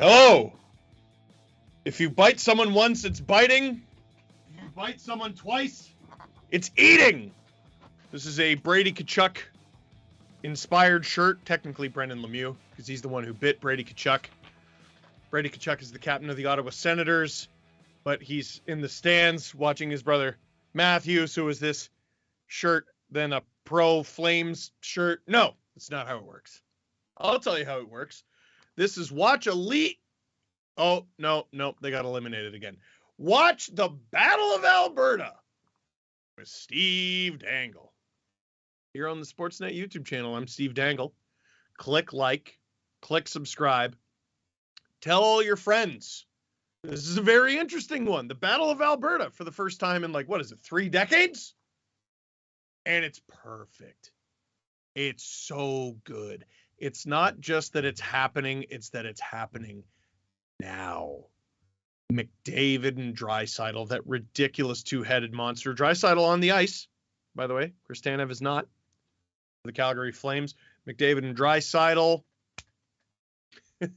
Hello. If you bite someone once, it's biting. If you bite someone twice, it's eating. This is a Brady Tkachuk inspired shirt. Technically Brendan Lemieux, because he's the one who bit Brady Tkachuk. Brady Tkachuk is the captain of the Ottawa Senators, but he's in the stands watching his brother Matthews, who is this shirt, then a Pro Flames shirt. No, that's not how it works. I'll tell you how it works. This is Watch Elite. Oh, no, they got eliminated again. Watch the Battle of Alberta with Steve Dangle. Here on the Sportsnet YouTube channel, I'm Steve Dangle. Click like, click subscribe. Tell all your friends. This is a very interesting one. The Battle of Alberta for the first time in 3 decades? And it's perfect. It's so good. It's not just that it's happening, it's that it's happening now. McDavid and Draisaitl, that ridiculous two-headed monster. Draisaitl on the ice, by the way. Kristanev is not. The Calgary Flames. McDavid and Draisaitl.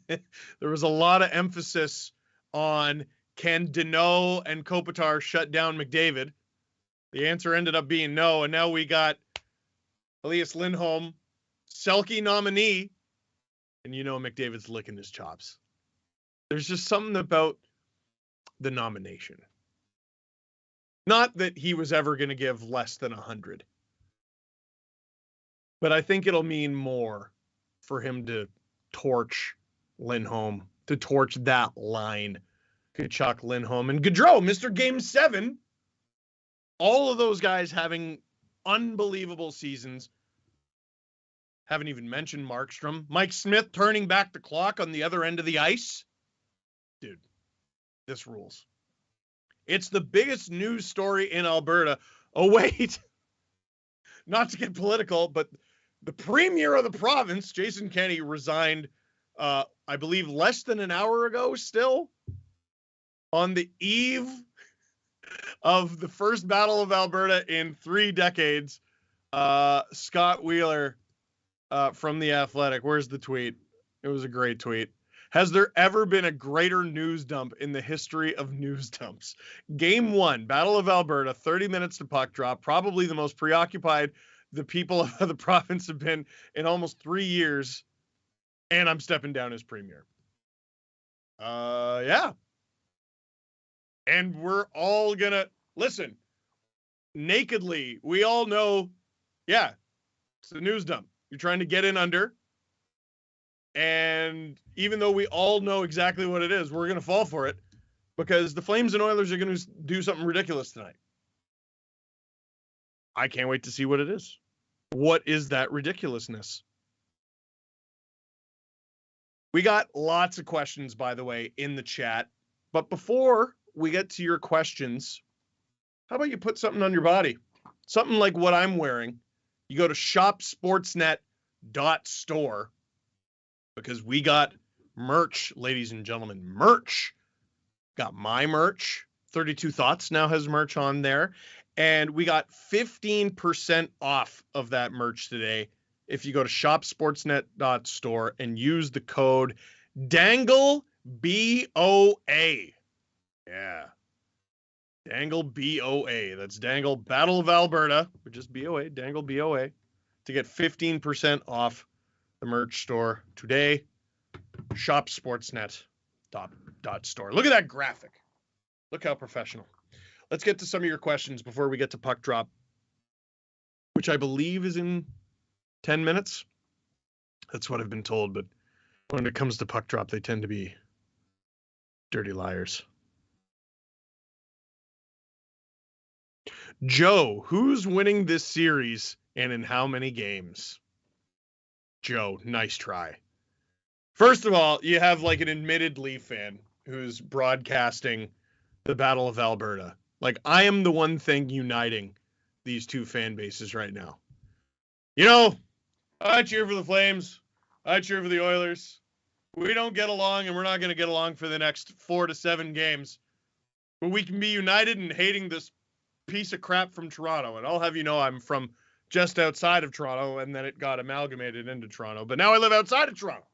There was a lot of emphasis on, can Deneau and Kopitar shut down McDavid? The answer ended up being no, and now we got Elias Lindholm, Selke nominee, and McDavid's licking his chops. There's just something about the nomination. Not that he was ever going to give less than 100. But I think it'll mean more for him to torch Lindholm, to torch that line. Tkachuk, Lindholm, and Gaudreau, Mr. Game 7. All of those guys having unbelievable seasons. Haven't even mentioned Markstrom. Mike Smith turning back the clock on the other end of the ice. Dude, this rules. It's the biggest news story in Alberta. Oh, wait. Not to get political, but the premier of the province, Jason Kenney, resigned, I believe, less than an hour ago still. On the eve of the first Battle of Alberta in 3 decades. Scott Wheeler from The Athletic. Where's the tweet? It was a great tweet. Has there ever been a greater news dump in the history of news dumps? Game 1, Battle of Alberta, 30 minutes to puck drop. Probably the most preoccupied the people of the province have been in almost 3 years. And I'm stepping down as premier. Yeah. And we're all gonna listen nakedly. We all know, yeah, it's a news dump. You're trying to get in under. And even though we all know exactly what it is, we're going to fall for it because the Flames and Oilers are going to do something ridiculous tonight. I can't wait to see what it is. What is that ridiculousness? We got lots of questions, by the way, in the chat. But before we get to your questions, how about you put something on your body? Something like what I'm wearing. You go to shopsportsnet.store because we got merch, ladies and gentlemen. Merch. Got my merch. 32 Thoughts now has merch on there. And we got 15% off of that merch today if you go to shopsportsnet.store and use the code Dangle BOA. Yeah. Dangle BOA. That's Dangle Battle of Alberta, or just BOA, Dangle BOA, to get 15% off the merch store today. Shopsportsnet.store. Look at that graphic. Look how professional. Let's get to some of your questions before we get to puck drop, which I believe is in 10 minutes. That's what I've been told, but when it comes to puck drop, they tend to be dirty liars. Joe, who's winning this series and in how many games? Joe, nice try. First of all, you have an admitted Leaf fan who's broadcasting the Battle of Alberta. I am the one thing uniting these two fan bases right now. I cheer for the Flames. I cheer for the Oilers. We don't get along, and we're not going to get along for the next 4 to 7 games. But we can be united in hating this piece of crap from Toronto. And I'll have you know I'm from just outside of Toronto, and then it got amalgamated into Toronto. But now I live outside of Toronto,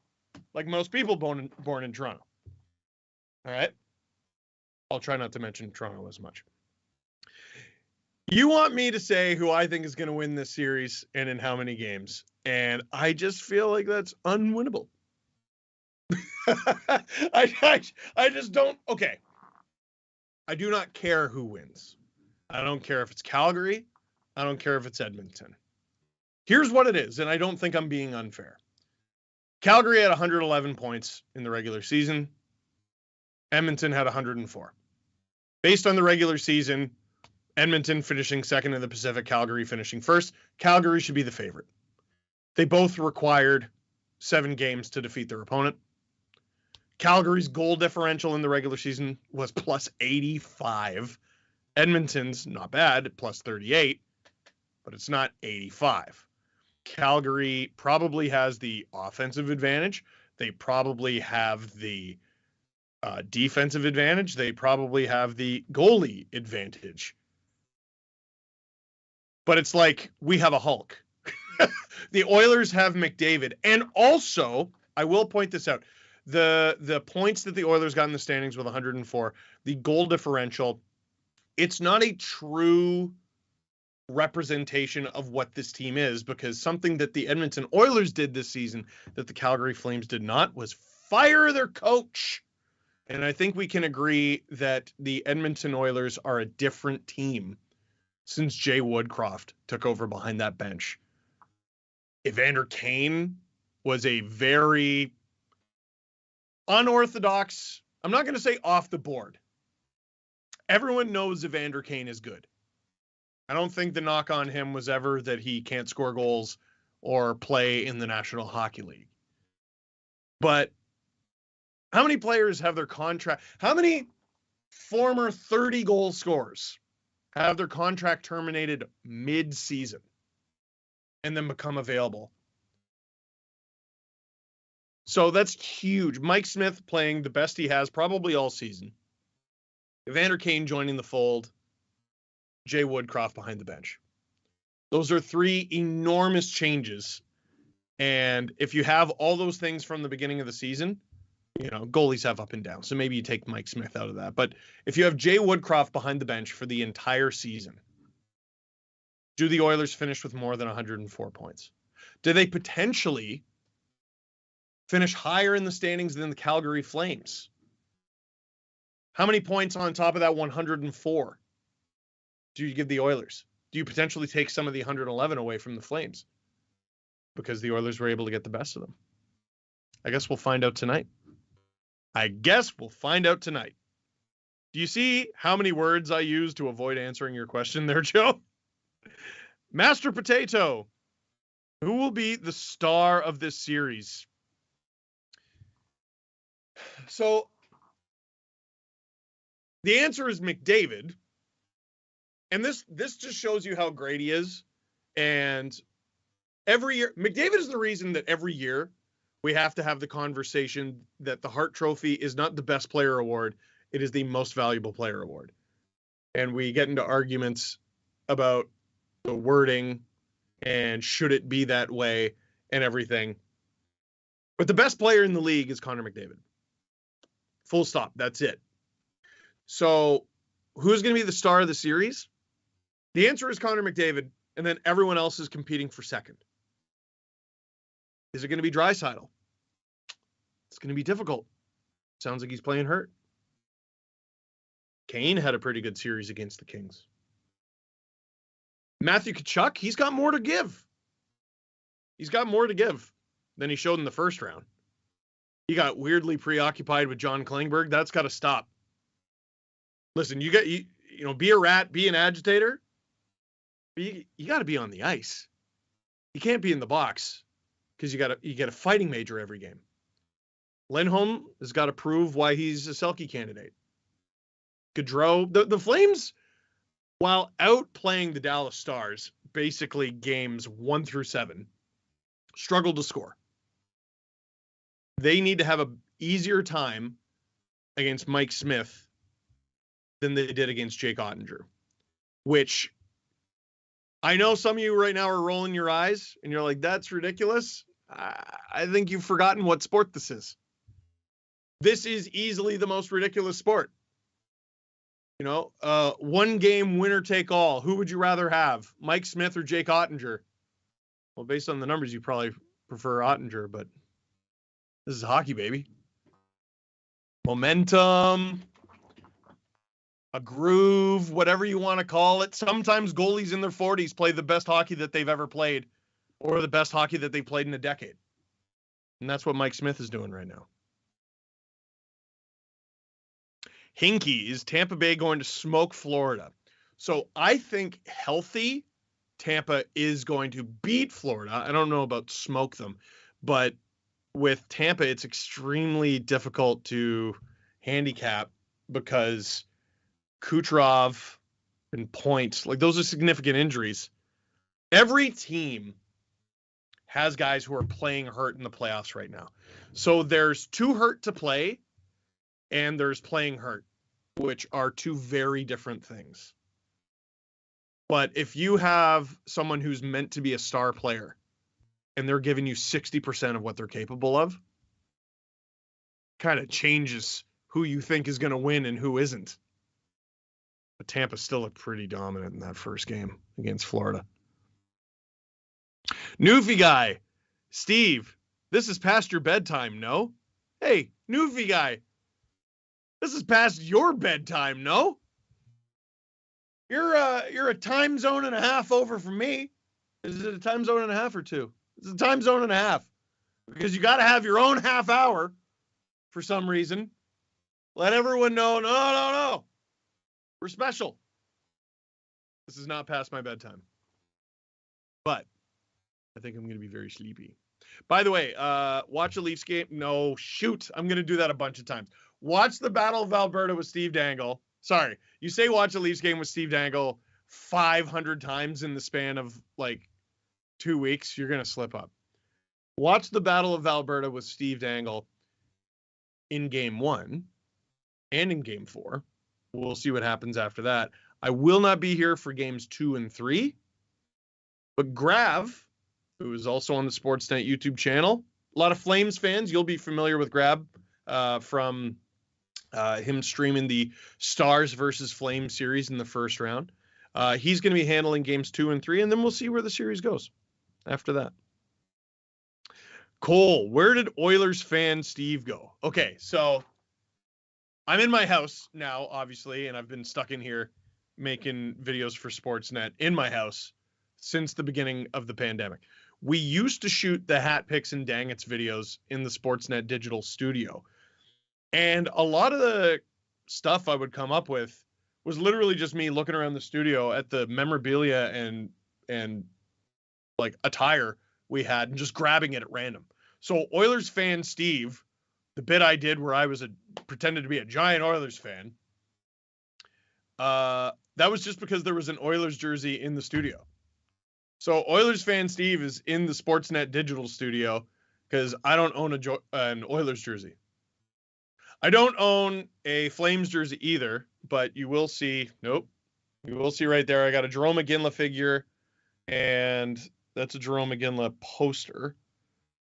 like most people born in Toronto. All right? I'll try not to mention Toronto as much. You want me to say who I think is going to win this series and in how many games. And I just feel like that's unwinnable. I just don't. Okay. I do not care who wins. I don't care if it's Calgary. I don't care if it's Edmonton. Here's what it is, and I don't think I'm being unfair. Calgary had 111 points in the regular season. Edmonton had 104. Based on the regular season, Edmonton finishing second in the Pacific, Calgary finishing first. Calgary should be the favorite. They both required 7 games to defeat their opponent. Calgary's goal differential in the regular season was plus 85. Edmonton's not bad, plus 38, but it's not 85. Calgary probably has the offensive advantage. They probably have the defensive advantage. They probably have the goalie advantage. But it's like we have a Hulk. The Oilers have McDavid. And also, I will point this out, the points that the Oilers got in the standings with 104, the goal differential, it's not a true representation of what this team is, because something that the Edmonton Oilers did this season that the Calgary Flames did not was fire their coach. And I think we can agree that the Edmonton Oilers are a different team since Jay Woodcroft took over behind that bench. Evander Kane was a very unorthodox, I'm not going to say off the board. Everyone knows Evander Kane is good. I don't think the knock on him was ever that he can't score goals or play in the National Hockey League. But how many players have their contract? How many former 30-goal scorers have their contract terminated mid-season and then become available? So that's huge. Mike Smith playing the best he has probably all season. Evander Kane joining the fold. Jay Woodcroft behind the bench. Those are 3 enormous changes. And if you have all those things from the beginning of the season, you know, goalies have up and down. So maybe you take Mike Smith out of that. But if you have Jay Woodcroft behind the bench for the entire season, do the Oilers finish with more than 104 points? Do they potentially finish higher in the standings than the Calgary Flames? How many points on top of that 104 do you give the Oilers? Do you potentially take some of the 111 away from the Flames because the Oilers were able to get the best of them? I guess we'll find out tonight. Do you see how many words I use to avoid answering your question there, Joe? Master Potato, who will be the star of this series? So the answer is McDavid. And this just shows you how great he is. And every year, McDavid is the reason that every year we have to have the conversation that the Hart Trophy is not the best player award. It is the most valuable player award. And we get into arguments about the wording and should it be that way and everything. But the best player in the league is Connor McDavid. Full stop. That's it. So who's going to be the star of the series? The answer is Connor McDavid, and then everyone else is competing for second. Is it going to be Draisaitl? It's going to be difficult. Sounds like he's playing hurt. Kane had a pretty good series against the Kings. Matthew Tkachuk, he's got more to give. He's got more to give than he showed in the first round. He got weirdly preoccupied with John Klingberg. That's got to stop. Listen, you be a rat, be an agitator. But you got to be on the ice. You can't be in the box because you get a fighting major every game. Lindholm has got to prove why he's a Selke candidate. Gaudreau, the Flames, while outplaying the Dallas Stars, basically games 1 through 7, struggled to score. They need to have an easier time against Mike Smith than they did against Jake Ottinger, which I know some of you right now are rolling your eyes and you're like, that's ridiculous. I think you've forgotten what sport this is. This is easily the most ridiculous sport. You know, one game winner take all. Who would you rather have, Mike Smith or Jake Ottinger? Well, based on the numbers, you probably prefer Ottinger, but this is hockey, baby. Momentum, a groove, whatever you want to call it. Sometimes goalies in their 40s play the best hockey that they've ever played, or the best hockey that they've played in a decade. And that's what Mike Smith is doing right now. Hinky, is Tampa Bay going to smoke Florida? So I think healthy Tampa is going to beat Florida. I don't know about smoke them, but with Tampa, it's extremely difficult to handicap because Kucherov and Point, like those are significant injuries. Every team has guys who are playing hurt in the playoffs right now. So there's too hurt to play and there's playing hurt, which are two very different things. But if you have someone who's meant to be a star player and they're giving you 60% of what they're capable of, kind of changes who you think is going to win and who isn't. But Tampa still looked pretty dominant in that first game against Florida. Newfie guy, Steve, this is past your bedtime, no? Hey, Newfie guy, this is past your bedtime, no? You're a time zone and a half over from me. Is it a time zone and a half or two? It's a time zone and a half. Because you got to have your own half hour for some reason. Let everyone know, no. We're special. This is not past my bedtime. But I think I'm going to be very sleepy. By the way, watch a Leafs game. No, shoot. I'm going to do that a bunch of times. Watch the Battle of Alberta with Steve Dangle. Sorry. You say watch a Leafs game with Steve Dangle 500 times in the span of like 2 weeks. You're going to slip up. Watch the Battle of Alberta with Steve Dangle in game 1 and in game 4. We'll see what happens after that. I will not be here for games 2 and 3. But Grav, who is also on the Sportsnet YouTube channel, a lot of Flames fans, you'll be familiar with Grab from him streaming the Stars versus Flames series in the first round. He's going to be handling games 2 and 3, and then we'll see where the series goes after that. Cole, where did Oilers fan Steve go? Okay, so I'm in my house now, obviously, and I've been stuck in here making videos for Sportsnet in my house since the beginning of the pandemic. We used to shoot the Hat Picks and Dangits videos in the Sportsnet digital studio. And a lot of the stuff I would come up with was literally just me looking around the studio at the memorabilia and like attire we had and just grabbing it at random. So Oilers fan Steve, the bit I did where I was pretended to be a giant Oilers fan, that was just because there was an Oilers jersey in the studio. So Oilers fan Steve is in the Sportsnet digital studio because I don't own an Oilers jersey. I don't own a Flames jersey either, but you will see, you will see right there, I got a Jerome McGinley figure, and that's a Jerome McGinley poster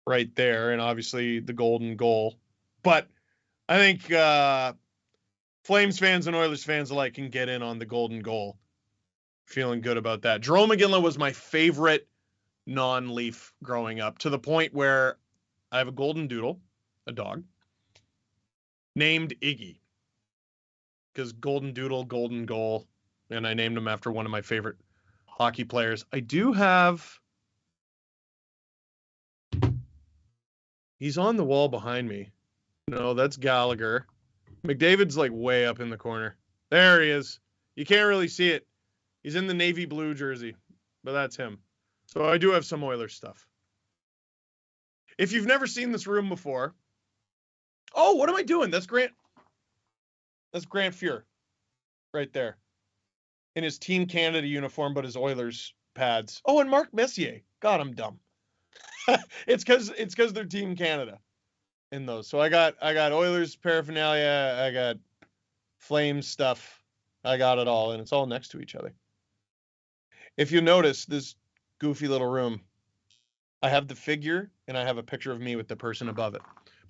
right there, and obviously the golden goal. But I think Flames fans and Oilers fans alike can get in on the golden goal. Feeling good about that. Jerome McGinley was my favorite non-Leaf growing up, to the point where I have a golden doodle, a dog, named Iggy. Because golden doodle, golden goal, and I named him after one of my favorite hockey players. I do have... He's on the wall behind me. No, that's Gallagher. McDavid's like way up in the corner. There he is. You can't really see it. He's in the navy blue jersey, but that's him. So I do have some Oilers stuff. If you've never seen this room before, oh, what am I doing? That's Grant Fuhr right there in his Team Canada uniform, but his Oilers pads. Oh, and Mark Messier. God, I'm dumb. It's because they're Team Canada in those. So I got Oilers paraphernalia. I got Flames stuff. I got it all, and it's all next to each other. If you notice this goofy little room, I have the figure and I have a picture of me with the person above it.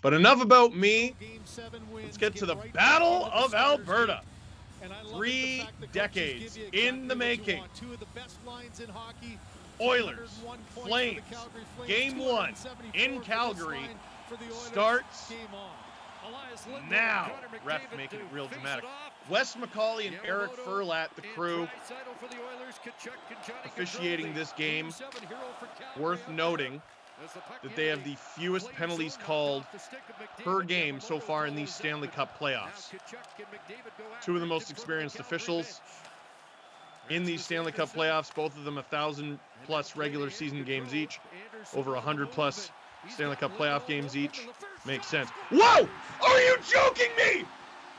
But enough about me. Let's get to the Battle of Alberta. 3 decades in the making. Oilers, Flames, Game 1 in Calgary starts now. Ref making it real dramatic. Wes McCauley and Eric Furlat, the crew, officiating this game. Worth noting that they have the fewest penalties called per game so far in these Stanley Cup playoffs. 2 of the most experienced officials in these Stanley Cup playoffs, both of them 1,000+ regular season games each, over 100+ Stanley Cup playoff games each. Makes sense. Whoa! Are you joking me?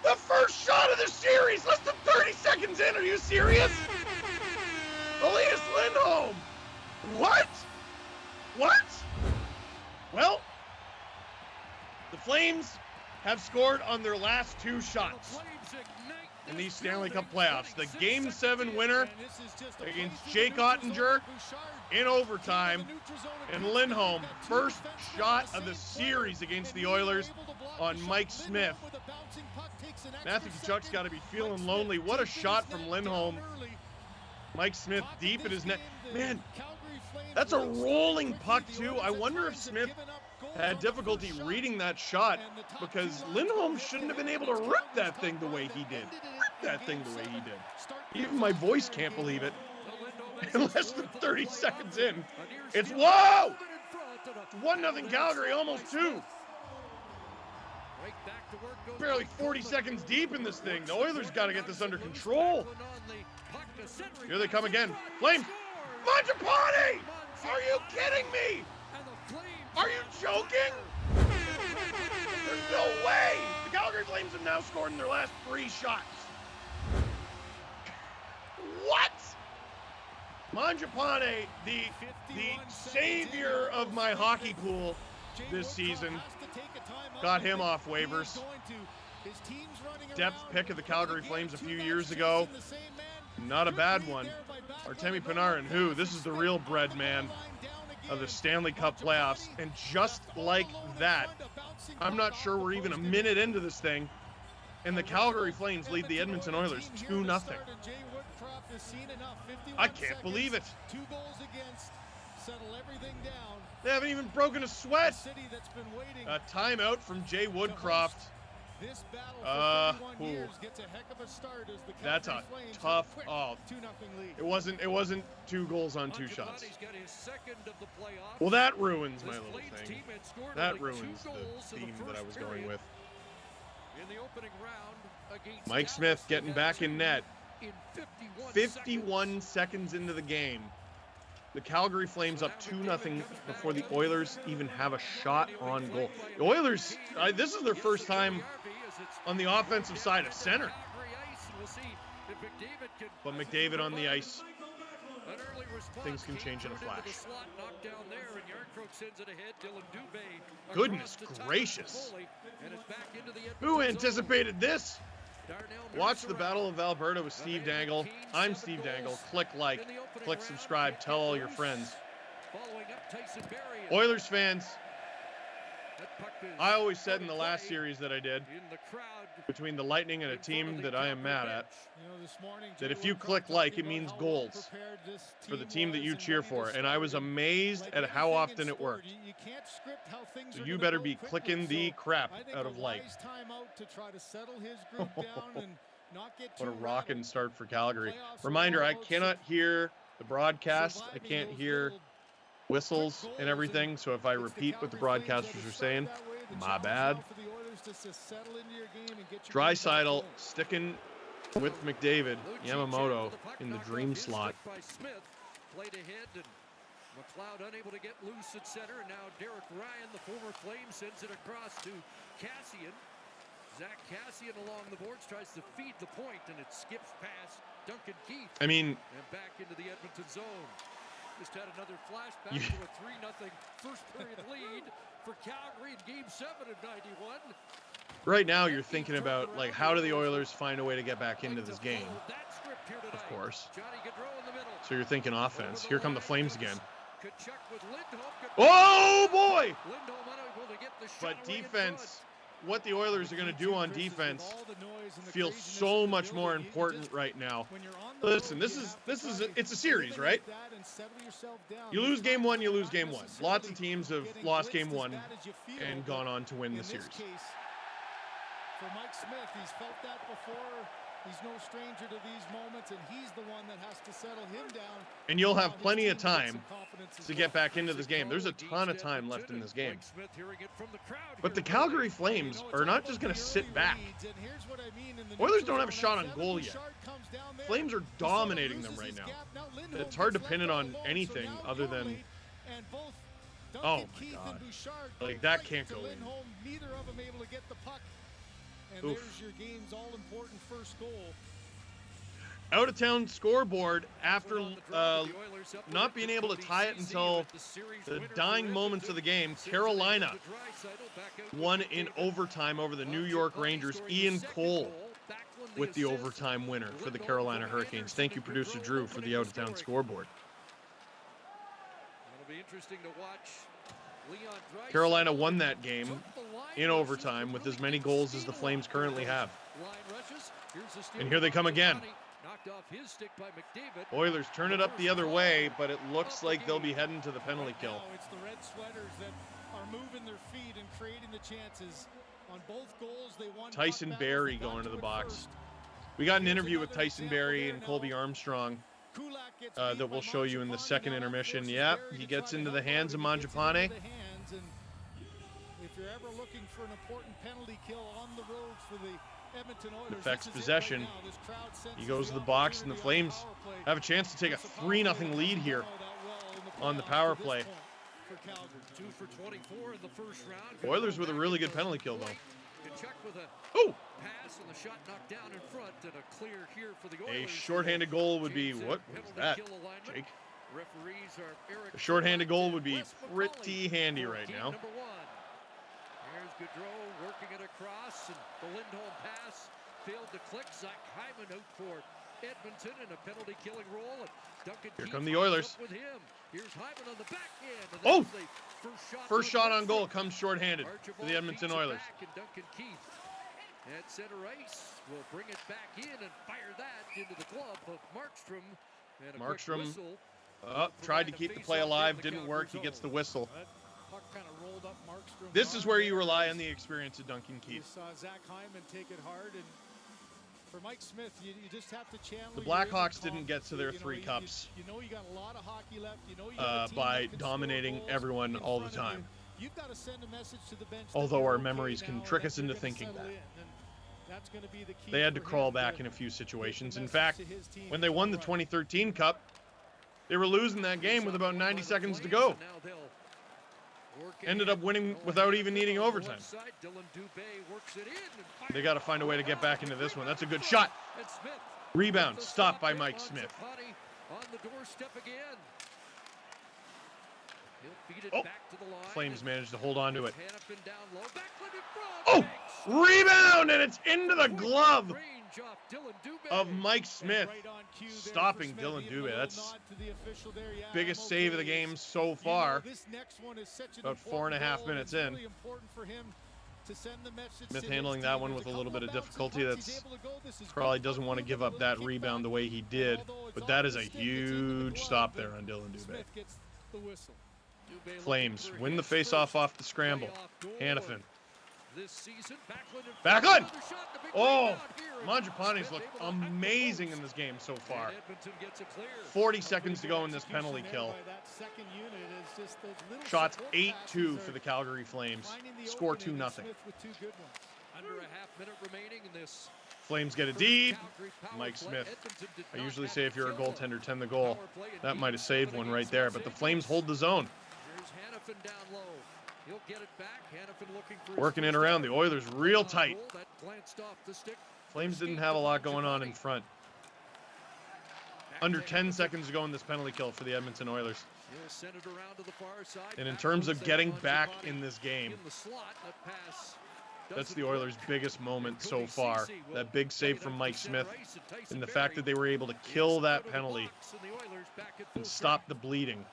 The first shot of the series, less than 30 seconds in. Are you serious? Elias Lindholm. What? What? Well, the Flames have scored on their last 2 shots in these Stanley Cup playoffs. The Game 7 winner against Jake Ottinger in overtime, and Lindholm, first shot of the series against the Oilers on Mike Smith. Matthew Tkachuk's got to be feeling lonely. What a shot from Lindholm. Mike Smith deep in his net. Man, that's a rolling puck, too. I wonder if Smith had difficulty reading that shot, because Lindholm shouldn't have been able to rip that thing the way he did. Rip that thing the way he did. Even my voice can't believe it. In less than 30 seconds in, it's whoa! It's 1-0 Calgary, almost 2. Barely 40 seconds deep in this thing. The Oilers got to get this under control. Here they come again. Flames. Mangiapane! Are you kidding me? Are you joking? There's no way! The Calgary Flames have now scored in their last 3 shots. What? Mangiapane, the savior of my hockey pool this season, got him off waivers. Depth pick of the Calgary Flames a few years ago. Not a bad one. Artemi Panarin, who, this is the real bread man of the Stanley Cup playoffs. And just like that, I'm not sure we're even a minute into this thing, and the Calgary Flames lead the Edmonton Oilers 2-0. I can't believe it. They haven't even broken a sweat. A timeout from Jay Woodcroft. That's a tough. Oh, it wasn't 2 goals on 2 shots. Well, that ruins my little thing. That ruins the theme that I was going with. Mike Smith getting back in net. 51 seconds into the game. The Calgary Flames up 2-0 before the Oilers even have a shot on goal. The Oilers, this is their first time on the offensive side of center. But McDavid on the ice, things can change in a flash. Goodness gracious. Who anticipated this? Watch the Battle of Alberta with Steve Dangle. I'm Steve Dangle. Click like, click subscribe, tell all your friends. Oilers fans, I always said in the last series that I did, between the Lightning and a team that I am mad at, that if you click like, it means goals for the team that you cheer for. And I was amazed at how often it worked. So you better be clicking the crap out of like. What a rockin' start for Calgary. Reminder, I cannot hear the broadcast. I can't hear whistles and everything. So if I repeat what the broadcasters are saying, my bad. Draisaitl sticking with McDavid. Yamamoto in the dream slot. Played ahead, and McLeod unable to get loose at center, and now Derek Ryan, the former Flame, sends it across to Cassian. Zach Cassian along the boards tries to feed the point, and it skips past Duncan Keith. I mean, and back into the Edmonton zone. Just had another flashback to a 3-0 first period lead for Calgary in Game 7 of '91. Right now, you're thinking about, like, how do the Oilers find a way to get back into this game? Of course. So you're thinking offense. Here come the Flames again. Oh, boy! But defense, what the Oilers are going to do on defense feels so much more important right now. Listen, it's a series, right? You lose game one, you lose game one. Lots of teams have lost game one and gone on to win the series. For Mike Smith, he's felt that before. He's no stranger to these moments, and he's the one that has to settle him down. And you'll have plenty of time to get back into this game. There's a ton of time left in this game. But the Calgary Flames are not just going to sit back. Oilers don't have a shot on goal yet. Flames are dominating them right now. It's hard to pin it on anything other than, oh my God, like that can't go in. Neither of them able to get the puck. And there's your game's all-important first goal. Out-of-town scoreboard after not being able to tie it until the dying moments of the game. Carolina won in overtime over the New York Rangers. Ian Cole with the overtime winner for the Carolina Hurricanes. Thank you, producer Drew, for the out-of-town scoreboard. It'll be interesting to watch. Carolina won that game in overtime with as many goals as the Flames currently have. And here they come again. Oilers turn it up the other way, but it looks like they'll be heading to the penalty kill. It's the red sweaters that are moving their feet and creating the chances. On both goals, they won. Tyson Barrie going to the box. We got an interview with Tyson Barrie and Colby Armstrong that we'll show you in the second intermission. Yep, he gets into the hands of Mangiapane. If you're ever looking for an important penalty kill on the road for the Edmonton Oilers, affects possession. He goes to the box, and the Flames have a chance to take a 3-0 lead here on the power play. 2 for 24 in the first round. Oilers with a really good penalty kill, though. Oh! Pass and the shot knocked down in front, and a clear here for the Oilers. A shorthanded goal would be, what was that, Jake? A shorthanded goal would be pretty handy right now. Here's Gaudreau working it across, and the Lindholm pass failed to click. Zach Hyman out for Edmonton in a penalty-killing role. And Duncan Here come the Oilers. With him. Here's Hyman on the backhand. Oh! First shot on goal comes shorthanded for the Edmonton Oilers. And Duncan Keith at center ice will bring it back in and fire that into the glove of Markstrom. And Markstrom tried to keep the play alive, didn't work. He gets the whistle. This is where you rely on the experience of Duncan Keith. You saw Zach Hyman take it hard, and for Mike Smith, you just have to channel. The Blackhawks didn't get to their 3 cups you got a lot of hockey left. You by dominating everyone all the time. You've got to send a message to the bench. Although our memories can trick us into thinking that. That's going to be the key. They had to crawl back in a few situations. In fact, when they won the 2013 Cup, they were losing that game with about 90 seconds to go. Ended up winning without even needing overtime. They got to find a way to get back into this one. That's a good shot. Rebound stopped by Mike Smith. Oh, Flames managed to hold on to it. Oh, rebound, and it's into the glove of Mike Smith, stopping Dylan Dubé. That's biggest save of the game so far. About 4.5 minutes in. Smith handling that one with a little bit of difficulty. That's probably doesn't want to give up that rebound the way he did, but that is a huge stop there on Dylan Dubé. Flames win the faceoff off the scramble. Hanifin. Backlund! Oh, Mangiapane's looked amazing in this game so far. 40 seconds to go in this penalty kill. Shots 8-2 for the Calgary Flames. Score 2-0. Under a half minute remaining in this. Flames get it deep. Mike Smith. I usually say if you're a goaltender, 10 the goal. That might have saved one right there, but the Flames hold the zone. Working it around. The Oilers real tight. Flames didn't have a lot going on in front. Under 10 seconds to go in this penalty kill for the Edmonton Oilers. And in terms of getting back in this game, that's the Oilers' biggest moment so far. That big save from Mike Smith and the fact that they were able to kill that penalty and stop the bleeding.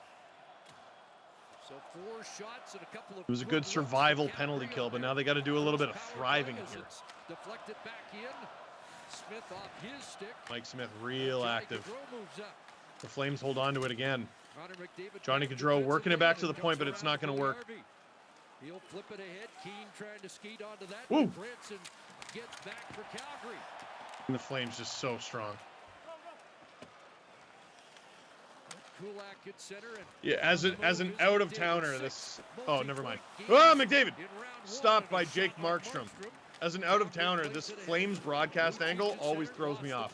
So 4 shots and a couple of It was a good survival penalty kill, but now they got to do a little bit of thriving here. Deflected back in. Smith off his stick. Mike Smith, real active. Gaudreau moves up. The Flames hold on to it again. Connor McDavid Johnny Gaudreau working it back to the point, but it's not going to work. He'll flip it ahead. Keane trying to skate onto that. Woo. Branson gets back for Calgary. And the Flames just so strong. Kulak at center and Yeah, as an out of towner, this. Oh, never mind. Oh, McDavid, stopped by Jake Markstrom. As an out of towner, this Flames broadcast angle always throws me off.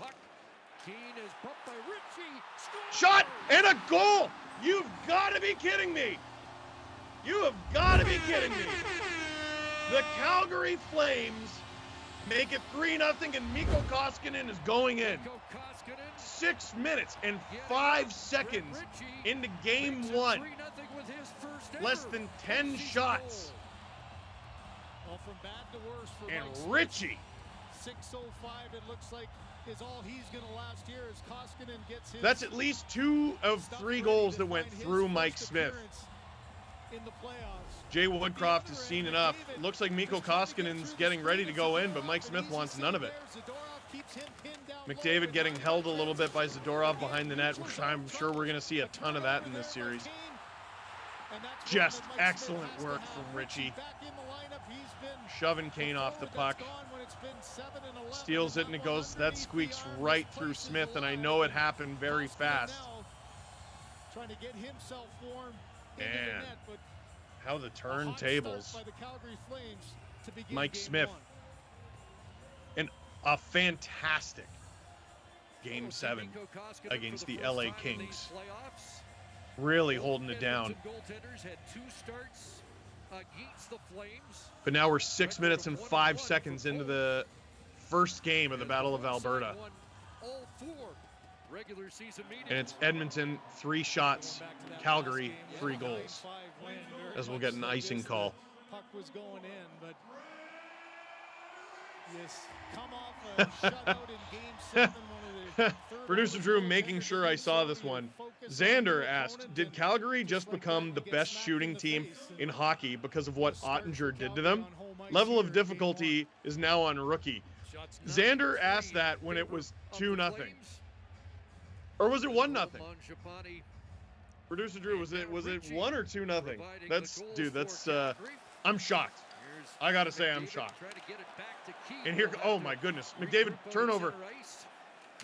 Shot and a goal! You've got to be kidding me! You have got to be kidding me! The Calgary Flames make it 3-0, and Mikko Koskinen is going in. 6 minutes and 5 seconds into game 1. Less than 10 shots. Well, from bad to worse for And Mike Smith. Richie. 6:05, it looks like, is all he's going to last here as Koskinen gets his. That's at least 2 of 3 goals that went through Mike Smith. In the playoffs. Jay Woodcroft has seen enough. It looks like Mikko Koskinen's getting ready to go in, but Mike Smith wants none of it. McDavid getting held a little bit by Zadorov behind the net, which I'm sure we're going to see a ton of that in this series. Just excellent work from Richie. Shoving Kane off the puck. Steals it and it goes, that squeaks right through Smith, and I know it happened very fast. Trying to get himself warm. And how the turntables. Mike Smith. And a fantastic Game 7 against the LA Kings. Really holding it down. But now we're 6 minutes and 5 seconds into the first game of the Battle of Alberta. And it's Edmonton, 3 shots, Calgary, 3 goals. As we'll get an icing call. Puck was going in, but yes, come off a shutout in game 7. One of the Producer Drew making sure I saw this one. Xander asked, did Calgary just become the best shooting team in hockey because of what Ottinger did to them? Level of difficulty is now on rookie. Xander asked that when it was 2-0. Or was it 1-0? Producer Drew, was it 1 or 2-0? That's I'm shocked. I gotta say I'm shocked. And here, oh my goodness, McDavid turnover.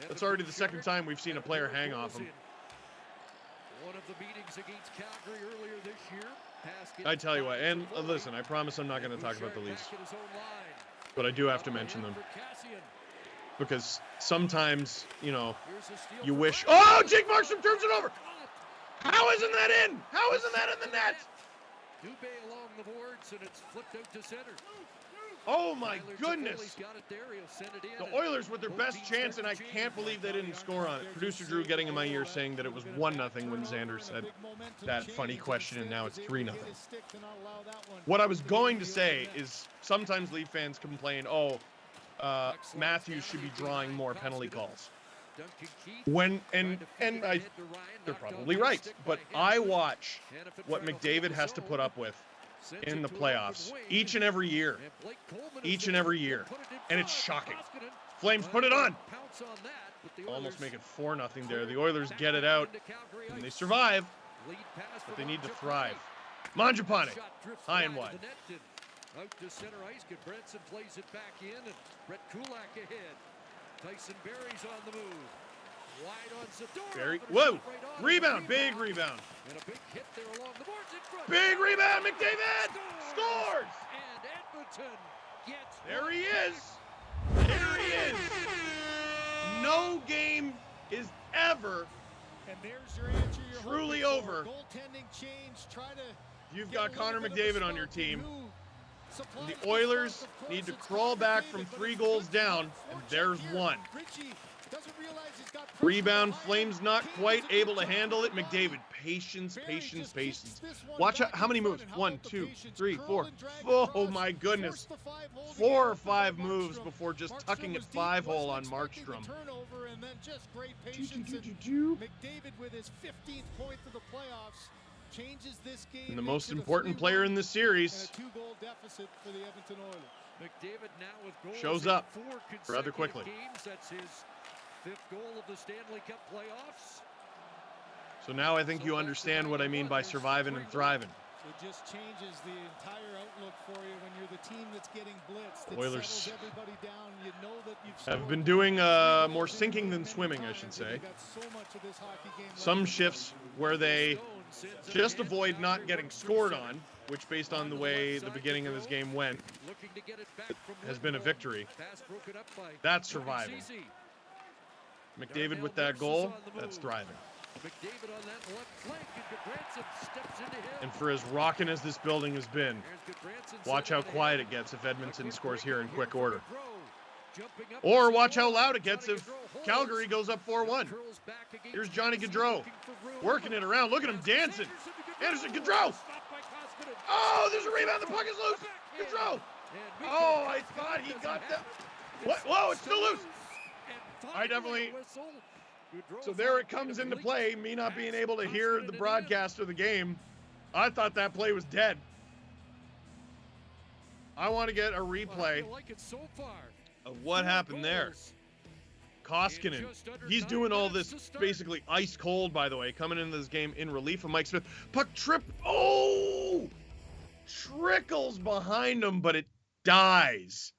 That's already the second time we've seen a player hang off him. One of the meetings against Calgary earlier this year. I tell you what, and listen, I promise I'm not going to talk about the Leafs, but I do have to mention them. Because sometimes, you know, you wish... Oh, Jake Markstrom turns it over! How isn't that in? How isn't that in the net? Dubé along the boards, and it's flipped out to center. Oh my goodness! The Oilers with their best chance, and I can't believe they didn't score on it. Producer Drew getting in my ear saying that it was 1-0 when Xander said that funny question, and now it's 3-0. What I was going to say is sometimes Leaf fans complain, Matthews should be drawing more penalty calls. They're probably right, but I watch what McDavid has to put up with in the playoffs each and every year, and it's shocking. Flames put it on. Almost make it 4-0 there. The Oilers get it out, and they survive, but they need to thrive. Mangiapane, high and wide. Out to center ice, Branson plays it back in, and Brett Kulak ahead. Tyson Berry's on the move. Wide on Zadorov. Berry, whoa! Rebound, big rebound. And a big hit there along the boards in front. Big rebound, McDavid scores! And Edmonton gets. There he is. There he is. No game is ever and there's your answer, truly over. Goaltending change. Try to. You've got Connor McDavid on your team. The Oilers need to crawl back from 3 goals down, and there's 1. Rebound, Flames not quite able to handle it. McDavid, patience. Watch out, how many moves? 1, 2, 3, 4. Oh my goodness. 4 or 5 moves before just tucking it 5-hole on Markstrom. McDavid with his 15th point of the playoffs. changes this game. And the most important player in this series. And a 2-goal deficit for the Edmonton Oilers. McDavid now with goals Shows in up 4 rather consecutive quickly. games. That's his 5th goal of the Stanley Cup playoffs. So now I think you understand what I mean by surviving and thriving. It just changes the entire outlook for you when you're the team that's getting blitzed. It Oilers settles everybody down. You know that you've have been scored doing three more goals sinking in than many swimming, I times, should and say. you've got so much of this hockey game left Some in shifts where they just avoid not getting scored on, which based on the way the beginning of this game went, has been a victory. That's surviving. McDavid with that goal, that's thriving. McDavid on that left flank, and Goudreau steps into him. And for as rocking as this building has been, watch how quiet it gets if Edmonton scores here in quick order. Or watch how loud it gets if Calgary goes up 4-1. Here's Johnny Gaudreau working it around. Look at him dancing. Anderson, Gaudreau. Oh, there's a rebound. The puck is loose. Gaudreau. Oh, I thought he got that. What? Whoa, it's still loose. I definitely. So there it comes into play, me not being able to hear the broadcast of the game. I thought that play was dead. I want to get a replay of what happened there. Koskinen, he's doing all this basically ice cold, by the way, coming into this game in relief of Mike Smith. Puck trip, oh! Trickles behind him, but it dies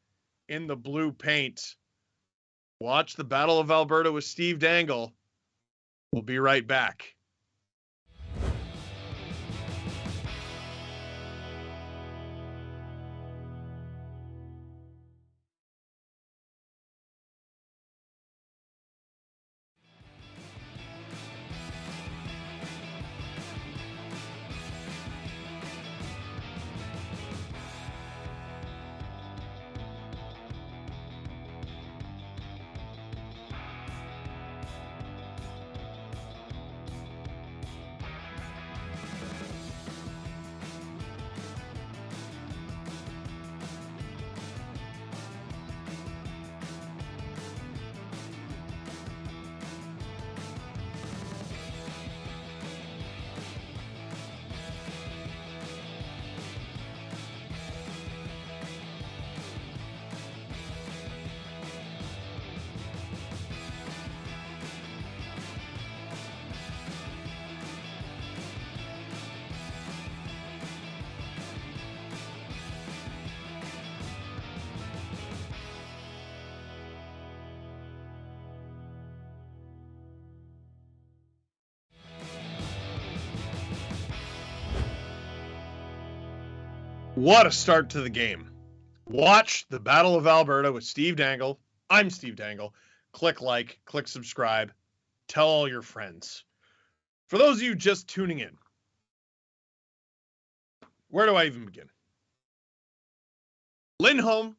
in the blue paint. Watch the Battle of Alberta with Steve Dangle. We'll be right back. What a start to the game. Watch the Battle of Alberta with Steve Dangle. I'm Steve Dangle. Click like, click subscribe. Tell all your friends. For those of you just tuning in, where do I even begin? Lindholm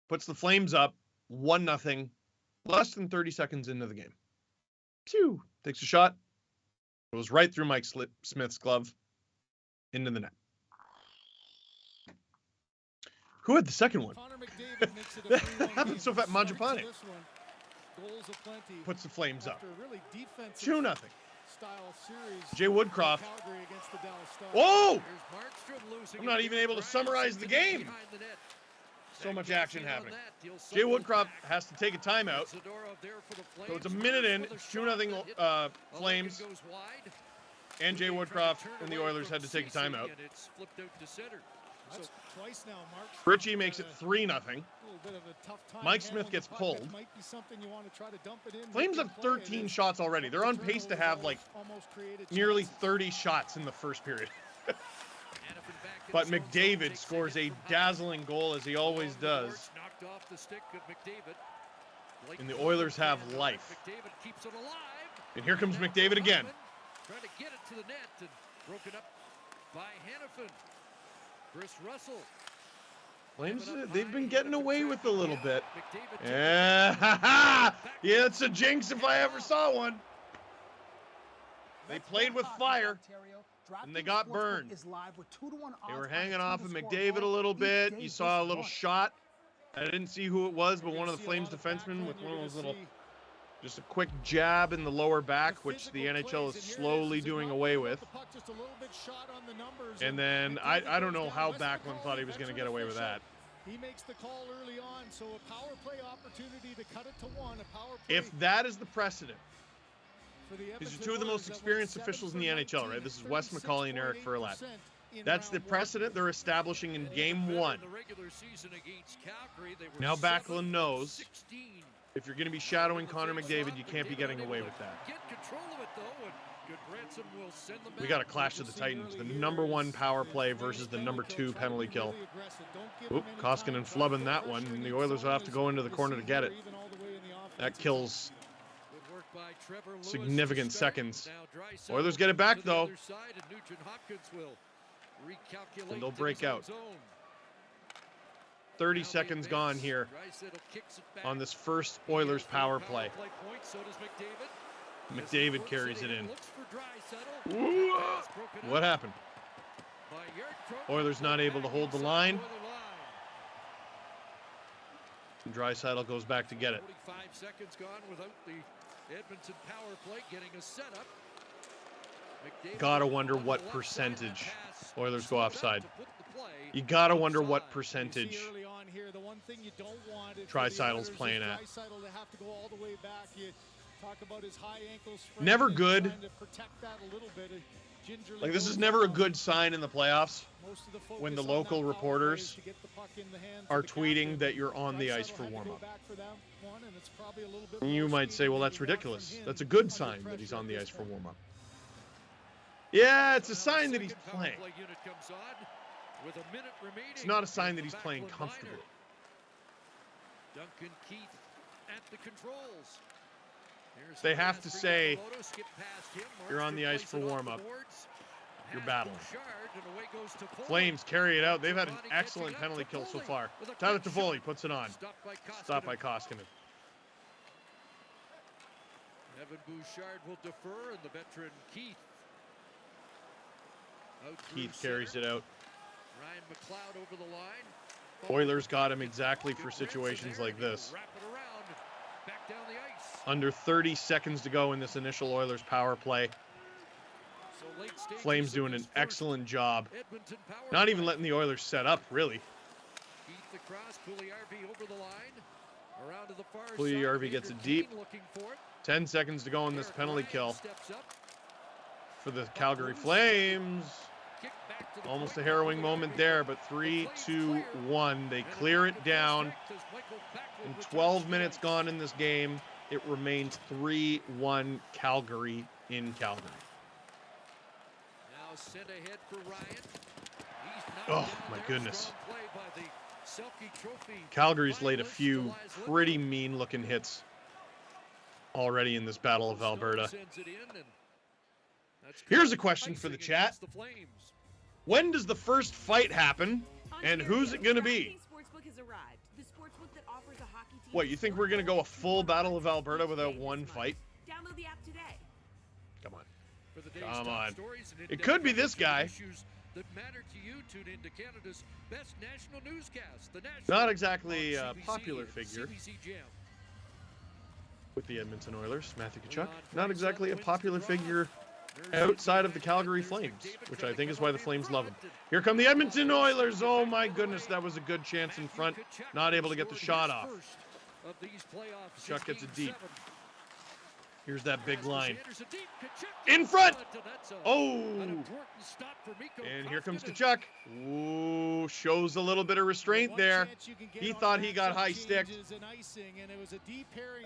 puts the Flames up 1-0, less than 30 seconds into the game. Pew! Takes a shot. Goes right through Mike Smith's glove into the net. Who had the second one? That happened so fast. Mangiapane puts the Flames up. 2-0. Jay Woodcroft. Whoa! I'm not even able to summarize the game. So much action happening. Jay Woodcroft has to take a timeout. So it's a minute in. It's 2-0 Flames. And Jay Woodcroft and the Oilers had to take a timeout. Richie makes it 3-0. Mike Smith gets pulled. Flames have 13 shots already. They're on pace to have like nearly 30 shots in the first period. But McDavid scores a dazzling goal, as he always does. And the Oilers have life. And here comes McDavid again. Trying to get it to the net and broken up by Hannafin. Chris Russell. Flames, they've been getting away with a little bit. Yeah, yeah, it's a jinx if I ever saw one. They played with fire, and they got burned. They were hanging off of McDavid a little bit. You saw a little shot. I didn't see who it was, but one of the Flames defensemen with one of those little Just a quick jab in the lower back, which the NHL is slowly doing away with. And then I don't know how Backlund thought he was going to get away with that. He makes the call early on, so a power play opportunity to cut it to 1. A power play. If that is the precedent, these are two of the most experienced officials in the NHL, right? This is Wes McCauley and Eric Furlat. That's the precedent they're establishing in Game 1. Now Backlund knows if you're going to be shadowing Connor McDavid, you can't be getting away with that. We got a clash of the Titans. The #1 power play versus the #2 penalty kill. Oop, Koskinen flubbing that one, and the Oilers will have to go into the corner to get it. That kills significant seconds. Oilers get it back, though. And they'll break out. 30 seconds gone here on this first Oilers power play. McDavid carries it in. Ooh, what happened? Oilers not able to hold the line. Draisaitl goes back to get it. 45 seconds gone without the Edmonton power play getting a setup. Gotta wonder what percentage Oilers go offside. You gotta wonder what percentage Draisaitl's playing at. Never good. Like, this is never a good sign in the playoffs when the local reporters are tweeting that you're on the ice for warm-up. You might say, well, that's ridiculous. That's a good sign that he's on the ice for warm-up. Yeah, it's a sign that he's playing. It's not a sign that he's playing comfortably. Duncan Keith at the controls. They have to say, you're on the ice for warm-up. You're battling. Flames carry it out. They've had an excellent penalty kill so far. Tyler Toffoli puts it on. Stopped by Koskinen. Evan Bouchard will defer, and the veteran Keith. Keith carries it out. Ryan McLeod over the line. Oilers got him exactly for situations like this. Back down the ice. Under 30 seconds to go in this initial Oilers power play. Flames doing an excellent job. Not even letting the Oilers set up, really. Puljujärvi gets it deep. 10 seconds to go in this penalty kill for the Calgary Flames. Almost a harrowing moment there, but 3, 2, 1. They clear it down. And 12 minutes gone in this game, it remains 3-1 Calgary in Calgary. Now sent ahead for Ryan. Oh, my goodness. Calgary's laid a few pretty mean-looking hits already in this Battle of Alberta. Here's a question for the chat. When does the first fight happen, and who's it going to be? What, you think we're going to go a full Battle of Alberta without one fight? Download the app today. Come on. Come on. It could be this guy. That matter to you, tune into Canada's best national newscast, the National Not exactly a popular figure with the Edmonton Oilers, Matthew Tkachuk. Not exactly a popular figure outside of the Calgary Flames, which I think is why the Flames love him. Here come the Edmonton Oilers. Oh my goodness, that was a good chance in front. Not able to get the shot off. Tkachuk gets it deep. Here's that big line. In front! Oh! And here comes Tkachuk. Ooh, shows a little bit of restraint there. He thought he got high-sticked.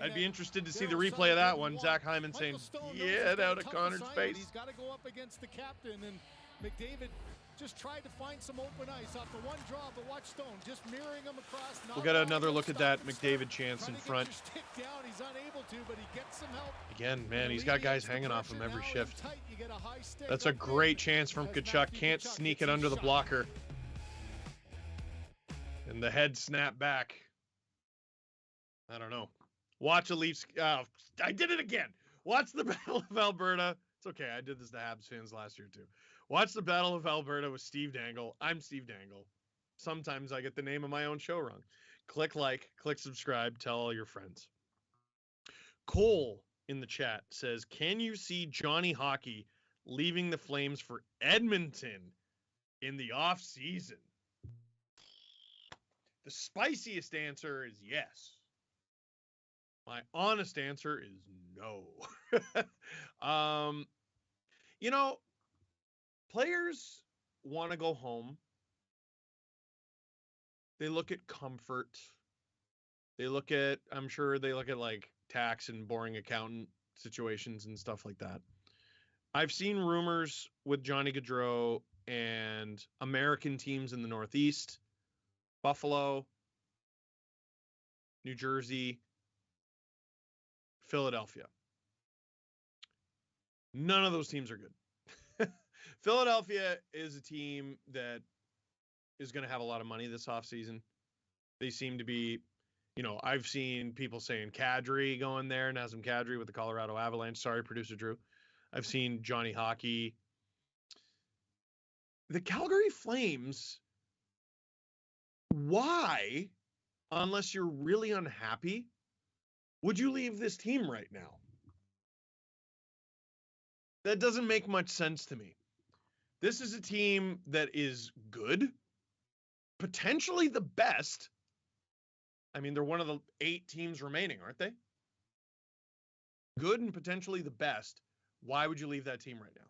I'd be interested to see the replay of that one. Zach Hyman saying, get out of Connor's face. He's got to go up against the captain, and McDavid just tried to find some open ice off the one draw, but watch Stone just mirroring him across. We'll get another look at that McDavid chance in front. He's unable to, but he gets some help. Again, man, he's got guys hanging off him every shift. That's a great chance from Tkachuk. Can't sneak it under the blocker. And the head snap back. I don't know. Watch a Leafs. I did it again. Watch the Battle of Alberta. It's okay. I did this to Habs fans last year, too. Watch the Battle of Alberta with Steve Dangle. I'm Steve Dangle. Sometimes I get the name of my own show wrong. Click like, click subscribe, tell all your friends. Cole in the chat says, can you see Johnny Hockey leaving the Flames for Edmonton in the off season? The spiciest answer is yes. My honest answer is no. Players want to go home. They look at comfort. I'm sure they look at like tax and boring accountant situations and stuff like that. I've seen rumors with Johnny Gaudreau and American teams in the Northeast, Buffalo, New Jersey, Philadelphia. None of those teams are good. Philadelphia is a team that is going to have a lot of money this offseason. They seem to be, I've seen people saying Kadri going there, Nazem Kadri with the Colorado Avalanche. Sorry, producer Drew. I've seen Johnny Hockey. The Calgary Flames, why, unless you're really unhappy, would you leave this team right now? That doesn't make much sense to me. This is a team that is good, potentially the best. I mean, they're one of the 8 teams remaining, aren't they? Good and potentially the best. Why would you leave that team right now?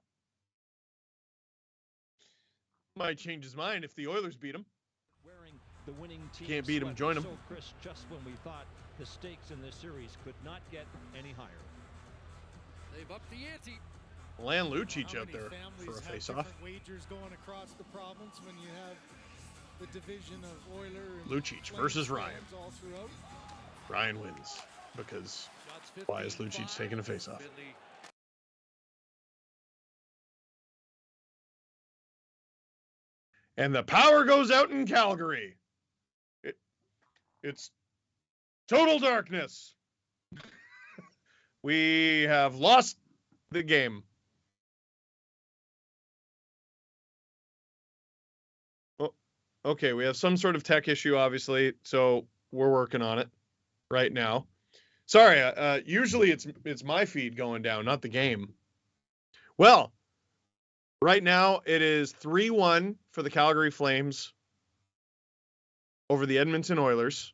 Might change his mind if the Oilers beat him. Wearing the winning team Can't beat him, join him. So, Chris, just when we thought the stakes in this series could not get any higher. They've upped the ante. Lan Lucic out there for a face-off. Wagers going across the province when you have the division of Oilers and Lucic versus Ryan. all throughout. Ryan wins because why is Lucic taking a face-off? And the power goes out in Calgary. It's total darkness. We have lost the game. Oh, okay, we have some sort of tech issue, obviously, so we're working on it right now. Sorry, usually it's my feed going down, not the game. Well, right now it is 3-1 for the Calgary Flames over the Edmonton Oilers.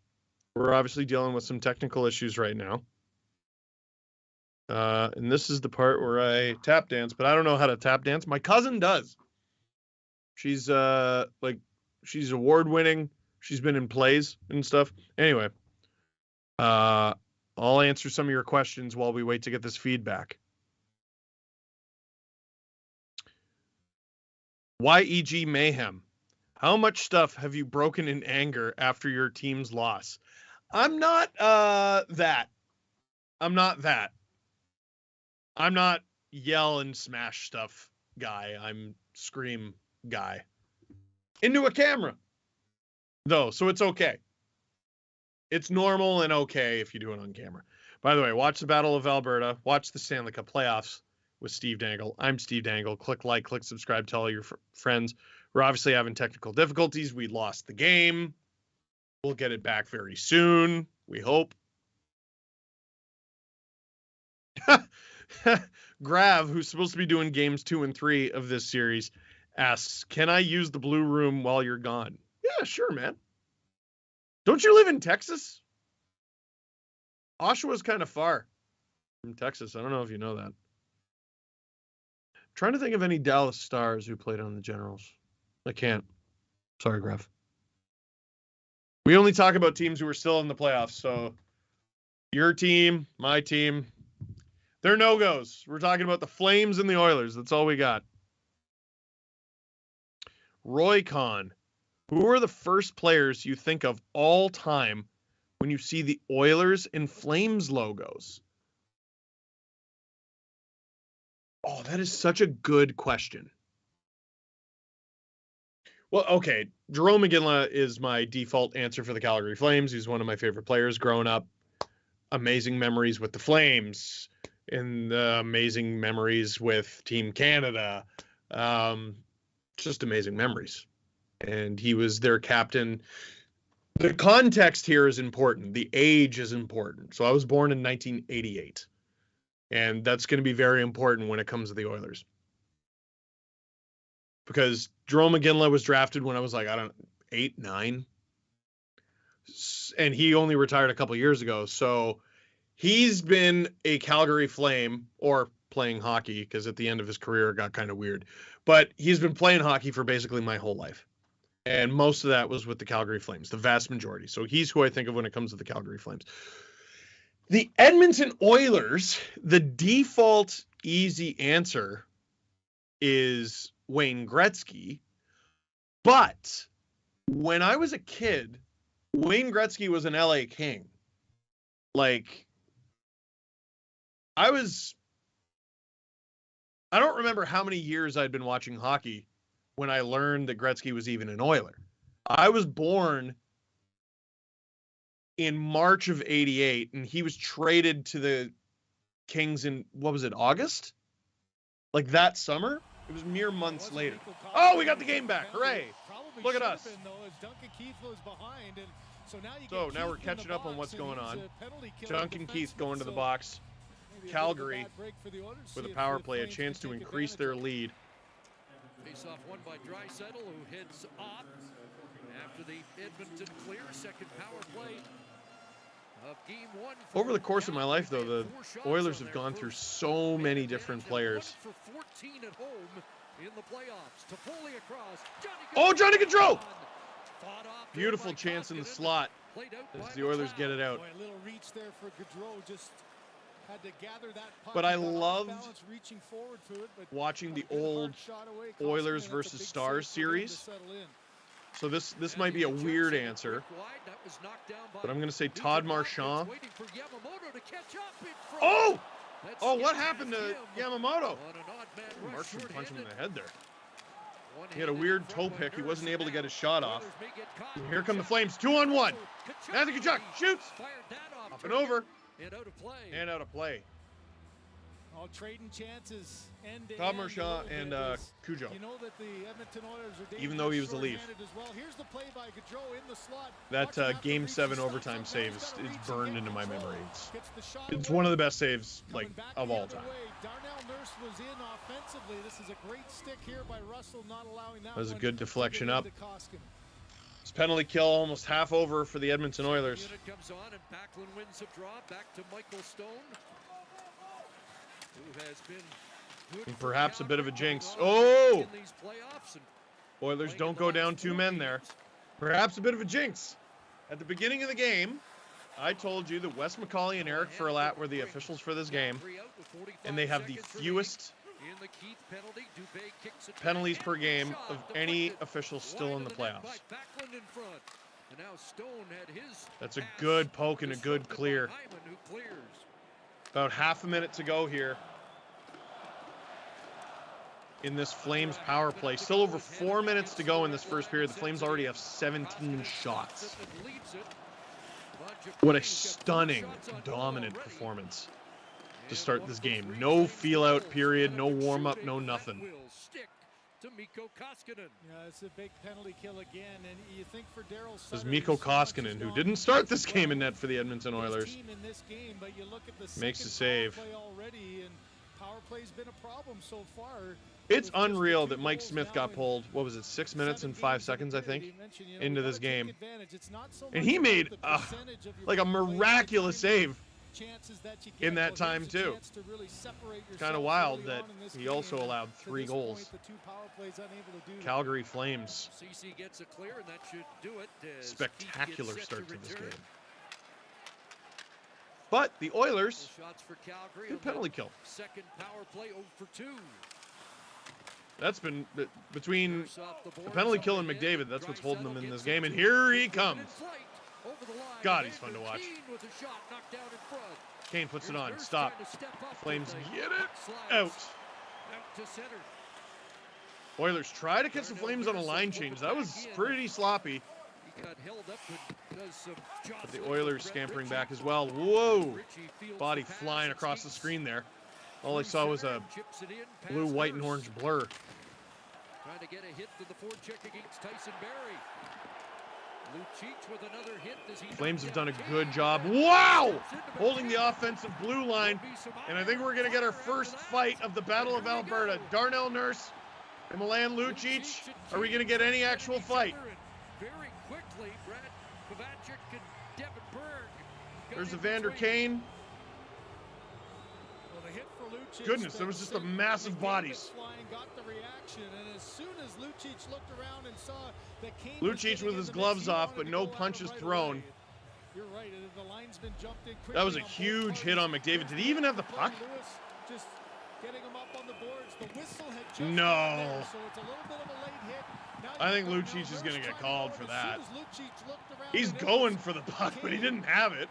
We're obviously dealing with some technical issues right now. And this is the part where I tap dance, but I don't know how to tap dance. My cousin does. She's she's award winning. She's been in plays and stuff. Anyway, I'll answer some of your questions while we wait to get this feedback. YEG Mayhem. How much stuff have you broken in anger after your team's loss? I'm not that. I'm not that. I'm not yell and smash stuff guy. I'm scream guy. Into a camera, though, so it's okay. It's normal and okay if you do it on camera. By the way, watch the Battle of Alberta. Watch the Stanley Cup playoffs with Steve Dangle. I'm Steve Dangle. Click like, click subscribe, tell all your friends. We're obviously having technical difficulties. We lost the game. We'll get it back very soon, we hope. Grav, who's supposed to be doing games 2 and 3 of this series, asks, can I use the blue room while you're gone? Yeah, sure, man. Don't you live in Texas? Oshawa's kind of far from Texas. I don't know if you know that. I'm trying to think of any Dallas Stars who played on the Generals. I can't. Sorry, Grav. We only talk about teams who are still in the playoffs, so your team, my team, they're no-goes. We're talking about the Flames and the Oilers. That's all we got. Roy Kahn. Who are the first players you think of all time when you see the Oilers and Flames logos? Oh, that is such a good question. Well, okay, Jerome McGinley is my default answer for the Calgary Flames. He's one of my favorite players growing up. Amazing memories with the Flames and amazing memories with Team Canada. Just amazing memories. And he was their captain The context here is important. The age is important. So I was born in 1988. And that's going to be very important when it comes to the Oilers. Because Jerome McGinley was drafted when I was like, 8, 9. And he only retired a couple years ago. So he's been a Calgary Flame, or playing hockey, because at the end of his career it got kind of weird. But he's been playing hockey for basically my whole life. And most of that was with the Calgary Flames, the vast majority. So he's who I think of when it comes to the Calgary Flames. The Edmonton Oilers, the default easy answer is Wayne Gretzky. But when I was a kid, Wayne Gretzky was an LA King. Like, I don't remember how many years I'd been watching hockey when I learned that Gretzky was even an Oiler. I was born in March of 88, and he was traded to the Kings in, what was it, August? Like that summer? It was mere months later. Oh, we got the game back. Hooray. Look at us. So now we're catching up on what's going on. Duncan Keith going to the box. Calgary with a power play, a chance to increase their lead. Face-off won by Draisaitl, who heads off after the Edmonton clear. Second power play of game one. Over the course of my life, though, the Oilers have gone through so many different players. For 14 at home in the playoffs. Toffoli across. Oh, Johnny Gaudreau! Beautiful chance in the slot as the Oilers get it out. Boy, a little reach there for Gaudreau, just had to gather that puck. But I loved reaching forward to it, but watching the old Oilers versus Stars series. So this might be a weird answer, but I'm going to say Todd Marchand. Oh! Oh, what happened to Yamamoto? Marchand punched him in the head there. He had a weird toe pick. He wasn't able to get his shot off. And here come the Flames. 2-on-1. Matthew Tkachuk shoots. Up and over. And out of play. All trading chances. Todd Marchand and Cujo. You know that the Edmonton Oilers are even though he was the lead. Well. Here's the play by Gaudreau in the slot. That Game 7 overtime save is burned into my memory. It's one of the best saves of all time. Darnell Nurse was in offensively. This is a great stick here by Russell, not allowing that. That was a good deflection up. This penalty kill almost half over for the Edmonton Oilers. Comes on and Backlund wins a draw. Back to Michael Stone, who has been good, and perhaps a bit of a jinx. Oh! Oilers don't go down 2 men there. Perhaps a bit of a jinx. At the beginning of the game, I told you that Wes McCauley and Eric Furlat were the officials for this game, and they have the fewest penalties per game of any official still in the playoffs. That's a good poke and a good clear. About half a minute to go here in this Flames power play. Still over 4 minutes to go in this first period. The Flames already have 17 shots. What a stunning, dominant performance to start this game. No feel-out period, no warm-up, no nothing. Yeah, it's a big penalty kill again, and you think for Daryl This is Mikko Koskinen, who didn't start this game in net for the Edmonton Oilers. Makes a save. Power play's been a problem so far. It's unreal that Mike Smith got pulled, what was it, 6 minutes and 5 seconds, I think, into this game. And he made a miraculous save in that time, too. Kind of wild that he also allowed 3 goals. Calgary Flames. Spectacular start to this game. But the Oilers, good penalty kill. Second power play 0 for 2. That's been between the penalty kill and McDavid. That's what's holding them in this game. And here he comes. God, he's fun to watch. Kane puts it on. Stop. Flames get it out. Oilers try to catch the Flames on a line change. That was pretty sloppy. But the Oilers scampering back as well. Whoa! Body flying across the screen there. All I saw was a blue, white, and orange blur. Trying to get a hit to the forecheck against Tyson Barrie. Lucic with another hit as he Flames have done a knocked good down job. Kane. Wow! Steps into Holding the McDavid. offensive blue line. There'll be some And I think we're going to get our first fight of the Battle of Alberta. Darnell Nurse and Milan Lucic. Are we going to get any actual fight? Very quickly, Brad Kovacic and Devin Berg. There's Evander Kane. Well, the hit for Lucic, Goodness, there was just a massive McDavid bodies. flying, got the reaction, and as soon as Lucic looked around and saw that Kane Lucic with his gloves off, but no punches thrown. You're right. The linesman jumped in quickly. That was a on both huge hit parties. on McDavid. Did he even have the puck? Lewis just getting him up on the boards. The whistle had just No. gone there, so it's a little bit of a late hit. Now I you've think got Lucic Nurse is going to get trying called go, for and that. as soon as Lucic looked around He's and it going was for the puck, but he Kane. didn't have it.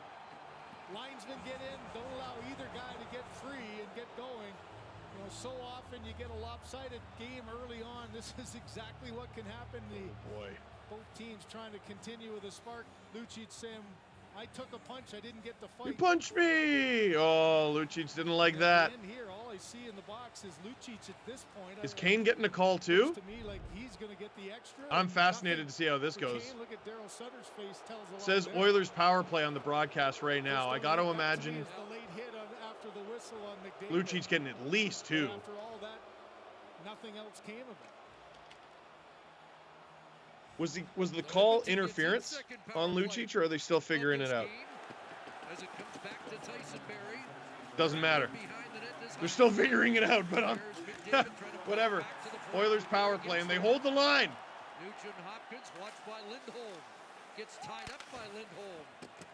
Linesmen get in, don't allow either guy to get free and get going. You know, so often you get a lopsided game early on. This is exactly what can happen. Boy. Both teams trying to continue with a spark. Lucic saying, I took a punch, I didn't get the fight. You punched me! Oh, Lucic didn't like that. And here, all I see in the box is Lucic at this point. Is Kane getting a call too? To me, like he's going to get the extra. I'm fascinated to see how this goes. Kane, look at Daryl Sutter's face, tells a lot Says there. Oilers power play on the broadcast right now. I got to That me imagine is the late hit after the whistle on McDavid. Lucic getting at least two. But after all that, nothing else came of it. Was the call interference on Lucic, or are they still figuring it out? As it comes back to Tyson Barrie. Doesn't matter. Behind the net this They're time. still figuring it out, but There's McDavid trying to put it whatever. back to the point. Oilers power play, and they hold the line. Nugent Hopkins watched by Lindholm. Gets tied up by Lindholm.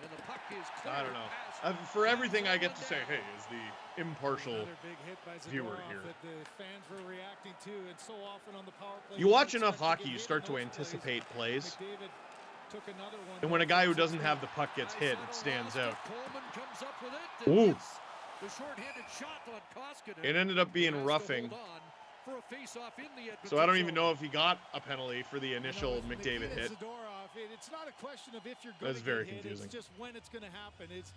And the puck is cleared I don't know. past For everything I get to Stanley. say, hey, is the impartial. Another big hit by viewer Zadorov here. that the fans were reacting to, and so often on the power play. You watch don't enough expect hockey, get you hit start in to those anticipate plays. McDavid took another one. And when a guy who doesn't have the puck gets hit, it stands out. Coleman comes up with it, and Ooh. gets the short-handed shot on Koskinen. It ended up being Has to roughing. hold on for a face-off in the Edmonton So I don't even zone. know if he got a penalty for the initial with McDavid hit. Zadorov, it's not a question of if you're going That's to very get hit, confusing. it's just when it's going to happen. It's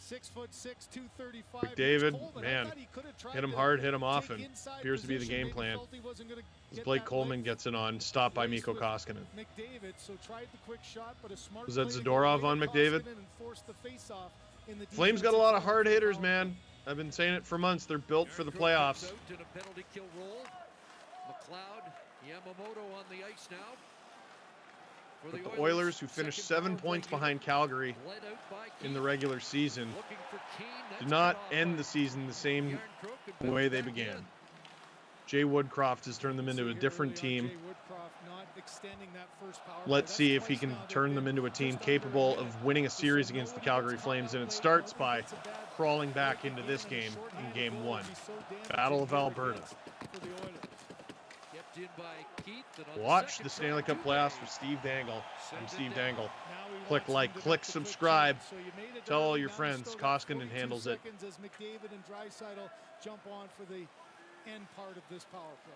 6'6", 235. McDavid, Coleman, man, I thought he could have tried hit him to hard, hit him take often. inside Appears to be the position, game maybe plan. felt he wasn't gonna As get Blake that Coleman length. gets it on, stopped by Raced Mikko with Koskinen. McDavid, so tried the quick shot, but a smart Was that play to Zadorov get on away to McDavid? Koskinen and force the face-off in the Flames got a lot of defensive hard zone. hitters, man. I've been saying it for months. They're built for the playoffs. Out in a penalty kill roll. McLeod, Yamamoto on the ice now. For But the Oilers, who finished 7 points behind Calgary led out by in the Keane. regular season, Looking for Keane. That's did not cut off end by the season the same Yarncroke and way bounce they back began. in. Jay Woodcroft has turned them into So a here different early on, team. Jay Woodcroft not extending that first power Let's play. see That's if he twice can now they've turn them been into a team just under a capable minute. of winning a So series no against the one Calgary gets Flames, and it caught starts out by late. Nobody gets a bad crawling back break into in this and a game in shorthanded game goal one. would be so damaging Battle of here Alberta. for the Oilers. Kept in by Keith. And on Watch second the Stanley try, Cup playoffs Dubé with Steve Dangle. I'm sends it Steve down. Dangle. Now he Click wants like, them to click make the quick subscribe. change. So you made it Tell all early, your now you friends. still got Koskinen 42 handles it. seconds as McDavid and Draisaitl jump on for the end part of this power play.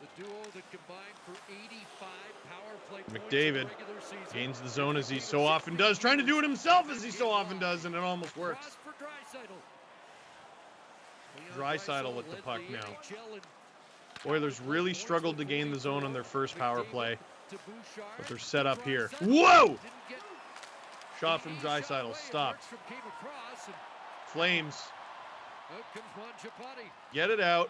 The duo that combined for 85 power play points in the McDavid regular season. gains the zone as he so often does, trying to do it himself as he so often does, and it almost works. Cross for Draisaitl. Draisaitl with the led puck the now. NHL in Oilers really struggled to gain the zone on their first power play, to Bouchard. but they're set up here. Draisaitl Whoa! didn't get Shot from the shot Draisaitl, away. stopped. Markstrom came across, and Flames out comes Mangiapane. get it out.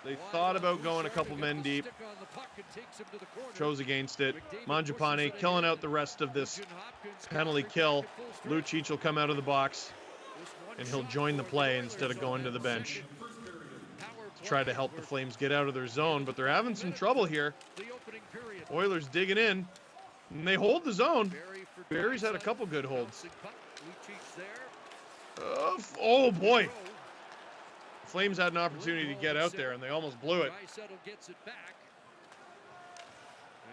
They Wide thought on about going a Bouchard, couple he got men the deep. stick on the puck and takes him to the corner. Chose against it. McDavid pushes Mangiapane it killing ahead. out the rest of this Nugent Hopkins penalty comes kill. back at full strength. Lucic will come out of the box, Just one and he'll shot join the for play Oilers instead of on going to that the bench second power to try to play. help the Flames get out of their zone, but they're having some trouble here. The opening period. Oilers digging in, and they hold the zone. Barrie for Barry's had a Draisaitl. couple good holds. Bouncing puck. Lucic there. Oh boy. Gaudreau. Flames had an opportunity to get out there, and they almost blew it. Draisaitl gets it back.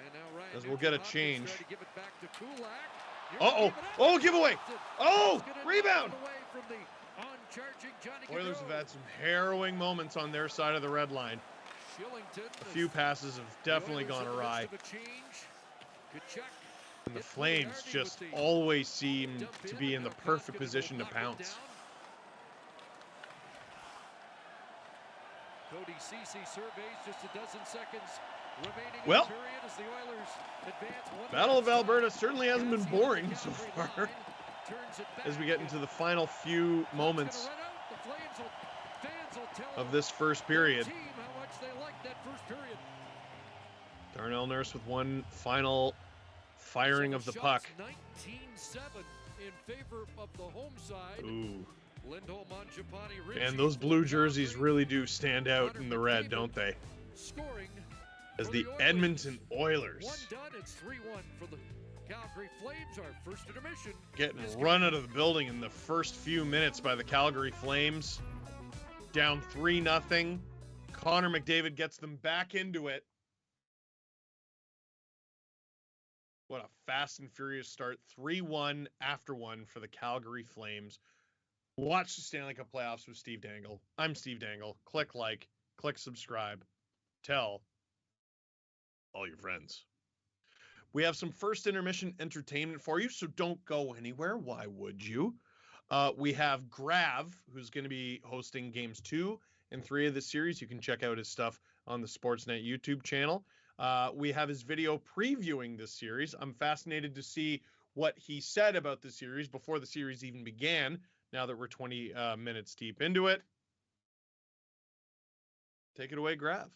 And now Ryan As we'll get a Nugent-Hopkins change. tried to give it back to Kulak. Uh-oh. Give it up. Oh, giveaway. Oh, Koskinen rebound. away from the on-charging Johnny Oilers Gaudreau. have had some harrowing moments on their side of the red line. Shillington. A few passes have definitely gone awry. And the Flames just always seem to be in the perfect position to pounce. Cody Ceci surveys just a dozen seconds remaining Well, in the period as the Oilers Battle of Alberta certainly hasn't been boring so far as we get into the final few moments of this first period. Darnell Nurse with one final firing of the puck. 19-7 in favor of the home side. Ooh. And those blue jerseys really do stand out in the red, don't they? As the Edmonton Oilers One done, it's 3-1 for the Calgary Flames. Our first intermission. getting run out of the building in the first few minutes by the Calgary Flames. Down 3-0. Connor McDavid gets them back into it. What a fast and furious start. 3-1 after one for the Calgary Flames. Watch the Stanley Cup playoffs with Steve Dangle. I'm Steve Dangle. Click like, click subscribe. Tell all your friends. We have some first intermission entertainment for you, so don't go anywhere. Why would you? We have Grav, who's going to be hosting games 2 and 3 of the series. You can check out his stuff on the Sportsnet YouTube channel. We have his video previewing this series. I'm fascinated to see what he said about the series before the series even began, now that we're 20 minutes deep into it. Take it away, Grav.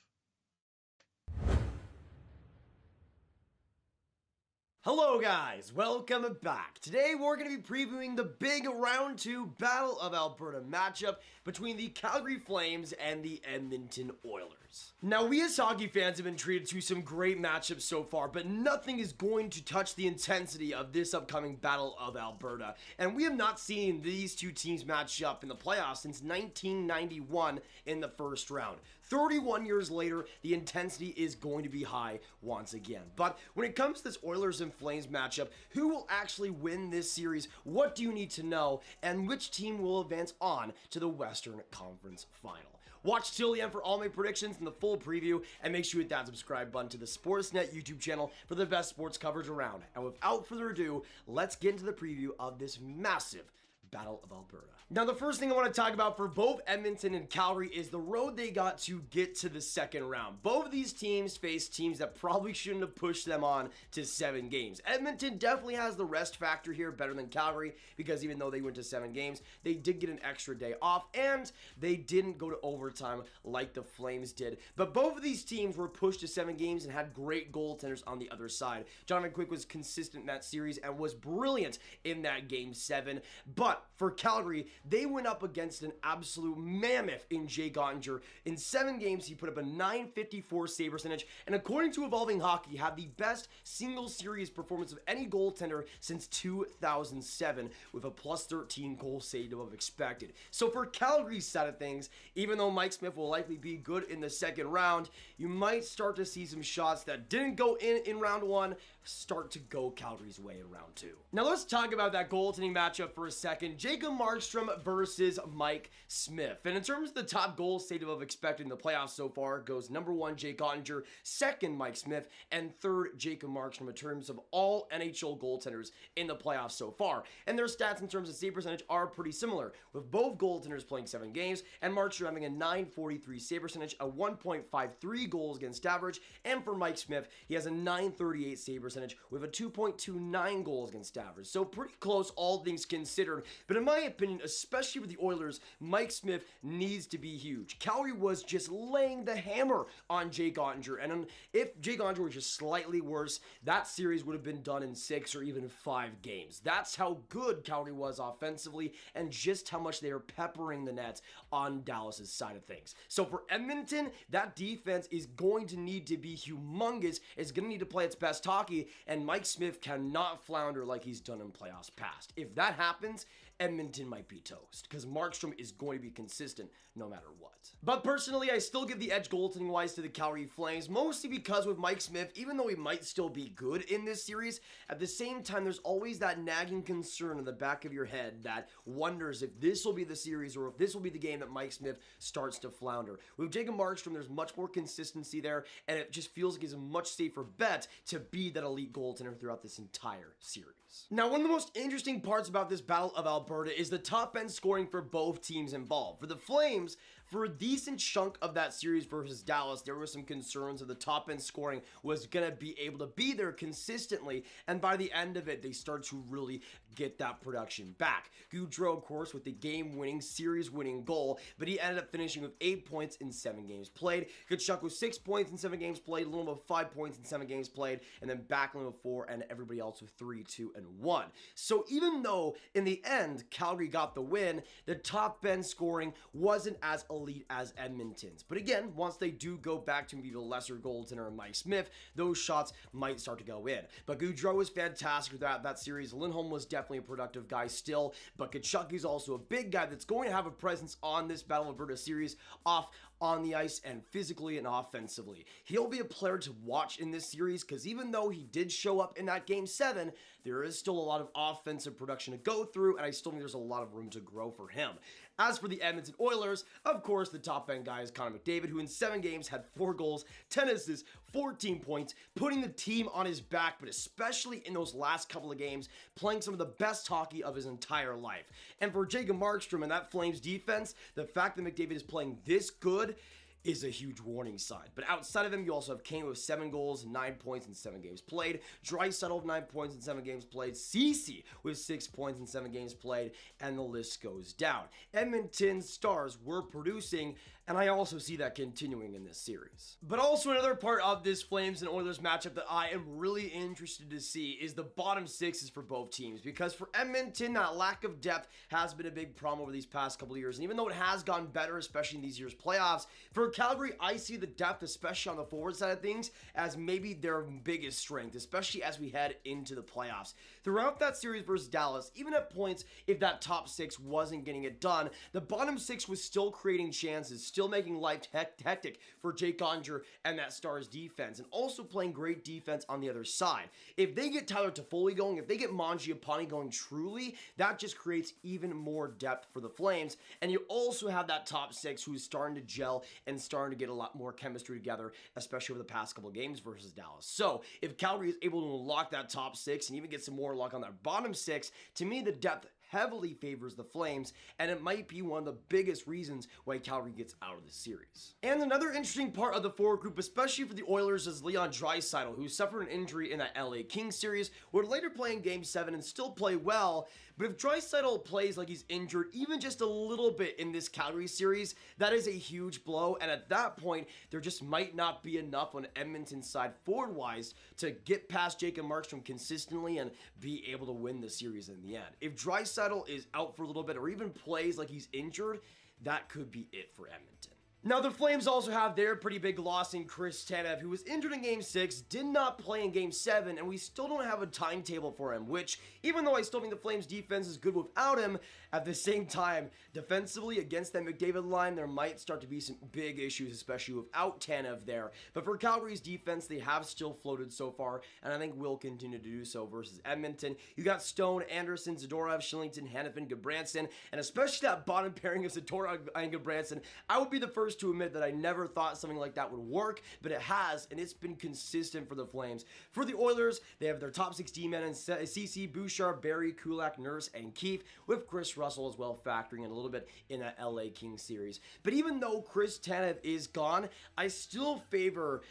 Hello guys, welcome back. Today we're going to be previewing the big round 2 Battle of Alberta matchup between the Calgary Flames and the Edmonton Oilers. Now we as hockey fans have been treated to some great matchups so far, but nothing is going to touch the intensity of this upcoming Battle of Alberta. And we have not seen these two teams match up in the playoffs since 1991 in the first round. 31 years later, the intensity is going to be high once again. But when it comes to this Oilers and Flames matchup, who will actually win this series? What do you need to know? And which team will advance on to the Western Conference Final? Watch till the end for all my predictions and the full preview, and make sure you hit that subscribe button to the Sportsnet YouTube channel for the best sports coverage around. And without further ado, let's get into the preview of this massive Battle of Alberta. Now, the first thing I want to talk about for both Edmonton and Calgary is the road they got to get to the second round. Both of these teams face teams that probably shouldn't have pushed them on to 7 games. Edmonton definitely has the rest factor here better than Calgary, because even though they went to 7 games, they did get an extra day off, and they didn't go to overtime like the Flames did. But both of these teams were pushed to 7 games and had great goaltenders on the other side. Jonathan Quick was consistent in that series and was brilliant in that game 7. But for Calgary, they went up against an absolute mammoth in Jake Oettinger. In 7 games, he put up a .954 save percentage, and according to Evolving Hockey, had the best single series performance of any goaltender since 2007, with a +13 goal saved above expected. So for Calgary's side of things, even though Mike Smith will likely be good in the second round, you might start to see some shots that didn't go in round 1 start to go Calgary's way in round 2. Now let's talk about that goaltending matchup for a second. Jacob Markstrom versus Mike Smith. And in terms of the top goals saved above expected in the playoffs so far, goes number 1 Jake Oettinger, 2nd Mike Smith, and 3rd Jacob Markstrom in terms of all NHL goaltenders in the playoffs so far. And their stats in terms of save percentage are pretty similar, with both goaltenders playing 7 games, and Markstrom having a .943 save percentage, a 1.53 goals against average, and for Mike Smith, he has a .938 save percentage with a 2.29 goals against average. So pretty close, all things considered. But in my opinion, especially with the Oilers, Mike Smith needs to be huge. Calgary was just laying the hammer on Jake Oettinger, and if Jake Oettinger was just slightly worse, that series would have been done in 6 or even 5 games. That's how good Calgary was offensively, and just how much they are peppering the nets on Dallas's side of things. So for Edmonton, that defense is going to need to be humongous. It's going to need to play its best hockey, and Mike Smith cannot flounder like he's done in playoffs past. If that happens, Edmonton might be toast, because Markstrom is going to be consistent no matter what. But personally, I still give the edge goaltending wise to the Calgary Flames, mostly because with Mike Smith, even though he might still be good in this series, at the same time, there's always that nagging concern in the back of your head that wonders if this will be the series or if this will be the game that Mike Smith starts to flounder. With Jacob Markstrom, there's much more consistency there, and it just feels like he's a much safer bet to be that elite goaltender throughout this entire series. Now, one of the most interesting parts about this Battle of Alberta is the top end scoring for both teams involved. For the Flames, For a decent chunk of that series versus Dallas, there were some concerns that the top end scoring was going to be able to be there consistently, and by the end of it, they start to really get that production back. Gaudreau, of course, with the game-winning, series-winning goal, but he ended up finishing with 8 points in 7 games played. Tkachuk with 6 points in 7 games played, Lundholm with 5 points in 7 games played, and then Backlund with 4, and everybody else with 3, 2, and 1. So even though, in the end, Calgary got the win, the top-end scoring wasn't as elite as Edmonton's. But again, once they do go back to maybe the lesser goaltender and Mike Smith, those shots might start to go in. But Gaudreau was fantastic with that series. Lindholm was definitely a productive guy still, but Tkachuk is also a big guy that's going to have a presence on this Battle of Alberta series off on the ice and physically and offensively. He'll be a player to watch in this series because even though he did show up in that Game 7, there is still a lot of offensive production to go through, and I still think there's a lot of room to grow for him. As for the Edmonton Oilers, of course, the top end guy is Connor McDavid, who in 7 games had 4 goals, 10 assists, 14 points, putting the team on his back, but especially in those last couple of games, playing some of the best hockey of his entire life. And for Jacob Markstrom and that Flames defense, the fact that McDavid is playing this good is a huge warning sign. But outside of him, you also have Kane with 7 goals, 9 points in 7 games played. Draisaitl with 9 points in 7 games played. Ceci with 6 points in 7 games played. And the list goes down. Edmonton's stars were producing, and I also see that continuing in this series. But also another part of this Flames and Oilers matchup that I am really interested to see is the bottom sixes for both teams. Because for Edmonton, that lack of depth has been a big problem over these past couple of years. And even though it has gotten better, especially in these years' playoffs, for Calgary, I see the depth, especially on the forward side of things, as maybe their biggest strength, especially as we head into the playoffs. Throughout that series versus Dallas, even at points, if that top 6 wasn't getting it done, the bottom 6 was still creating chances, still making life hectic for Jake Gaudreau and that Stars defense, and also playing great defense on the other side. If they get Tyler Toffoli going, if they get Mangiapane going truly, that just creates even more depth for the Flames, and you also have that top 6 who's starting to gel and starting to get a lot more chemistry together, especially over the past couple of games versus Dallas. So, if Calgary is able to unlock that top 6 and even get some more luck on that bottom 6, to me the depth heavily favors the Flames, and it might be one of the biggest reasons why Calgary gets out of the series. And another interesting part of the forward group, especially for the Oilers, is Leon Draisaitl, who suffered an injury in that LA Kings series, would later play in Game 7 and still play well, but if Draisaitl plays like he's injured even just a little bit in this Calgary series, that is a huge blow, and at that point, there just might not be enough on Edmonton's side forward-wise to get past Jacob Markstrom consistently and be able to win the series in the end. If Draisaitl is out for a little bit or even plays like he's injured, that could be it for Edmonton. Now, the Flames also have their pretty big loss in Chris Tanev, who was injured in Game 6, did not play in Game 7, and we still don't have a timetable for him, which, even though I still think the Flames' defense is good without him, at the same time, defensively against that McDavid line, there might start to be some big issues, especially without Tanev there. But for Calgary's defense, they have still floated so far, and I think will continue to do so versus Edmonton. You got Stone, Anderson, Zadorov, Shillington, Hanifin, Gudbranson, and especially that bottom pairing of Zadorov and Gudbranson. I would be the first to admit that I never thought something like that would work, but it has, and it's been consistent for the Flames. For the Oilers, they have their top 16 men in CC, Bouchard, Barry, Kulak, Nurse, and Keefe, with Chris Russell as well factoring in a little bit in that LA Kings series. But even though Chris Tanev is gone, I still favor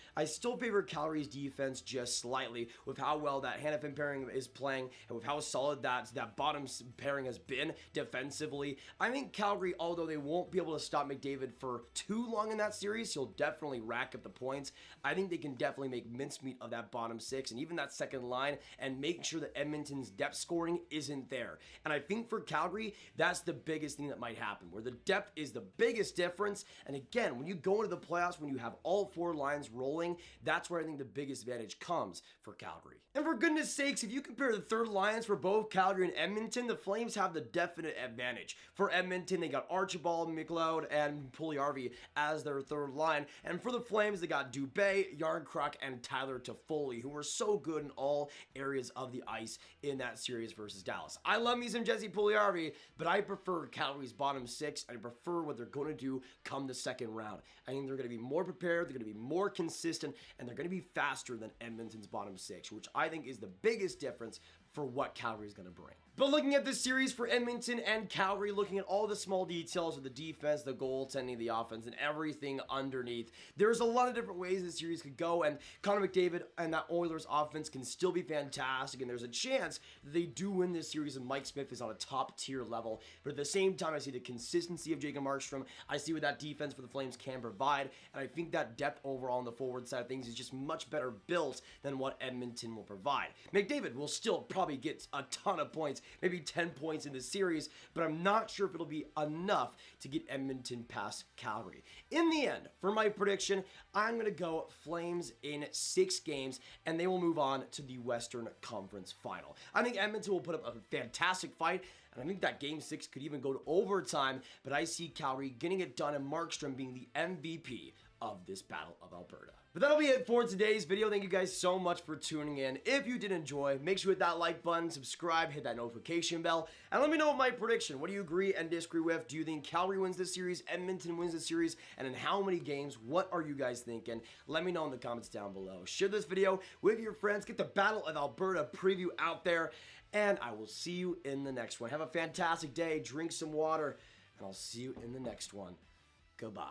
Calgary's defense just slightly with how well that Hanifin pairing is playing and with how solid that bottom pairing has been defensively. I think Calgary, although they won't be able to stop McDavid for too long in that series, he'll definitely rack up the points. I think they can definitely make mincemeat of that bottom 6 and even that second line and make sure that Edmonton's depth scoring isn't there. And I think for Calgary, that's the biggest thing that might happen, where the depth is the biggest difference. And again, when you go into the playoffs, when you have all 4 lines rolling, that's where I think the biggest advantage comes for Calgary. And for goodness sakes, if you compare the third lines for both Calgary and Edmonton, the Flames have the definite advantage. For Edmonton, they got Archibald, McLeod, and Puljujärvi as their third line. And for the Flames, they got Dubé, Yarncroc, and Tyler Toffoli, who were so good in all areas of the ice in that series versus Dallas. I love me some Jesse Puljujärvi, but I prefer Calgary's bottom 6. I prefer what they're going to do come the second round. I think they're going to be more prepared, they're going to be more consistent, and they're going to be faster than Edmonton's bottom 6, which I think is the biggest difference for what Calgary's going to bring. But looking at this series for Edmonton and Calgary, looking at all the small details of the defense, the goaltending, the offense, and everything underneath, there's a lot of different ways this series could go, and Connor McDavid and that Oilers offense can still be fantastic, and there's a chance that they do win this series and Mike Smith is on a top-tier level. But at the same time, I see the consistency of Jacob Markstrom. I see what that defense for the Flames can provide, and I think that depth overall on the forward side of things is just much better built than what Edmonton will provide. McDavid will still probably get a ton of points, maybe 10 points in the series, but I'm not sure if it'll be enough to get Edmonton past Calgary. In the end, for my prediction, I'm going to go Flames in 6 games, and they will move on to the Western Conference Final. I think Edmonton will put up a fantastic fight, and I think that Game 6 could even go to overtime, but I see Calgary getting it done and Markstrom being the MVP of this Battle of Alberta. But that'll be it for today's video. Thank you guys so much for tuning in. If you did enjoy, make sure to hit that like button, subscribe, hit that notification bell, and let me know my prediction. What do you agree and disagree with? Do you think Calgary wins this series, Edmonton wins this series, and in how many games? What are you guys thinking? Let me know in the comments down below. Share this video with your friends. Get the Battle of Alberta preview out there, and I will see you in the next one. Have a fantastic day. Drink some water, and I'll see you in the next one. Goodbye.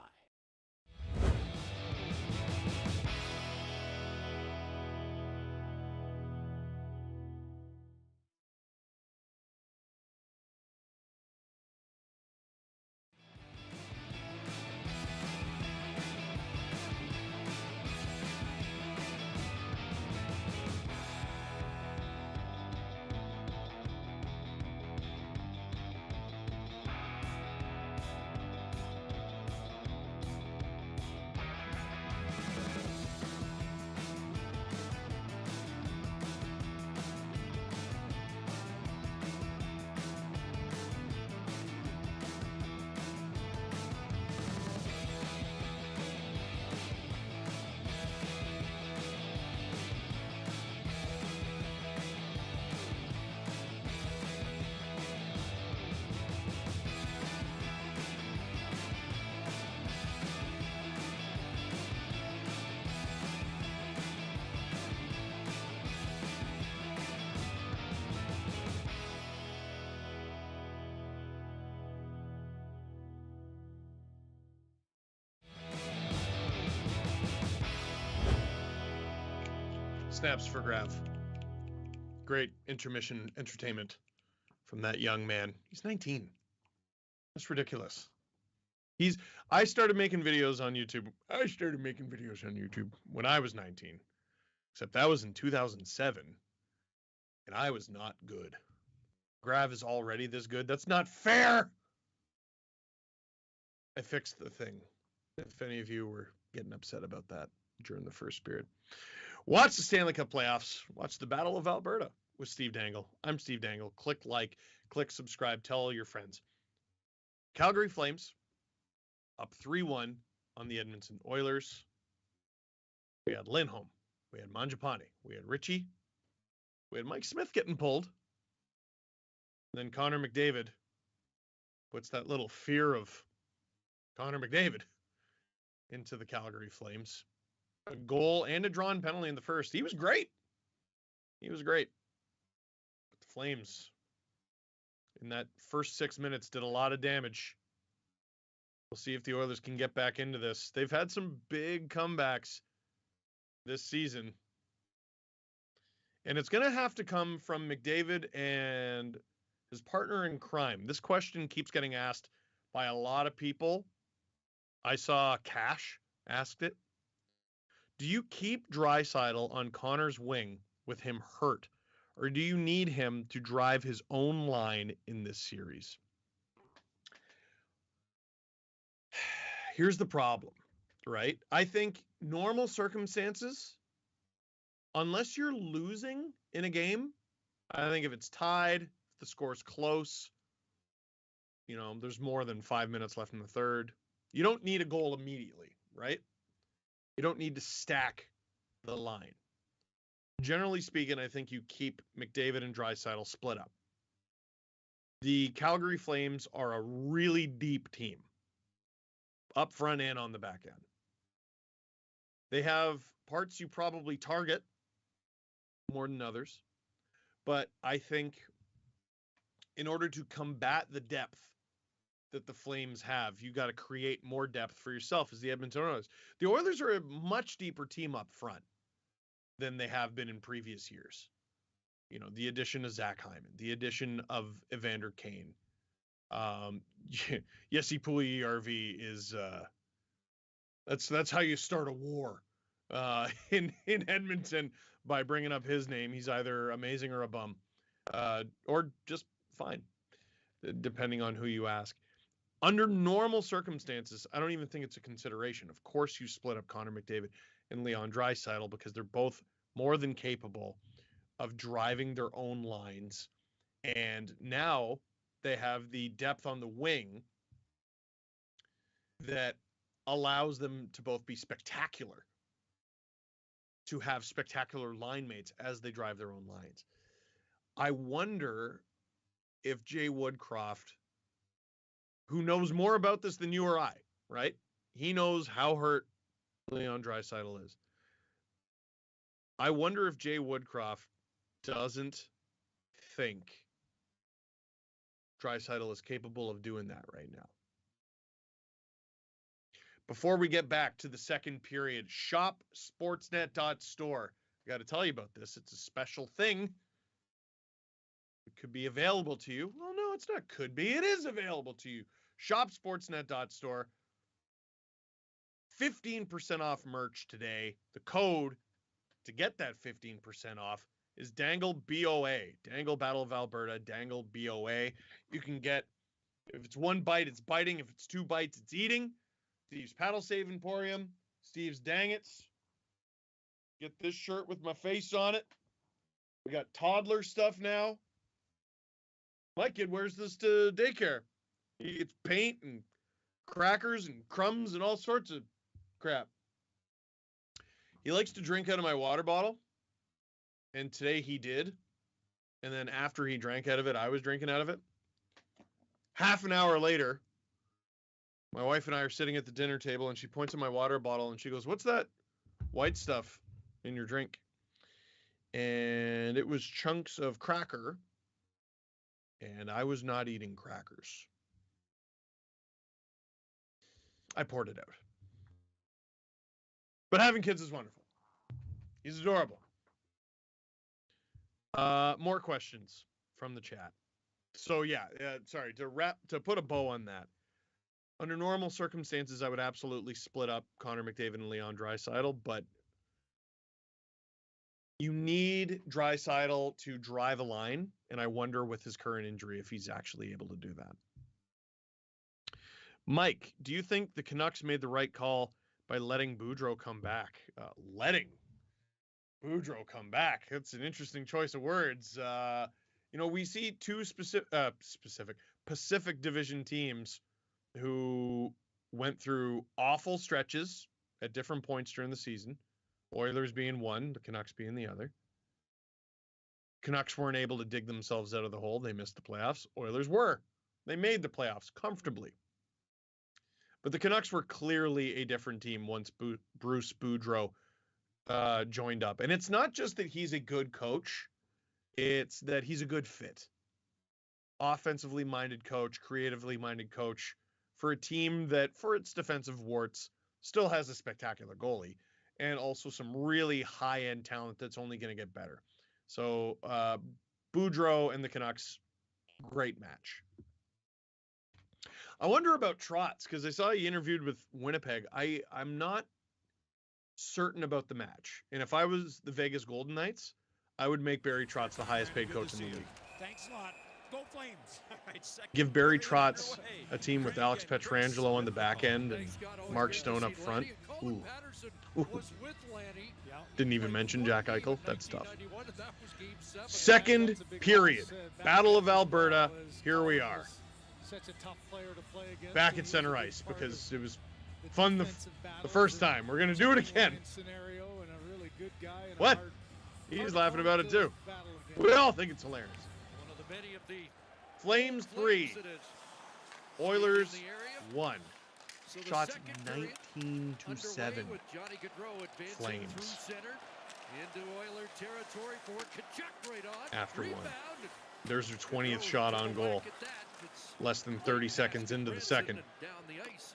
Snaps for grabs. Great intermission entertainment from that young man. He's 19. That's ridiculous. I started making videos on YouTube. When I was 19. Except that was in 2007. And I was not good. Grav is already this good. That's not fair! I fixed the thing. If any of you were getting upset about that during the first period. Watch the Stanley Cup playoffs. Watch the Battle of Alberta with Steve Dangle. I'm Steve Dangle. Click like, click subscribe, tell all your friends. Calgary Flames up 3-1 on the Edmonton Oilers. We had Lindholm. We had Mangiapane. We had Richie. We had Mike Smith getting pulled. And then Connor McDavid puts that little fear of Connor McDavid into the Calgary Flames. A goal and a drawn penalty in the first. He was great. But the Flames, in that first 6 minutes, did a lot of damage. We'll see if the Oilers can get back into this. They've had some big comebacks this season. And it's going to have to come from McDavid and his partner in crime. This question keeps getting asked by a lot of people. I saw Cash asked it. Do you keep Draisaitl on Connor's wing with him hurt, or do you need him to drive his own line in this series? Here's the problem, right? I think normal circumstances, unless you're losing in a game, I think if it's tied, if the score's close, there's more than 5 minutes left in the third, you don't need a goal immediately, right? You don't need to stack the line. Generally speaking, I think you keep McDavid and Draisaitl split up. The Calgary Flames are a really deep team, up front and on the back end. They have parts you probably target more than others, But I think in order to combat the depth that the Flames have, you got to create more depth for yourself as the Edmonton Oilers. The Oilers are a much deeper team up front than they have been in previous years. You know, the addition of Zach Hyman, the addition of Evander Kane. Jesse Puljujärvi is that's how you start a war in Edmonton, by bringing up his name. He's either amazing or a bum, or just fine, depending on who you ask. Under normal circumstances, I don't even think it's a consideration. Of course, you split up Connor McDavid and Leon Draisaitl because they're both more than capable of driving their own lines. And now they have the depth on the wing that allows them to both be spectacular, to have spectacular line mates as they drive their own lines. I wonder if Jay Woodcroft, who knows more about this than you or I, right? He knows how hurt Leon Draisaitl is. I wonder if Jay Woodcroft doesn't think Draisaitl is capable of doing that right now. Before we get back to the second period, shop sportsnet.store. I got to tell you about this. It's a special thing. It could be available to you. Well, no, it's not could be. It is available to you. Shop sportsnet.store. 15% off merch today. The code to get that 15% off is Dangle BOA. Dangle Battle of Alberta. Dangle BOA. You can get, if it's one bite, it's biting. If it's two bites, it's eating. Steve's Paddle Save Emporium. Steve's Dang It's. Get this shirt with my face on it. We got toddler stuff now. My kid wears this to daycare. He gets paint and crackers and crumbs and all sorts of crap. He likes to drink out of my water bottle. And today he did. And then after he drank out of it, I was drinking out of it. Half an hour later, my wife and I are sitting at the dinner table, and she points at my water bottle, and she goes, "What's that white stuff in your drink?" And it was chunks of cracker, and I was not eating crackers. I poured it out. But having kids is wonderful. He's adorable. More questions from the chat. So yeah, sorry, to put a bow on that. Under normal circumstances, I would absolutely split up Connor McDavid and Leon Draisaitl, but you need Draisaitl to drive a line, and I wonder with his current injury if he's actually able to do that. Mike, do you think the Canucks made the right call by letting Gaudreau come back? Letting Gaudreau come back. That's an interesting choice of words. We see two Pacific Division teams who went through awful stretches at different points during the season. Oilers being one, the Canucks being the other. Canucks weren't able to dig themselves out of the hole. They missed the playoffs. Oilers were. They made the playoffs comfortably. But the Canucks were clearly a different team once Bruce Boudreau joined up. And it's not just that he's a good coach. It's that he's a good fit. Offensively minded coach, creatively minded coach, for a team that, for its defensive warts, still has a spectacular goalie and also some really high-end talent that's only going to get better. So Boudreau and the Canucks, great match. I wonder about Trotz, because I saw he interviewed with Winnipeg. I'm not certain about the match. And if I was the Vegas Golden Knights, I would make Barry Trotz the highest paid coach in the league. Thanks a lot. Go Flames. Give Barry Trotz a team with Alex Pietrangelo on the back end and Mark Stone up front. Ooh. Didn't even mention Jack Eichel. That's tough. Second period. Battle of Alberta. Here we are. Back at center ice because it was fun the first time. We're going to do it again. What? He's laughing about it too. We all think it's hilarious. Flames 3. Oilers 1. Shots 19-7. Flames. Into Oiler territory for Tkachuk right on. After one. Rebound. There's her 20th shot on goal. Less than 30 seconds into the second. Down the ice.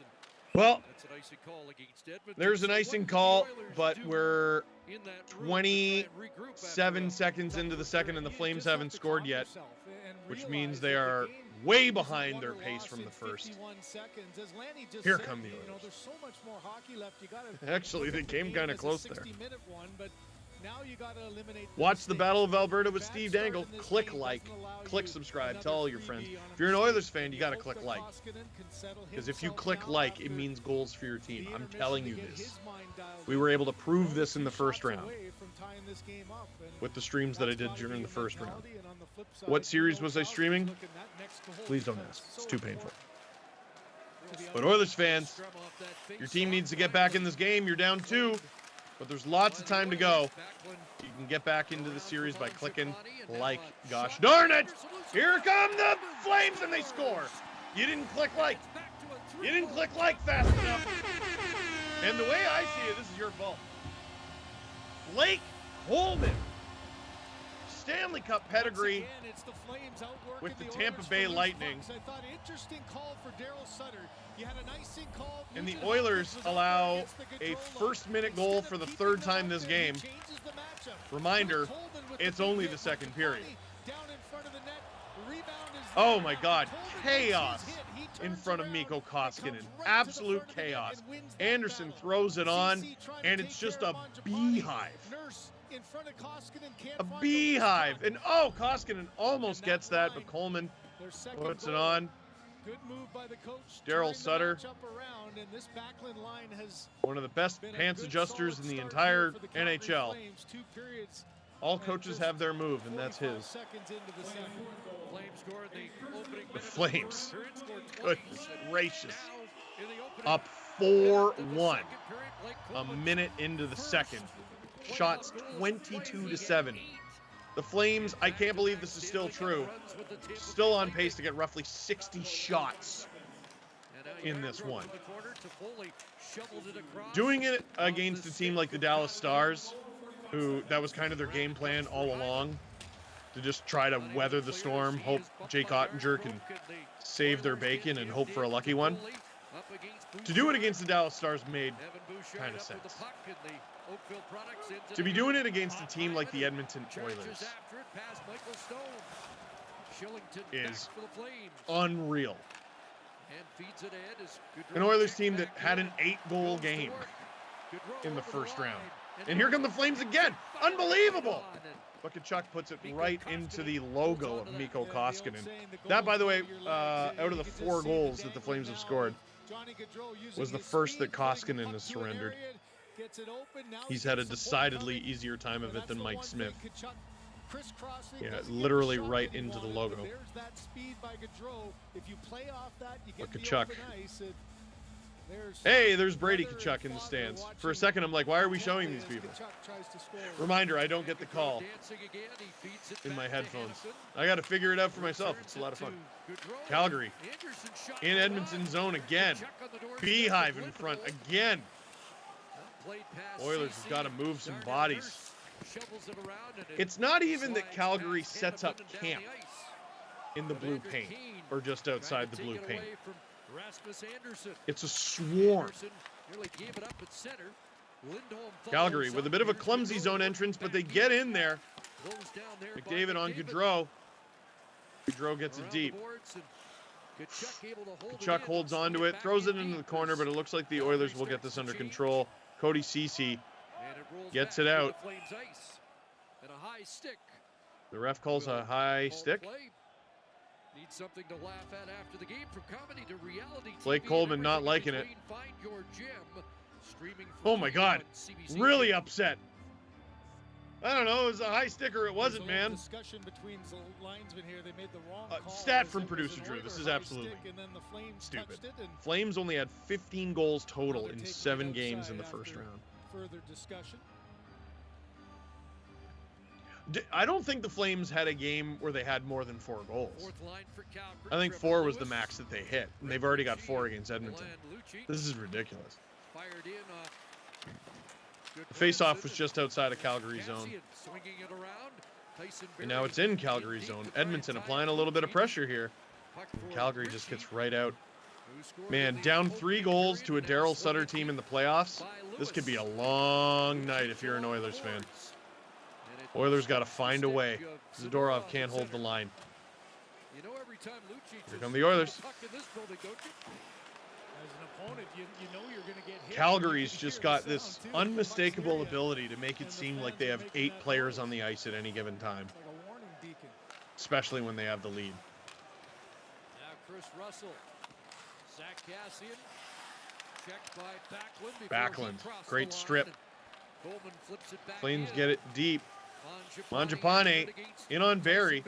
Well, That's an icing call against Edmonton. there's an So what icing did the call, Oilers but do we're in that room to try and regroup after 27 a seconds into the second, and the You Flames just have haven't to scored calm yet, yourself and which realize means that they the are game way isn't behind won their or pace lost from the in first. 51 seconds. As Lanny just Here said, come the you know, Oilers. there's so much more hockey left. You gotta Actually, they look at came game kind of as a close there. 60-minute one, but now you gotta eliminate Watch the mistakes. Battle of Alberta with Bad Steve start Dangle. in this Click game like, doesn't allow click you subscribe, another tell all your freebie friends. on a If you're an mistake. Oilers fan, you gotta Hope click that like. Koskinen can settle Because if you himself click down like, it after means goals for your team. the I'm intermission telling to you get this. his mind dialed We in. were able to prove They're this in the two first shots round away from tying this game up, and with the streams that I that's did gotta during be the a first round. mentality, and on the flip side, What you series know was I Calgary's streaming? looking that next goal Please don't because ask. it's It's so too painful. important. But Oilers fans, Scrum off that face your team off. needs to get back in this game. You're down 2, but there's lots of time to go. You can get back into the series by clicking like. Gosh darn it! Here come the Flames, and they score. You didn't click like. You didn't click like fast enough. And the way I see it, this is your fault. Blake Holman, Stanley Cup pedigree Once again, it's the Flames outworking with the the Tampa Oilers Bay for loose Lightning. pucks. I thought interesting call for Daryl Sutter. You had an icing call. And the Nugent Oilers Hopkins was out there allow against the a Gaudreau first-minute line. goal Instead for of the keeping third them time out this there, he game. changes the matchup. Reminder, Blake Holman with it's the only big the hit. second period. Down in front of the net. Rebound is Oh there. my After God, Holman makes his chaos hit, he in turns front of around Mikko and comes Koskinen. right to the Absolute front of the net chaos. and wins that Anderson battle. throws it on, CC trying to and take it's just care a of Mangiapane. beehive. Nurse in front of Koskinen, can't A find the beehive. loose puck. And oh, Koskinen almost gets that, but Coleman Their second puts it goal. on. Good move by the coach. Daryl Turning the Sutter. matchup around, and this Backland line has One of the best been a pants good, adjusters solid in the start entire here for the Calgary NHL. Flames. 2 periods. All and coaches just have their move, and that's 45 his. seconds into the second. Flames scored the opening The minute of Flames. first period, scored Goodness 20. gracious. Now, in the opening Up minute 4-1. of the second period, Blake A Coleman minute into the first second. playoff Shots goal. 22-7. He had 8. The Flames, I can't believe this is still true, still on pace to get roughly 60 shots in this one. Doing it against a team like the Dallas Stars, who that was kind of their game plan all along, to just try to weather the storm, hope Jake Ottinger can save their bacon and hope for a lucky one. To do it against the Dallas Stars made kind of sense. To be doing it against a team like the Edmonton Oilers is unreal. An Oilers team that had an 8-goal game in the first round. And here come the Flames again. Unbelievable! But Tkachuk puts it right into the logo of Mikko Koskinen. That, by the way, out of the 4 goals that the Flames have scored, was the first that Koskinen has surrendered. He's had a decidedly easier time of it than Mike Smith. Yeah, literally right into the logo. But Tkachuk. Hey, there's Brady Tkachuk in the stands. For a second, I'm like, why are we showing these people? Reminder, I don't get the call in my headphones. I got to figure it out for myself. It's a lot of fun. Calgary in Edmonton zone again. Beehive in front again. Oilers have got to move some bodies. It's not even that Calgary sets up camp in the blue paint or just outside the blue paint. It's a swarm. Calgary with a bit of a clumsy zone entrance, but they get in there. McDavid on Gaudreau. Gaudreau gets it deep. Tkachuk holds onto it, throws it into the corner, but it looks like the Oilers will get this under control. Cody Ceci gets it out. The ref calls a high stick. Need something to laugh at after the game. From comedy to reality. Blake TV Coleman and not everything liking in it. between. Find your gem. Streaming for Oh my God, CBC. really upset. I don't know, it was a high stick or it wasn't, man. Discussion between the linesmen here. They made the wrong call. Stat as from it was producer an Drew. Oiler This is high absolutely stick, and then the Flames stupid. touched it, and Flames only had 15 goals total they're in taking it 7 games in the outside first after round. Further discussion. I don't think the Flames had a game where they had more than 4 goals. Fourth line for Calgary. I think Trevor 4 was the Lewis, max that they hit, and they've already got 4 against Edmonton. Milan Lucic This is ridiculous. fired in Good The face-off play. was just outside of Calgary zone. Cassian swinging it around. Tyson And now Berry it's in getting Calgary deep zone. to try and Edmonton tie applying it a little bit of Ritchie. pressure here. Puck for Calgary just Ritchie, gets right out. who scored Man, in the down opening 3 goals to a period, and Daryl now Sutter swinging team in the playoffs. by This could be a Lewis. long night if you're an Oilers fan. Oilers got to find a way. Zadorov can't hold the line. You know, every time Lucic Here is come the Oilers. puck in this building, don't you? As an opponent, you know you're going to get hit. Calgary's You can just hear got the this sound, too. The unmistakable puck's near ability to make it And the seem like fans they are have making 8 that players noise. on the ice at any given time, you. Like a warning beacon. especially when they have the lead. Now Chris Russell. Zach Cassian. Checked by Backlund. before he Backlund, crossed great the line, strip. and Coleman flips it back Flames in. get it deep. Mangiapane Mangiapane in on Barry.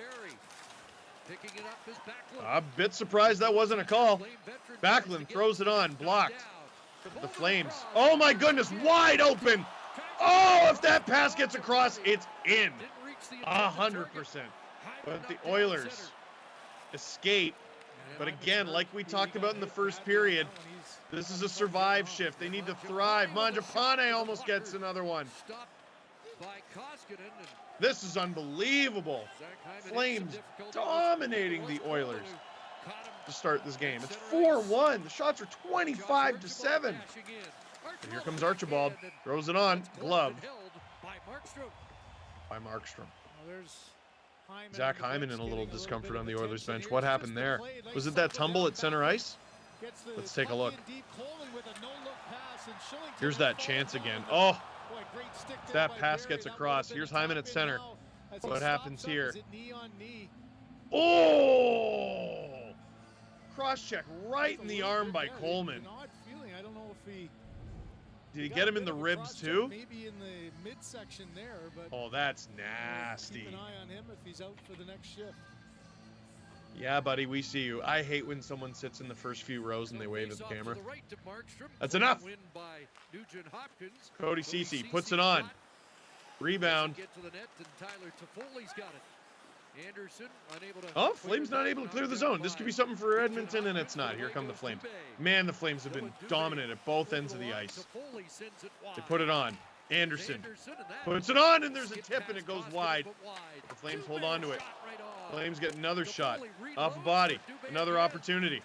Picking it up is Backlund. A bit surprised that wasn't a call. Flame veteran Backlund tries to get throws it on, knocked blocked. down. The ball Flames. across. Oh my goodness, wide open. Oh, if that pass gets across, it's in. Didn't reach the intended 100%. target. But Hyman the knocked down Oilers center. escape. But again, like we talked about in the first period, this is a survive shift. They need to thrive. Mangiapane almost gets another one. Stopped by Koskinen, and This is unbelievable. Zach Hyman had some Flames difficulty dominating with the Coleman, Oilers who caught him to start this game. It's center ice. 4-1. The shots are 25-7. Dashing in. And here Archibald comes back Archibald. in, and Throws it on. that's caught Glove and held by Markstrom. by Markstrom. Well, there's Hyman Zach on the Hyman bench in a little getting discomfort bit on of the Oilers attention bench. here. What It's happened just a there? play, nice Was it that cycle tumble down at center back. ice? Gets the Let's take a puck look. in deep. Coleman with a no-look pass, and Shillington Here's has that fallen chance down. again. Boy, Oh, great stick if there that by pass Barry. gets That across, would've been here's a Hyman at tap in center. now as What he happens stops up. here? Is it knee on knee? oh! Cross check right Just a in the little arm bit by there. Coleman. An odd feeling. I don't know if he Did he got get a him in bit the of a ribs cross check, too? Maybe in the midsection there, but Oh, that's keep nasty. an eye on him if he's out for the next shift. Yeah, buddy, we see you. I hate when someone sits in the first few rows and they wave at the Face-off to camera. the right to Markstrom. That's Clean enough. win by Nugent-Hopkins. Cody Ceci puts it on. shot. Rebound. Get to the net, and Tyler Toffoli's got it. Anderson unable to. Oh, clear Flames not that, able to clear the knocked down zone. This could by be something for Nugent Edmonton, and it's not. Hopkins. Here come the Away Flames. goes Dubé. Man, the Flames have been Dylan Dubé dominant at both over ends of the line. ice. Toffoli sends it They wide. put it on. Anderson Anderson, and that puts it on, and there's a skip tip, and past it goes Koskinen, wide. but wide. The Flames Dubé hold on to it. shot right on. Flames get another shot. Toffoli Off a reloads, body. but Dubé Another again. opportunity.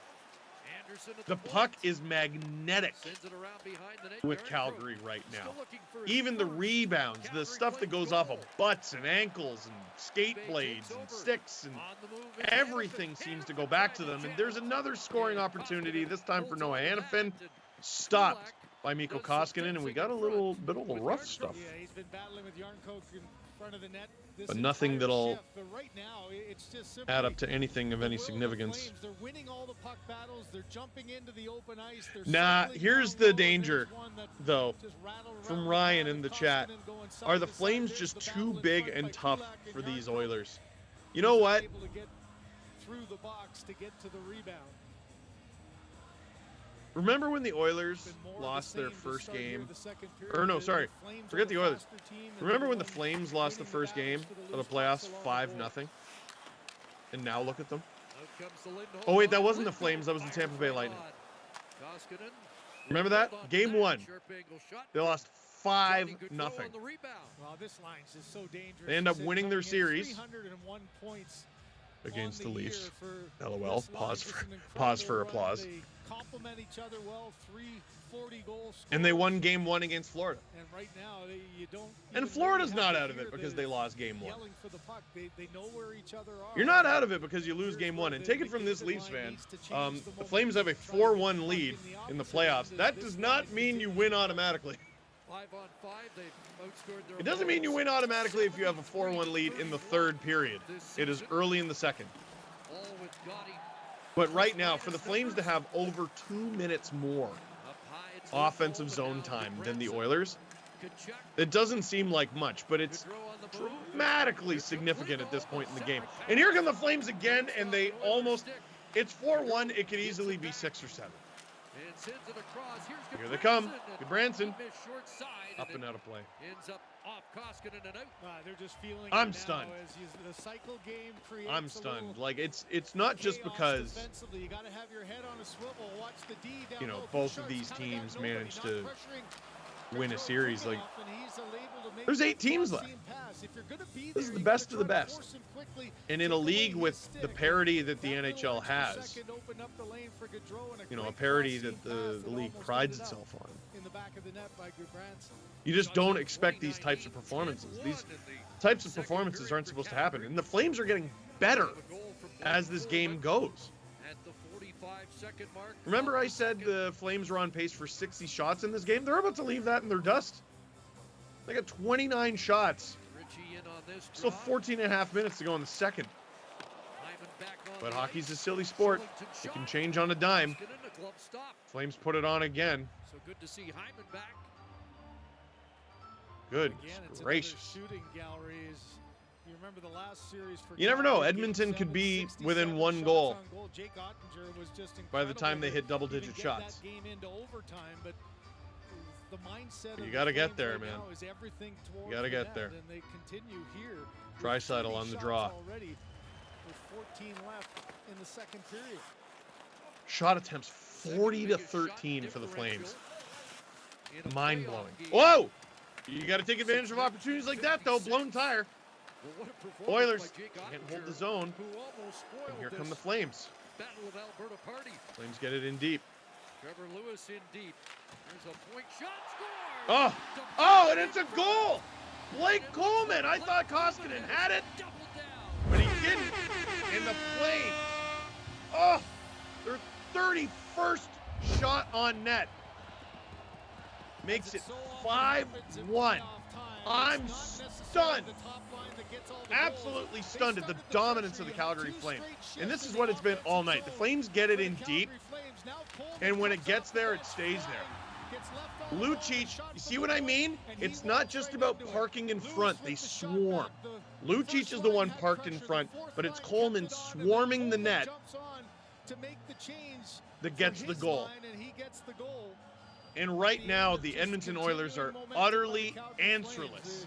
Anderson at The point. puck is magnetic Sends it around behind the net. with Garrett Calgary Crowe right now. still looking for his Even the first rebounds, the Calgary stuff that Flames goes off of goal. butts and ankles and skate Dubé blades takes and over. sticks and On the move is everything Hannafin. seems to go back to them. And there's another scoring And opportunity, Koskinen this time for holds Noah on to that, Hannafin. and Stopped Kulak by Mikko does some Koskinen, and we fencing got a in little front bit of with rough Yarncroke. stuff. Yeah, he's been battling with Yarncroke in front of the net. This But nothing entire that'll shift, but right now, it's just simply add up to anything of the any will of the significance. Flames. They're winning all the puck battles. They're jumping into the open ice. They're Nah, circling here's down the low, and danger, there's one that though, just rattled from around Ryan the in the ground. chat. Koskinen going side Are the to side. Flames There's just the too battle in big front and by tough Kulak and for these Yarncroke. Oilers? You He's know not what? able to get through the box to get to the rebound. Remember when the Oilers Been more of lost the their same to first start here game? the second Or no, period. sorry. Flames Forget are the Oilers. faster team, and Remember they're when the one Flames lost the winning first game battles for of the loose playoffs pucks along the 5-0? And now look at them. Out comes the Lindholm Oh, wait, that line. wasn't the Lindholm Flames, that was the fires Tampa Bay right Lightning. on. Koskinen, Remember that? Lindholm Game back, 1. sharp angle shot. They lost Johnny 5-0. Gaudreau on the rebound. Well, this line's just so dangerous. They end up It's winning their coming in series 301 points against the on Leafs. year for LOL. this line. Pause Just for an pause for incredible run. applause. They complement each other well. 340 goals. And they scored. won game 1 against Florida. And right now, you don't. And even Florida's really have not to out of hear it because the they lost game 1. Yelling for the puck. They know where each other are. You're not out of it because you lose Here's game where 1. And the take it from this defensive Leafs line fan. needs to change The Flames have a momentum, try to 4-1 puck lead in the opposite playoffs. end. That This does line not mean you win automatically. 5-on-5, they've outscored their It doesn't mean you win opponents. automatically if you have a 4-1 lead in the third period. It is early in the second. All with Gotti But right now, for the Flames to have over 2 minutes more up high. It's offensive Lindholm, zone but now time than the Granson, Oilers, Kachuk, it doesn't seem like much, but it's Gaudreau on the move. dramatically significant at this point in the game. And here come the Flames again, and they almost, it's 4-1, it could easily be 6 or 7. And sends it across. Here's Here they come. Goodbranson, Goodbranson. and he missed short side, Up and and it out of play. ends up off Koskinen and out. They're just feeling. I'm it now stunned. As the cycle game creates I'm a stunned. little Like, it's not just chaos because, defensively. You got to have your head on a swivel. Watch the D down you know, low. both of Sharks these kinda got teams nobody, managed not to pressuring win a series. Like, there's 8 teams left. This is the best of the best. And in a league with the parity that the NHL has, you know, a parity that the league prides itself on, you just don't expect these types of performances. These types of performances aren't supposed to happen. And the Flames are getting better as this game goes. Remember I said the Flames were on pace for 60 shots in this game? They're about to leave that in their dust. They got 29 shots. Still 14 and a half minutes to go in the second. But hockey's a silly sport. It can change on a dime. Flames put it on again. So good to see Hyman back. Good Again, it's gracious. shooting galleries. You remember the last series for You never know. Calgary, Edmonton Game could 7, be 67 within one shots goal on goal. Jake Ottinger was just by the time incredible they hit to double-digit even get shots. that game into overtime, but the mindset You of gotta the get Flames there, right man. now is everything towards You gotta the get net, there. And they continue here. with Draisaitl 30 on the shots draw. Already with 14 left in the second period. Shot attempts 40 to 13 for the Flames. Mind blowing. Whoa! You got to take advantage of opportunities like that, though. Blown tire. Oilers can't hold the zone. And here come the Flames. Battle of Alberta party. Flames get it in deep. Trevor Lewis in deep. There's a point shot. Score! Oh! Oh, and it's a goal! Blake Coleman! I thought Koskinen had it, Double down. but he didn't. And the Flames. Oh! Their 31st shot on net. Makes it 5-1. I'm stunned. Absolutely stunned at the dominance of the Calgary Flames. And this is what it's been all night. The Flames get it in deep, and when it gets there, it stays there. Lucic, you see what I mean? It's not just about parking in front. They swarm. Lucic is the one parked in front, but it's Coleman swarming the net that gets the goal. And right now, the Edmonton Oilers are utterly answerless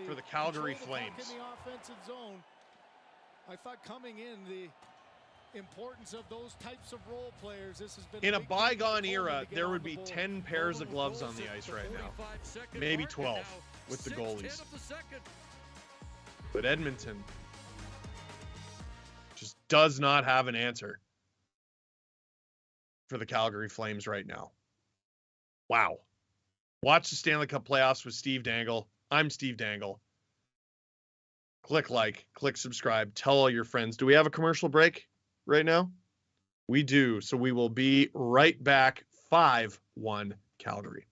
for the Calgary Flames. I thought coming in, the importance of those types of role players. This has been In a bygone era, there would be 10 pairs of gloves on the ice right now. Maybe 12 with the goalies. But Edmonton just does not have an answer for the Calgary Flames right now. Wow. Watch the Stanley Cup playoffs with Steve Dangle. I'm Steve Dangle. Click like, click subscribe, tell all your friends. Do we have a commercial break right now? We do. So we will be right back. 5-1 Calgary.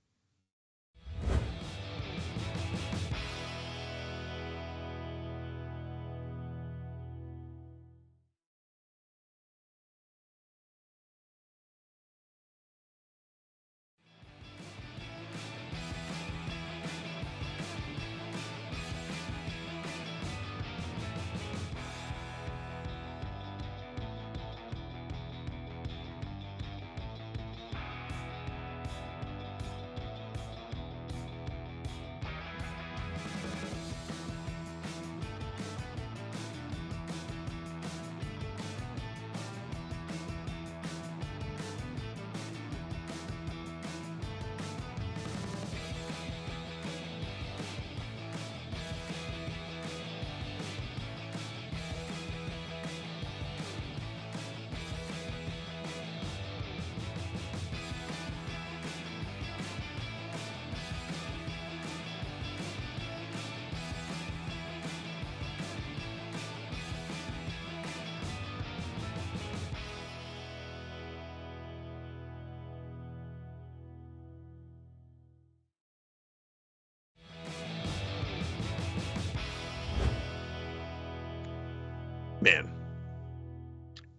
Man,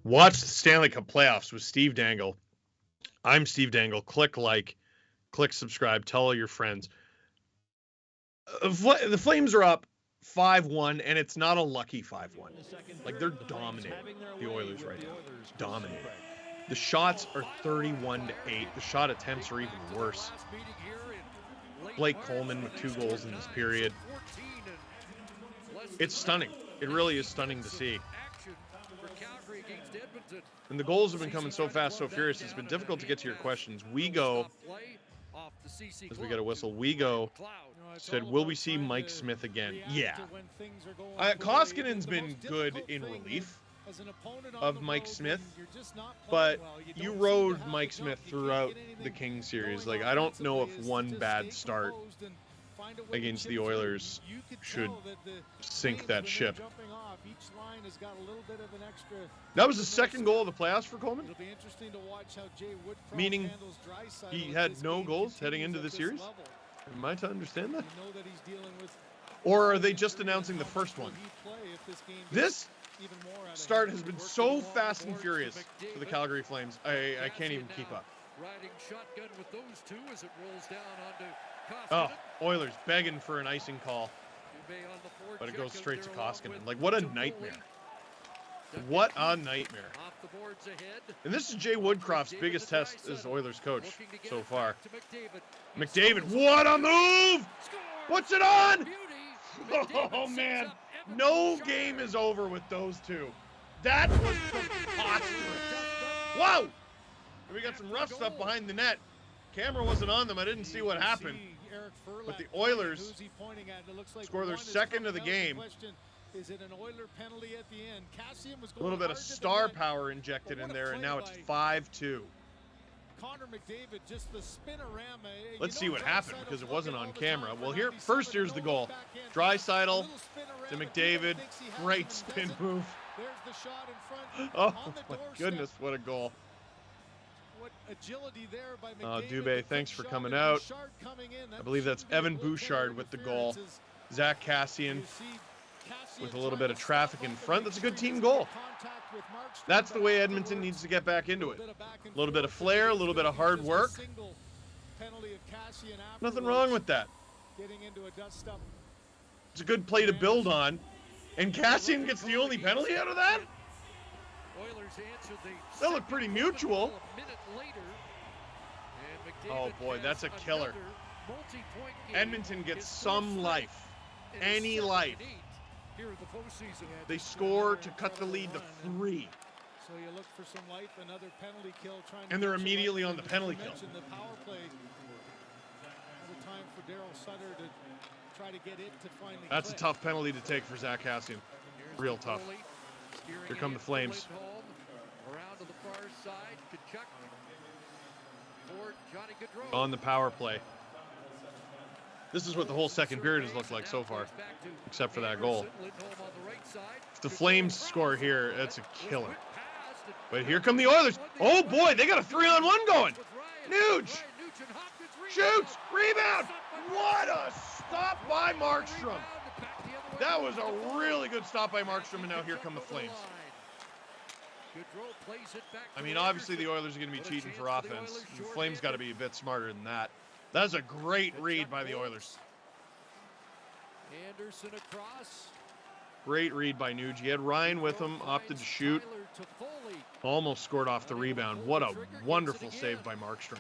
watch the Stanley Cup playoffs with Steve Dangle. I'm Steve Dangle. Click like, click subscribe, tell all your friends. The Flames are up 5-1, and it's not a lucky 5-1. Like, they're dominating the Oilers right now. Dominating. The shots are 31-8. The shot attempts are even worse. Blake Coleman with 2 goals in this period. It's stunning. It really is stunning to see. And the goals have been coming so fast, so furious, it's been difficult to get to your questions. We go CC as we get a whistle. We go. Said, will we see Mike Smith again? Yeah. Koskinen's been good in relief of Mike Smith, but you rode Mike Smith throughout the King series. Like, I don't know if one bad start against the Oilers should sink that ship. That was the second goal of the playoffs for Coleman? Meaning he had no goals heading into the series? Am I to understand that? Or are they just announcing the first one? This start has been so fast and furious for the Calgary Flames. I can't even keep up. Riding shotgun with those two as it rolls down onto Oh, Oilers begging for an icing call. But it goes straight to Koskinen. Like, what a nightmare. What a nightmare. And this is Jay Woodcroft's biggest test as Oilers coach so far. McDavid, what a move! Puts it on! Oh, man. No game is over with those two. That was preposterous. Whoa! We got some rough stuff behind the net. Camera wasn't on them. I didn't see what happened. But the Oilers score their second of the game. A little bit of star power injected in there, and now it's 5-2. Let's see what happened, because it wasn't on camera. Well, here's the goal. Draisaitl to McDavid. Great spin move. Oh, my goodness, what a goal. Dubé, thanks for coming out. I believe that's Evan Bouchard with the goal. Zach Kassian with a little bit of traffic in front. That's a good team goal. That's the way Edmonton needs to get back into it. A little bit of flair, a little bit of hard work. Nothing wrong with that. It's a good play to build on. And Kassian gets the only penalty out of that? That looked pretty mutual. Oh boy, that's a killer. Edmonton gets some life. Any life. They score to cut the lead to 3. So you look for some life, another penalty kill, and they're immediately on the penalty kill. The power play. Another time for Daryl Sutter to try to get it to finally. That's a tough penalty to take for Zach Kassian. Real tough. Here come the Flames. Around to the far side, Kachuk. Johnny Gaudreau. On the power play. This is what the whole second period has looked like so far, except for that goal. If the Flames score here, that's a killer. But here come the Oilers. Oh boy, they got a 3-on-1 going. Nuge shoots, rebound. What a stop by Markstrom. That was a really good stop by Markstrom, and now here come the Flames. I mean, obviously the Oilers are going to be cheating for offense. The Flames got to be a bit smarter than that. That's a great read by the Oilers. Anderson across. Great read by Nuge. He had Ryan with him, opted to shoot. Almost scored off the rebound. What a wonderful save by Markstrom.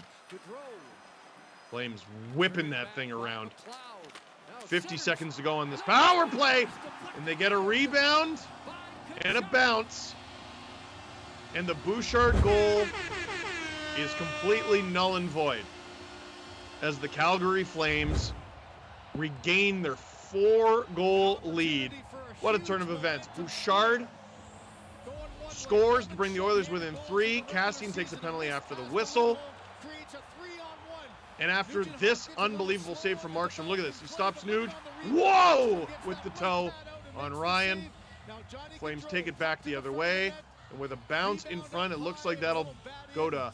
Flames whipping that thing around. 50 seconds to go on this power play. And they get a rebound and a bounce. And the Bouchard goal is completely null and void as the Calgary Flames regain their 4-goal lead. What a turn of events. Bouchard scores to bring the Oilers within 3. Kassian takes a penalty after the whistle. And after this unbelievable save from Markstrom, look at this. He stops Nuge. Whoa! With the toe on Ryan. Flames take it back the other way. And with a bounce in front, it looks like that'll go to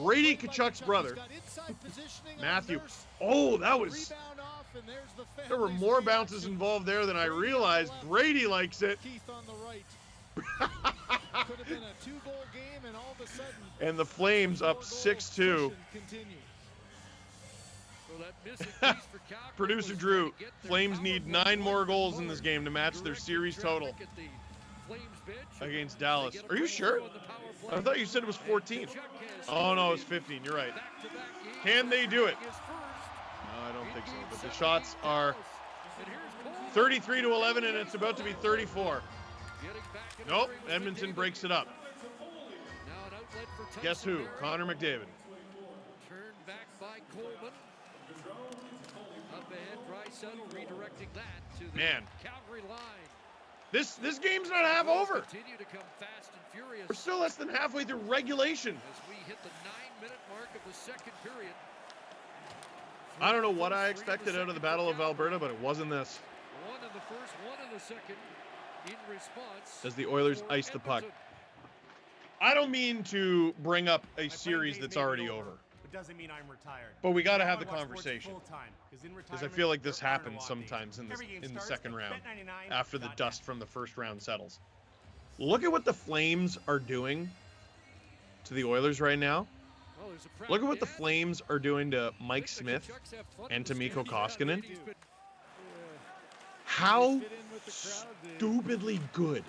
Brady Kachuk's brother, Matthew. Oh, that was... There were more bounces involved there than I realized. Brady likes it. And the Flames up 6-2. Producer Drew, Flames need 9 more goals in this game to match their series total against Dallas. Are you sure? I thought you said it was 14. Oh, no, it's 15. You're right. Can they do it? No, I don't think so. But the shots are 33-11, and it's about to be 34. Nope, Edmonton breaks it up. Guess who? Connor McDavid. Turned back by Coleman. settle, redirecting that to the Man. Calgary line. This game's not half over. Continue to come fast and furious. We're still less than halfway through regulation. As we hit the 9-minute mark of the second period. I don't know what I expected out of the Battle of Alberta, but it wasn't this. One in the first, one in the second. In response, As the Oilers ice the puck. I don't mean to bring up a series that's already over. It doesn't mean I'm retired. But we got to Now have I the watch conversation. Because Because I feel like this happens sometimes in the second round after the dust from the first round settles. Look at what the Flames are doing to the Oilers right now. Look at what the Flames are doing to Mike Smith and to Mikko Koskinen. How stupidly good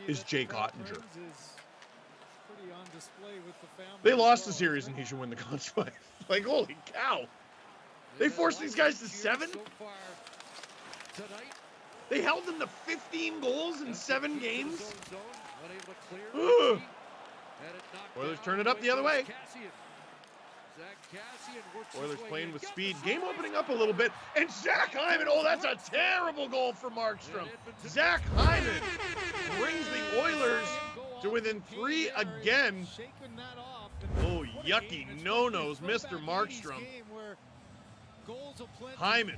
is Jake Ottinger? They lost the series and he should win the Conn Smythe. Like, holy cow. They forced these guys to 7? They held them to 15 goals in 7 games? Ugh. Oilers turn it up the other way. Oilers playing with speed. Game opening up a little bit. And Zach Hyman. Oh, that's a terrible goal for Markstrom. Zach Hyman brings the Oilers to within 3 again. Oh, yucky no-nos, Mr. Markstrom. Hyman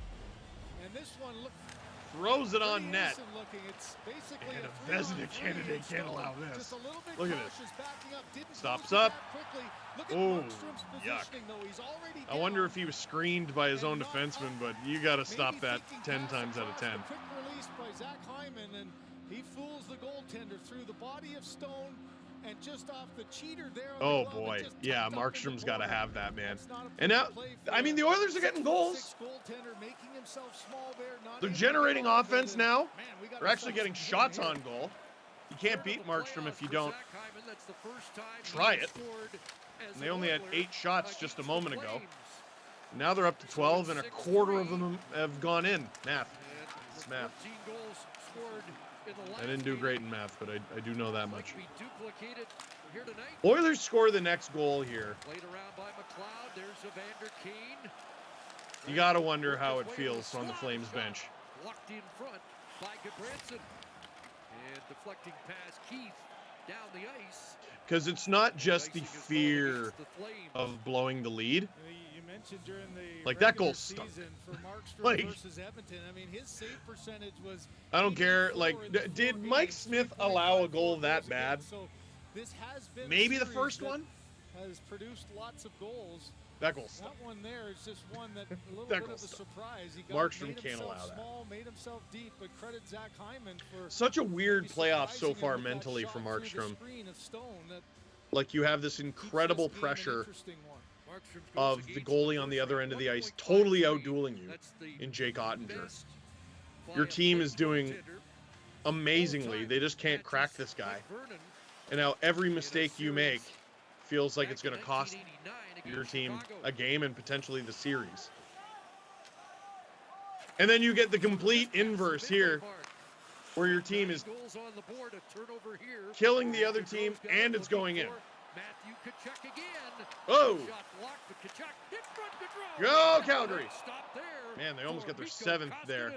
throws it on net. And a Vezina candidate can't allow this. Look at this. Stops up. Oh, yuck. I wonder if he was screened by his own defenseman, but you got to stop that 10 times out of 10. Quick release by Zach Hyman, and he fools the goaltender through the body of Stone and just off the cheater there. Oh boy, yeah, Markstrom's got to have that, man. And now, I mean, the Oilers are getting goals. They're generating offense now. They're actually getting shots on goal. You can't beat Markstrom if you don't try it. And they only had 8 shots just a moment ago. Now they're up to 12, and a quarter of them have gone in. Math. It's math. I didn't do great in math, but I do know that much. Oilers score the next goal here. You got to wonder how it feels on the Flames bench. Locked in front by Gaudreau. And deflecting pass, Keith down the ice. Because it's not just the fear of blowing the lead. You mentioned during the like that goal stunk. Like, versus Edmonton, I mean, his save percentage was. I don't care. Like, did Mike Smith allow a goal that bad? So this has been maybe the first one has produced lots of goals. That goal stunk. That one there is just one that a little that bit of a stunk. surprise. He Markstrom can't allow that. Small, made himself deep, but credit Zach Hyman for such a weird playoff so far mentally for Markstrom. Like, you have this incredible pressure of the goalie on the other end of the ice totally outdueling you in Jake Ottinger. Your team is doing amazingly. They just can't crack this guy. And now every mistake you make feels like it's going to cost your team a game and potentially the series. And then you get the complete inverse here, where your team is killing the other team and it's going in. Oh! Go Calgary! Man, they almost got their 7th there.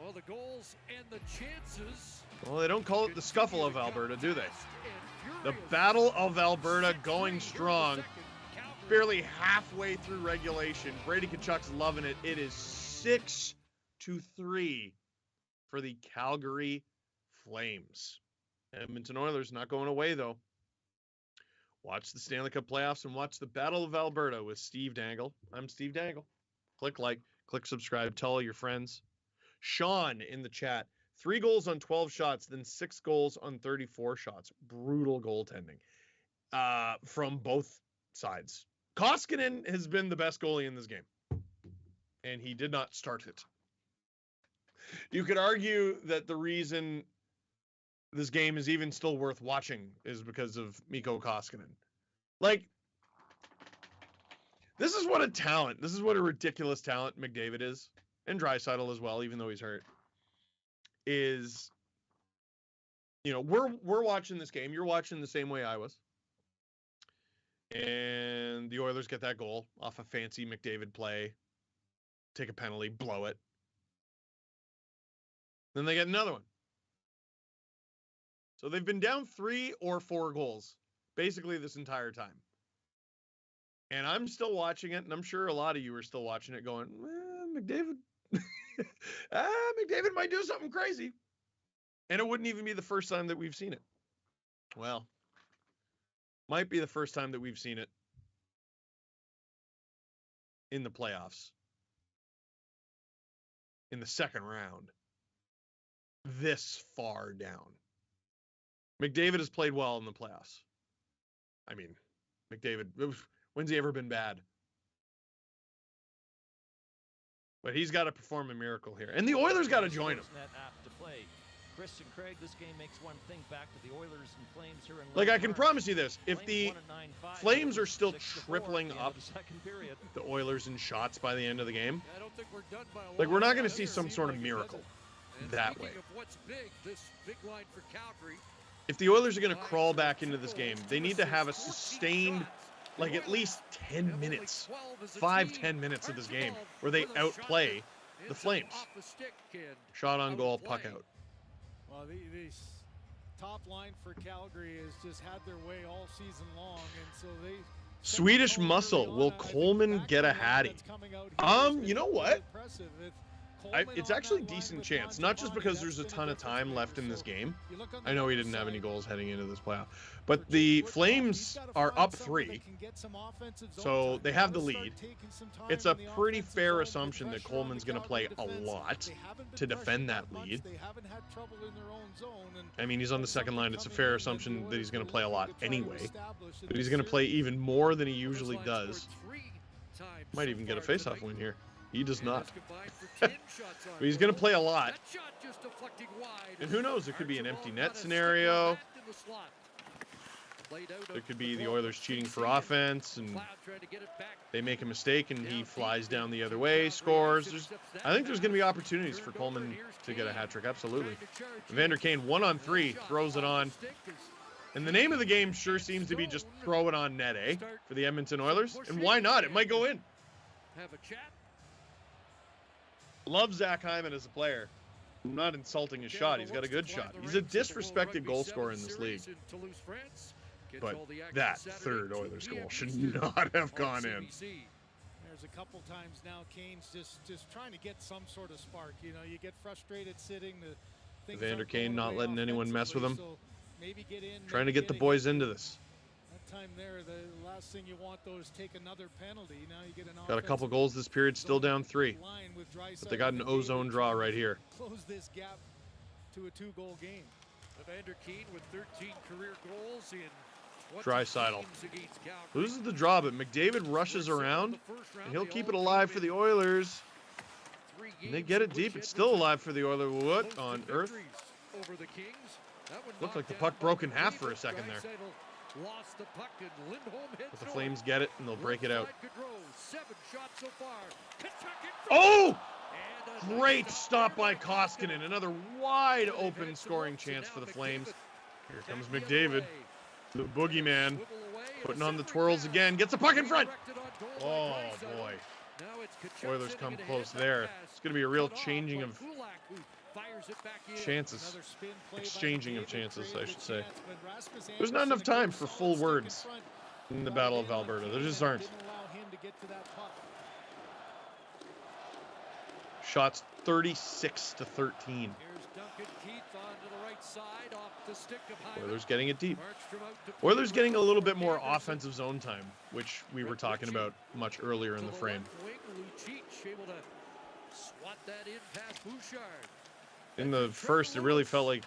Well, the goals and the chances. Well, they don't call it the scuffle of Alberta, do they? The Battle of Alberta going strong. Barely halfway through regulation. Brady Tkachuk's loving it. It is 6-3 for the Calgary Flames. Edmonton Oilers not going away, though. Watch the Stanley Cup playoffs and watch the Battle of Alberta with Steve Dangle. I'm Steve Dangle. Click like, click subscribe, tell all your friends. Sean in the chat. 3 goals on 12 shots, then 6 goals on 34 shots. Brutal goaltending from both sides. Koskinen has been the best goalie in this game, and he did not start it. You could argue that the reason this game is even still worth watching is because of Mikko Koskinen. Like, this is what a talent, this is what a ridiculous talent McDavid is, and Draisaitl as well, even though he's hurt. Is, you know, we're watching this game. You're watching the same way I was. And the Oilers get that goal off a fancy McDavid play. Take a penalty, blow it. Then they get another one. So they've been down 3 or 4 goals basically this entire time. And I'm still watching it, and I'm sure a lot of you are still watching it going, McDavid. McDavid might do something crazy. And it wouldn't even be the first time that we've seen it. Well, might be the first time that we've seen it in the playoffs. In the second round. This far down. McDavid has played well in the playoffs. I mean, McDavid, when's he ever been bad? But he's got to perform a miracle here. And the Oilers got to join him. Chris and Craig, this game makes one thing back to the Oilers and Flames here in like, I can promise you this. If the Flames are still tripling up the Oilers in shots by the end of the game, like, we're not going to see some sort of miracle that way. If the Oilers are going to crawl back into this game, they need to have a sustained, like, at least 10 minutes, 5-10 minutes of this game where they outplay the Flames. Shot on goal, puck out. Well, the top line for Calgary has just had their way all season long, and so they... Swedish Muscle, will Coleman get a hattie? You know what? It's actually a decent chance, not just because there's a ton of time left in this game. I know he didn't have any goals heading into this playoff, but the Flames are up 3, so they have the lead. It's a pretty fair assumption that Coleman's going to play a lot to defend that lead. I mean, he's on the second line. It's a fair assumption that he's going to play a lot anyway, but he's going to play even more than he usually does. Might even get a faceoff win here. He does not. But he's going to play a lot. And who knows? It could be an empty net scenario. It could be the Oilers cheating for offense, and they make a mistake, and he flies down the other way, scores. I think there's going to be opportunities for Coleman to get a hat trick. Absolutely. Evander Kane, 1-on-3, throws it on. And the name of the game sure seems to be just throw it on net, eh? For the Edmonton Oilers. And why not? It might go in. Love Zach Hyman as a player. I'm not insulting his shot. He's got a good shot. He's a disrespected goal scorer in this league. But that third Oilers goal should not have gone in. There's a couple times now Kane's just trying to get some sort of spark. You know, you get frustrated sitting. Evander Kane not letting anyone mess with him. Trying to get the boys into this. Time there, the last thing you want though is take another penalty. Now you get an got a couple goals this period, still down 3, but they got an ozone draw right here. Close this gap to a 2-goal game. Evander Kane with 13 career goals in Draisaitl loses the draw, but McDavid rushes around, and he'll keep it alive for the Oilers. And they get it deep. It's still alive for the Oilers. What on earth? Looked like the puck broke in half for a second there. Lost the puck and Lindholm hits but the Flames get it, and they'll break it out. Gaudreau, 7 shots so far. Oh! Great stop by Koskinen. Another wide open scoring chance for the Flames. Here comes McDavid, the boogeyman, putting on the twirls again. Gets the puck in front. Oh, boy. Oilers come close there. It's going to be a real changing of chances. Exchanging of chances, I should say. There's not enough time for full words in the Battle of Alberta. There just aren't. Shots 36-13. Oilers getting it deep. Oilers getting a little bit more offensive zone time, which we were talking about much earlier in the frame. In the first, it really felt like,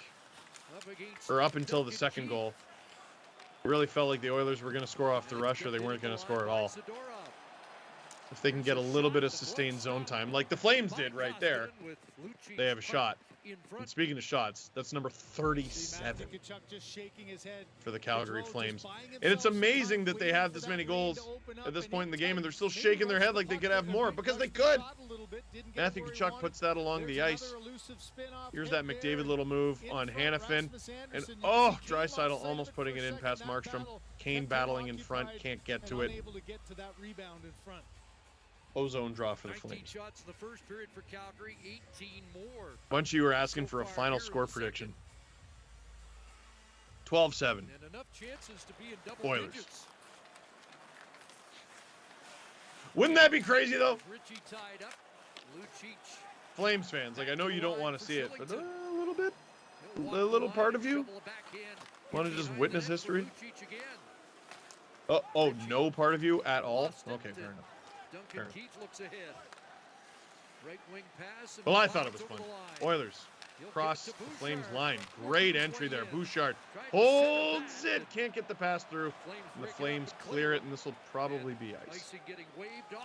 or up until the second goal, it really felt like the Oilers were going to score off the rush, or they weren't going to score at all. If they can get a little bit of sustained zone time, like the Flames did right there, they have a shot. And speaking of shots, that's number 37 for the Calgary Flames. And it's amazing that they have this many goals at this point in the game, and they're still shaking their head like they could have more, because they could. Matthew Tkachuk puts that along the ice. Here's that McDavid little move on Hanifin. And, oh, Draisaitl almost putting it in past Markstrom. Kane battling in front, can't get to it. Ozone draw for the Flames. Shots in the first period for Calgary, 18 more. A bunch of you were asking for a final score prediction. 12-7. And enough chances to be in double Oilers. digits. Wouldn't that be crazy, though? Richie tied up. Lucic. Flames fans, like, I know you don't want to see it, but a little bit, a little part of you want to just witness history? Oh, no part of you at all? Okay, fair enough. Duncan Keith looks ahead. Right wing pass. Well, I thought it was fun. Oilers cross the Flames line. Great entry there. Bouchard holds it. Can't get the pass through. And the Flames clear it, and this will probably be ice. Getting waved off.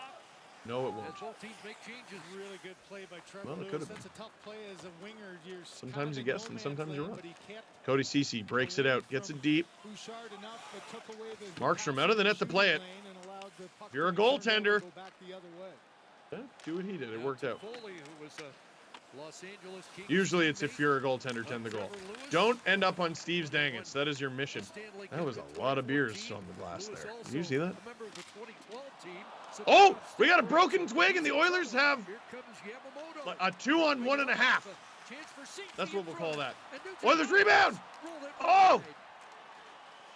No, it won't. Both teams make changes. Really good play by Trevor Well, it Lewis. could have been. That's a tough play as a winger. You're Sometimes you kind of guess, and no-man's sometimes you're land, wrong. but he can't Cody Ceci breaks it out, gets it deep. Bouchard enough, but took away the Markstrom out of the net to play it. lane and allowed the puck If you're a to turn over goaltender, and go back the other way. yeah, do what he did. It worked out. Foley, who was a Los Angeles Kings Usually it's if teammate you're a goaltender, 10 the goal. of Trevor Lewis. Don't end up on Steve's Dangits. That is your mission. Stanley That was Cup a in lot of beers 2014. on the glass Lewis there. also Did you see that? a member of the 2012 team. So Oh, now we got a Stanley broken Cup twig, and the Oilers have Here comes Yamamoto. a 2-on-1.5. Chance for safety That's what in we'll front. call that. And Nugent Oilers rebound. rolled it Oh! wide.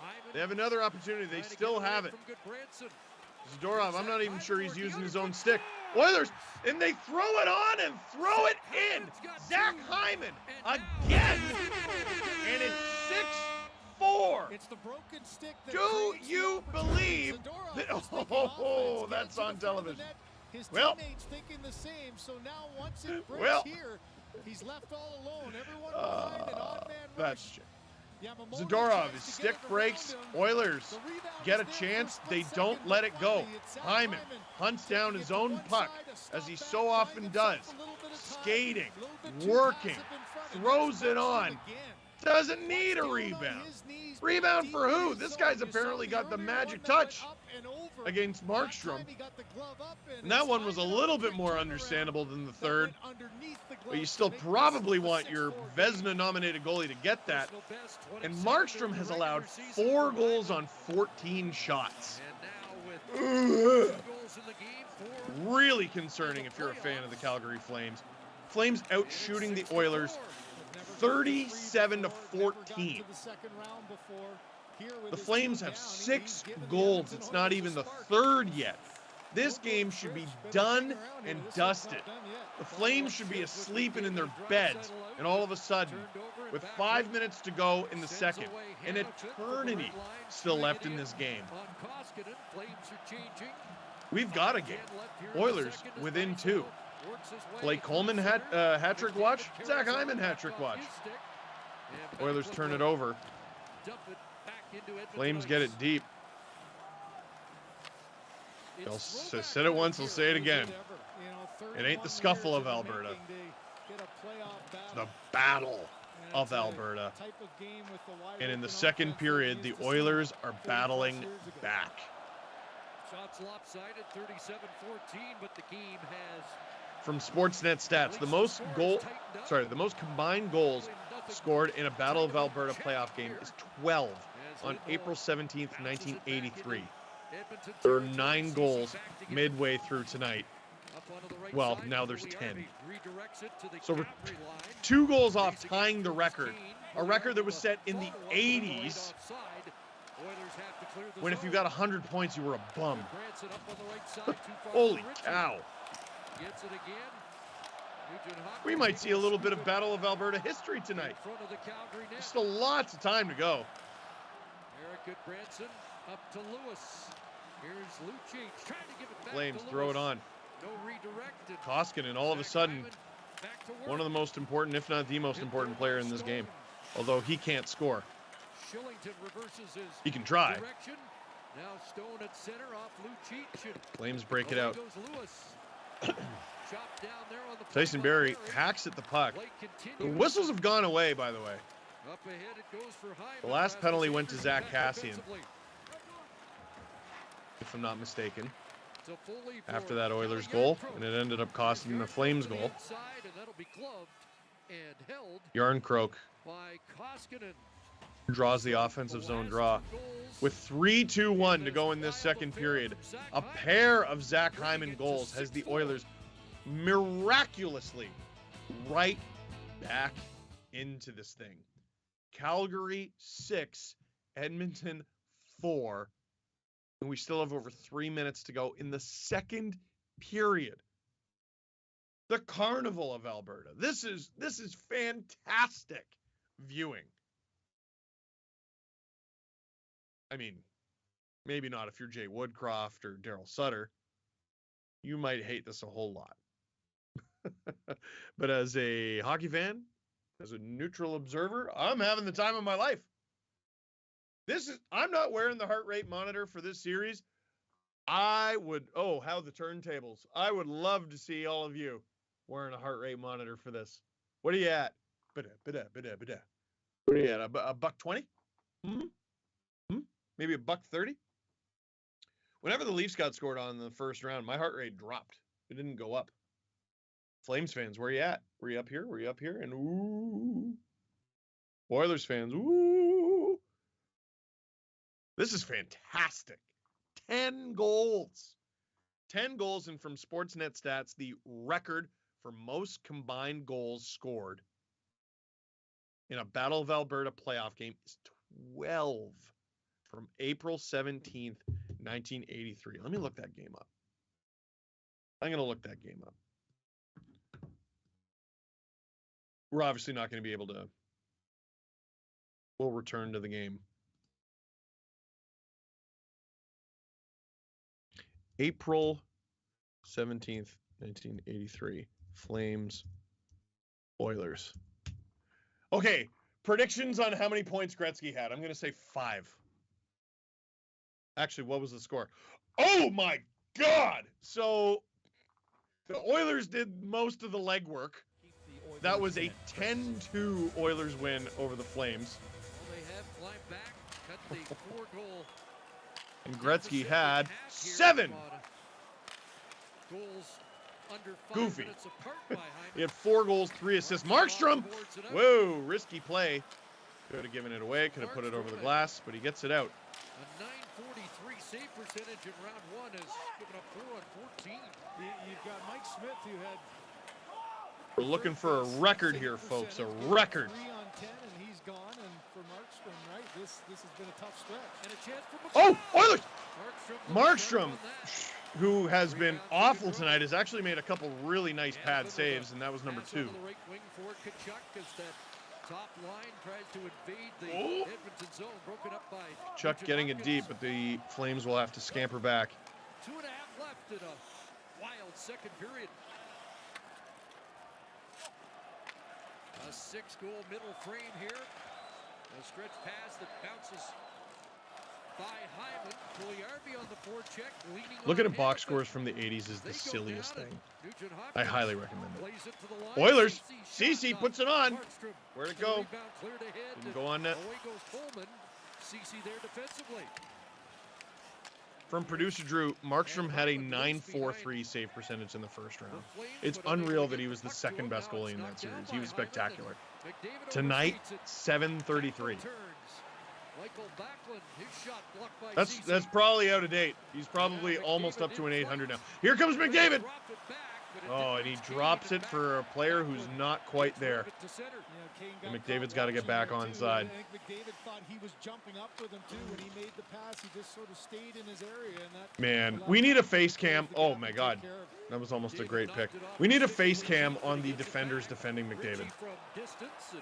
Hyman They have another opportunity. They trying to still get away have it. from Goodbranson. Zadorov, I'm not even sure he's using his own stick. Oilers, and they throw it on and throw it in. Zach Hyman again. And it's 6-4. It's the broken stick that Do creates you the opportunity. believe Zadorov that? was thinking Oh, offense, that's get it to on the front of the television. net. His Well. teammates thinking the same. So now once it breaks Well. here, he's left all alone. Everyone behind an odd man That's rush. Yamamoto Zadorov. tries His to stick get it breaks. around him. Oilers The rebound get a is there chance. for a They split don't second, let but it go. finally it's Zach Hyman hunts taking down it his to own one puck, side, a as stop he back, so buying often himself does. a little bit of time, Skating, a little bit too working, passive in front, and throws there's it on. Markstrom again. Doesn't need a What's going on? rebound. His knees Rebound deep for in who? his This zone. guy's You saw apparently the got the earlier magic one that went touch up and over. against That Markstrom. time he got the glove up and And that it's one was a Hyman little on bit the more turnaround understandable than the that third. went underneath the But you glove still to make probably this a want your 6-4 game. Vezina-nominated goalie to get that. Personal best, And 27 Markstrom during has the allowed regular season 4 for goals Hyman. on 14 shots. And now with Ugh. 2 goals in the game, 4 Really concerning if you're a fan of the Calgary Flames. Flames out shooting the Oilers 37-14. The Flames have 6 goals. It's not even the third yet. This game should be done and dusted. The Flames should be asleep and in their beds. And all of a sudden, with 5 minutes to go in the second, an eternity still left in this game. On Koskinen, Flames are changing. We've got a game. Oilers within 2. Works his way Blake Coleman hat-trick watch. Zach Hyman hat-trick watch. Oilers turn it over. Dump it back into Edmonton Flames ice. get it deep. They'll said it once, they'll say it again. It ain't the scuffle of Alberta. It's the battle of Alberta. And in the second period, the Oilers are battling back. Shots lopsided, 37-14, but the game has From Sportsnet stats, the most combined goals scored in a Battle of Alberta playoff game is 12 on April 17th, 1983. There are 9 goals midway through tonight. Well, now there's 10. So we're 2 goals off tying the record, a record that was set in the 80s, when if you got 100 points, you were a bum. Holy cow. We might see a little bit of Battle of Alberta history tonight. Still lots of time to go. Eric Goodbranson up to Lewis. Here's Lucic trying to give it back Flames to throw Lewis. it on. No redirect. And Koskinen, all of a Zach sudden, Hyman back to work. one of the most important, if not the most important player in this game. Although he can't score. Shillington reverses his He can try. direction. Now Stone at center off Lucic. And Flames break it away out. goes Lewis. Chopped down there on the Tyson play by Barrie Barrie. hacks at the puck. Play The continues. whistles have gone away, by the way. Up ahead it goes for Hyman. The last Past penalty the went to Sabres Zach back Cassian, defensively. if I'm not mistaken, To Foley for after that Oilers Colby goal, Armstrong. and it ended up costing the Flames To the goal. inside, and that'll be gloved and held Yarncroke by Koskinen. draws the offensive zone draw. With 3-2-1 to go in this second period, a pair of Zach Hyman goals has the Oilers miraculously right back into this thing. Calgary 6, Edmonton 4, and we still have over 3 minutes to go in the second period. The Carnival of Alberta. This is fantastic viewing. I mean, maybe not if you're Jay Woodcroft or Daryl Sutter. You might hate this a whole lot. But as a hockey fan, as a neutral observer, I'm having the time of my life. I'm not wearing the heart rate monitor for this series. How the turntables. I would love to see all of you wearing a heart rate monitor for this. What are you at? What are you at? A buck 20? Maybe a buck 30? Whenever the Leafs got scored on in the first round, my heart rate dropped. It didn't go up. Flames fans, where you at? Were you up here? Were you up here? And ooh. Oilers fans, ooh. This is fantastic. 10 goals. 10 goals, and from Sportsnet stats, the record for most combined goals scored in a Battle of Alberta playoff game is 12 from April 17th, 1983. Let me look that game up. I'm going to look that game up. We're obviously not going to be able to. We'll return to the game. April 17th, 1983. Flames, Oilers. Okay, predictions on how many points Gretzky had. I'm going to say 5. Actually, what was the score? Oh my God! So the Oilers did most of the legwork. That was a 10-2 Oilers win over the Flames. Well, they have climbed back, cut the 4-goal. And Gretzky had 7. Goals under 5 Goofy. minutes apart by Hyman. He had 4 goals, 3 assists. Markstrom! Whoa, risky play. Could have given it away, could have put it over the glass, but he gets it out. A 943 save percentage in round 1 has given up 4 on 14. You've got Mike Smith, who had. We're looking for a record here, folks. A record. 3 on 10, and he's gone. And for Markstrom, right, this has been a tough stretch. And a chance for Oh, Oilers! Markstrom, Markstrom, who has been awful tonight, has actually made a couple really nice pad saves, and that was number 2. Right wing for Tkachuk as that top line tries to invade the Edmonton zone, broken up by Chuck getting it deep, but the Flames will have to scamper back. 2.5 left in a wild second period. A 6-goal middle frame here. A stretch pass that bounces by Hyman. Pugliarvi on the forecheck, leaning Looking on at box Hanifin. scores from the 80s is the They go silliest down, thing. and Nugent I Hopkins highly recommend it. plays it to the line. Oilers, Ceci Ceci shot puts it on. Markstrom. Where'd it The go? rebound cleared ahead, Didn't and go on net. away goes Pullman. Ceci there defensively. From producer Drew, Markstrom had a 9.43 save percentage in the first round. It's unreal that he was the second best goalie in that series. He was spectacular. Tonight, 7.33. That's probably out of date. He's probably almost up to an 800 now. Here comes McDavid. Oh, and he drops it for a player who's not quite there. And McDavid's got to get back on side. I think McDavid thought he was jumping up with him too when he made the pass. He just sort of stayed in his area, and that. Man, we need a face cam. Oh my God, that was almost a great pick. We need a face cam on the defenders defending McDavid.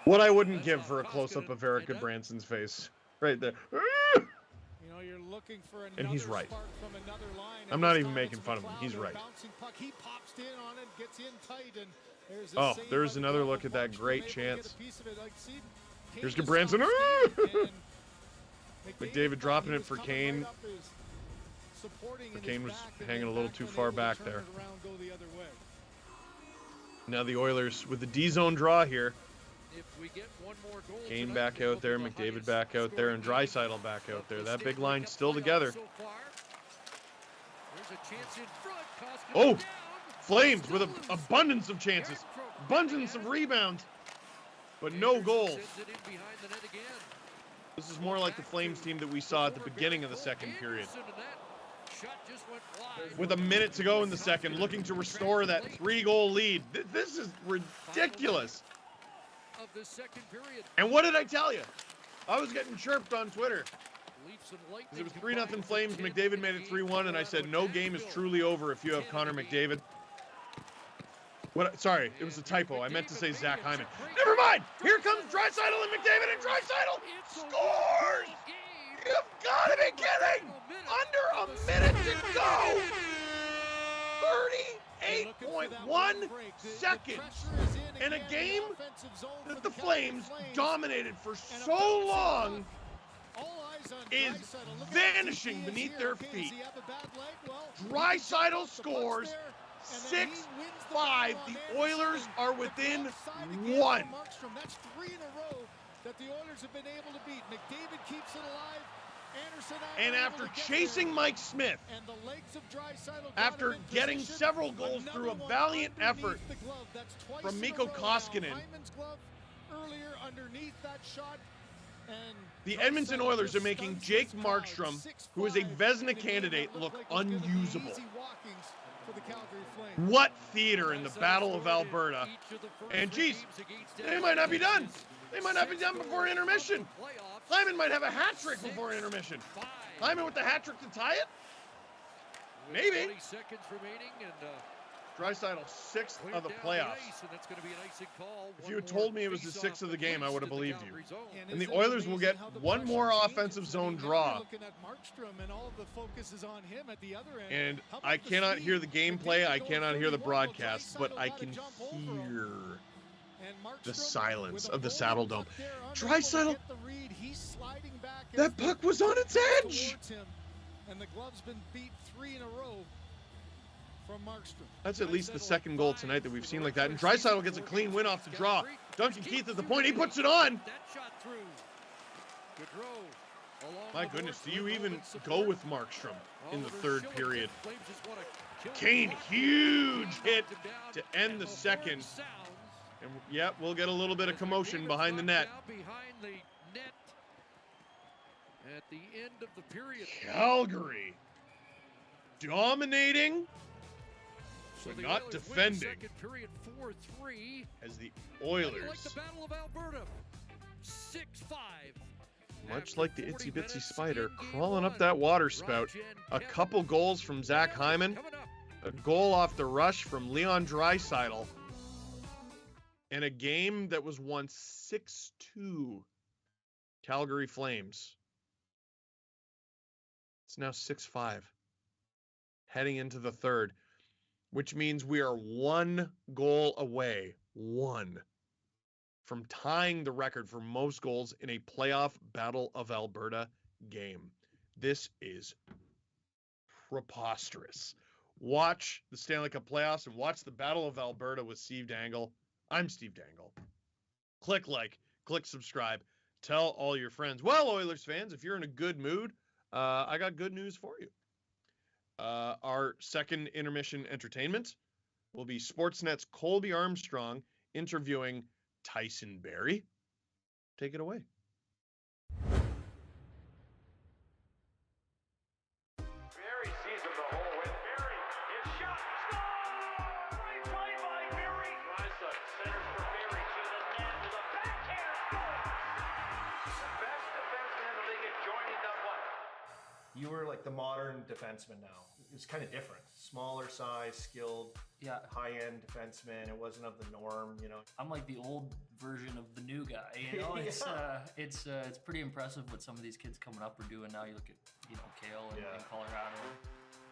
What I wouldn't give for a close-up of Eric Goodbranson's face, right there. You know, you're looking for And he's another right. spark from another line, I'm and not this even time making it's fun of him. McLeod He's with a right. bouncing puck. He pops in on it, gets in tight, and there's a Oh, save there's by another McLeod. look at that Markstrom great able to get chance. a piece of it. Like, see, Here's Kane Goodbranson. stops Kane, and McDavid dropping it for Kane. Kane was hanging a little too far back there. Now the Oilers with the D-zone draw here. Kane back out there, McDavid back out there, and Draisaitl back out there. That big line still together. Oh! Flames with an abundance of chances. Abundance of rebounds. But no goals. This is more like the Flames team that we saw at the beginning of the second period. With a minute to go in the second, looking to restore that 3-goal lead. This is ridiculous. And what did I tell you? I was getting chirped on Twitter. It was 3-0 Flames. McDavid made it 3-1, and I said no game is truly over if you have Connor McDavid. Sorry, it was a typo. I meant to say Zach Hyman. Never mind. Here comes Draisaitl and McDavid, and Draisaitl scores. You've got to be kidding! Under a minute to go. 38.1 seconds in a game that the Flames dominated for so long is vanishing beneath their feet. Draisaitl scores 6-5. The Oilers are within 1. That's 3 in a row that the Oilers have been able to beat. McDavid keeps it alive. And after chasing Mike Smith, after getting several goals through a valiant effort from Mikko Koskinen, the Edmonton Oilers are making Jake Markstrom, who is a Vezina candidate, look unusable. What theater in the Battle of Alberta. And geez, they might not be done. They might not be done before intermission. Hyman might have a hat trick before intermission. Hyman with the hat trick to tie it? Maybe. Draisaitl, 6th of the playoffs. If you had told me it was the 6th of the game, I would have believed you. And the Oilers will get one more offensive zone draw. And I cannot hear the gameplay, I cannot hear the broadcast, but I can hear the silence of the Saddle Dome. Draisaitl, that puck was on its edge. And the glove's been beat 3 in a row from Markstrom. That's at least the second goal tonight that we've seen like that. And Draisaitl gets a clean win off the draw. Duncan Keith at the point. He puts it on. My goodness, do you even go with Markstrom in the third period? Kane, huge hit to end the second. And yeah, we'll get a little bit of commotion behind the net. At the end of the period. Calgary dominating, but not defending. Period 4-3. As the Oilers, like the Battle of Alberta, 6-5. much like the itsy bitsy spider, crawling up that water spout. A couple goals from Zach Hyman, a goal off the rush from Leon Draisaitl, and a game that was won 6-2. Calgary Flames. It's now 6-5. Heading into the third, which means we are 1 goal away, from tying the record for most goals in a playoff Battle of Alberta game. This is preposterous. Watch the Stanley Cup playoffs and watch the Battle of Alberta with Steve Dangle. I'm Steve Dangle. Click like, click subscribe, tell all your friends. Well, Oilers fans, if you're in a good mood, I got good news for you. Our second intermission entertainment will be Sportsnet's Colby Armstrong interviewing Tyson Barrie. Take it away. Barrie sees him the whole way. Barrie, his shot, score! Great play by Barrie. Draisaitl centers for Barrie to the net with a backhand score. The best defenseman in the league is joining the what? You were like the modern defenseman now. It's kind of different. Smaller size, skilled, high-end defenseman. It wasn't of the norm, you know. I'm like the old version of the new guy. You know, it's pretty impressive what some of these kids coming up are doing now. You look at Kale in Colorado,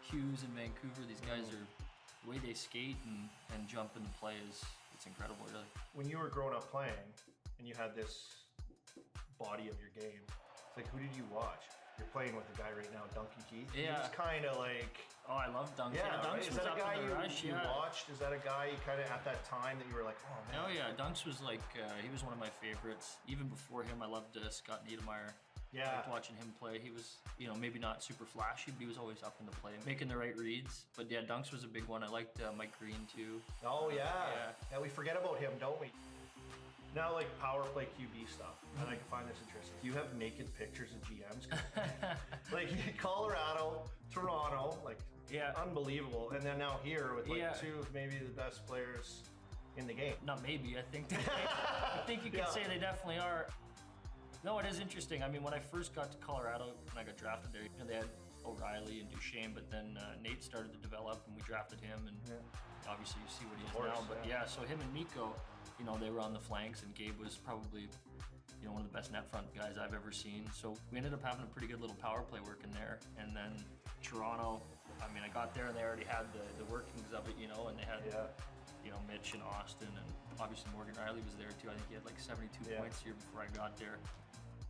Hughes in Vancouver. These guys are the way they skate and jump into play it's incredible, really. When you were growing up playing and you had this body of your game, It's like, who did you watch? You're playing with a guy right now, Duncan Keith. Yeah. He's kind of like... Oh, I love Dunks. Yeah, Dunks right? Is was that a up guy in the rush. you watched? Is that a guy you kind of, at that time, that you were like, oh, man. Oh, yeah. Dunks was like, he was one of my favorites. Even before him, I loved Scott Niedermayer. Yeah. I liked watching him play. He was, maybe not super flashy, but he was always up in the play, making the right reads. But yeah, Dunks was a big one. I liked Mike Green too. Oh yeah. Yeah, we forget about him, don't we? Now, like power play QB stuff, and I find this interesting. You have naked pictures of GMs, like Colorado, Toronto, like unbelievable, and then now here with like two of maybe the best players in the game. Not maybe. I think you can say they definitely are. No, it is interesting. I mean, when I first got to Colorado, when I got drafted there, they had O'Reilly and Duchesne, but then Nate started to develop, and we drafted him, and obviously you see what he is now. But so him and Mikko, they were on the flanks, and Gabe was probably, one of the best net front guys I've ever seen. So we ended up having a pretty good little power play working there. And then Toronto, I mean, I got there and they already had the workings of it, and they had, Mitch and Austin, and obviously Morgan Riley was there too. I think he had like 72 points here before I got there.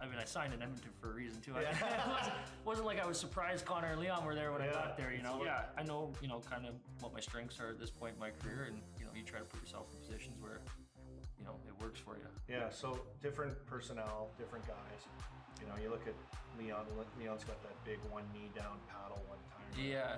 I mean, I signed in Edmonton for a reason too. It wasn't like I was surprised Connor and Leon were there when I got there, Yeah, I know, kind of what my strengths are at this point in my career, and, you try to put yourself in positions where, it works for you. Yeah, so different personnel, different guys. You look at Leon. Leon's got that big one knee down paddle one time. Yeah.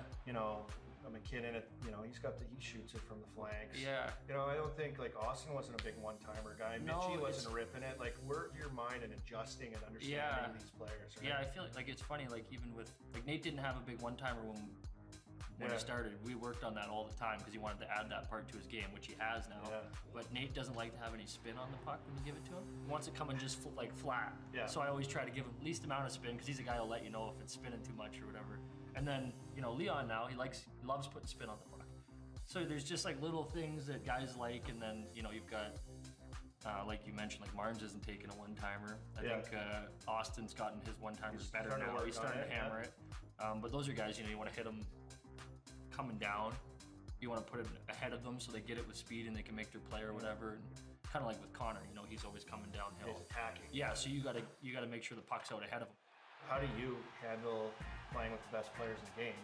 McKinnon, he shoots it from the flanks. Yeah. I don't think like Austin wasn't a big one-timer guy. Mitchie wasn't ripping it. Like, work your mind and adjusting and understanding these players. Right? Yeah, I feel like it's funny. Like even with Nate didn't have a big one-timer when he started. We worked on that all the time because he wanted to add that part to his game, which he has now. Yeah. But Nate doesn't like to have any spin on the puck when you give it to him. He wants it coming just flat. Yeah. So I always try to give him least amount of spin because he's a guy who'll let you know if it's spinning too much or whatever. And then, Leon now, he loves putting spin on the puck. So there's just like little things that guys like, and then, you've got, like you mentioned, like Marnes isn't taking a one-timer. I think Austin's gotten his one-timers better now. He's starting to hammer it. But those are guys, you want to hit them coming down. You want to put it ahead of them so they get it with speed and they can make their play or whatever. And kind of like with Connor, he's always coming downhill. He's attacking. Yeah, so you gotta make sure the puck's out ahead of him. How do you handle playing with the best players in the game,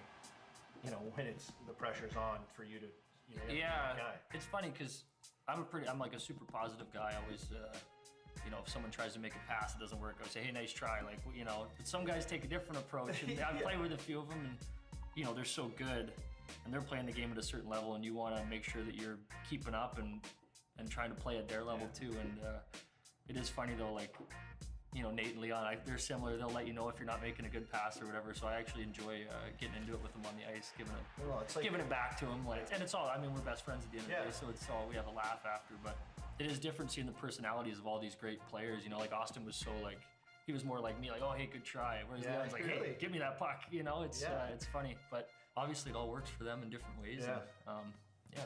when the pressure's on for you to, it's funny because I'm like a super positive guy. I always, if someone tries to make a pass, it doesn't work, I say, hey, nice try. Like, but some guys take a different approach. And I play with a few of them, and, they're so good, and they're playing the game at a certain level, and you want to make sure that you're keeping up and trying to play at their level too. And it is funny though, like, Nate and Leon, they're similar. They'll let you know if you're not making a good pass or whatever. So I actually enjoy getting into it with them on the ice, giving it back to them. And it's all, we're best friends at the end of the day, so it's all, we have a laugh after. But it is different seeing the personalities of all these great players. Like Austin was so like, he was more like me, like, oh, hey, good try. Whereas Leon's like, hey, give me that puck. It's funny. But obviously it all works for them in different ways. Yeah. And,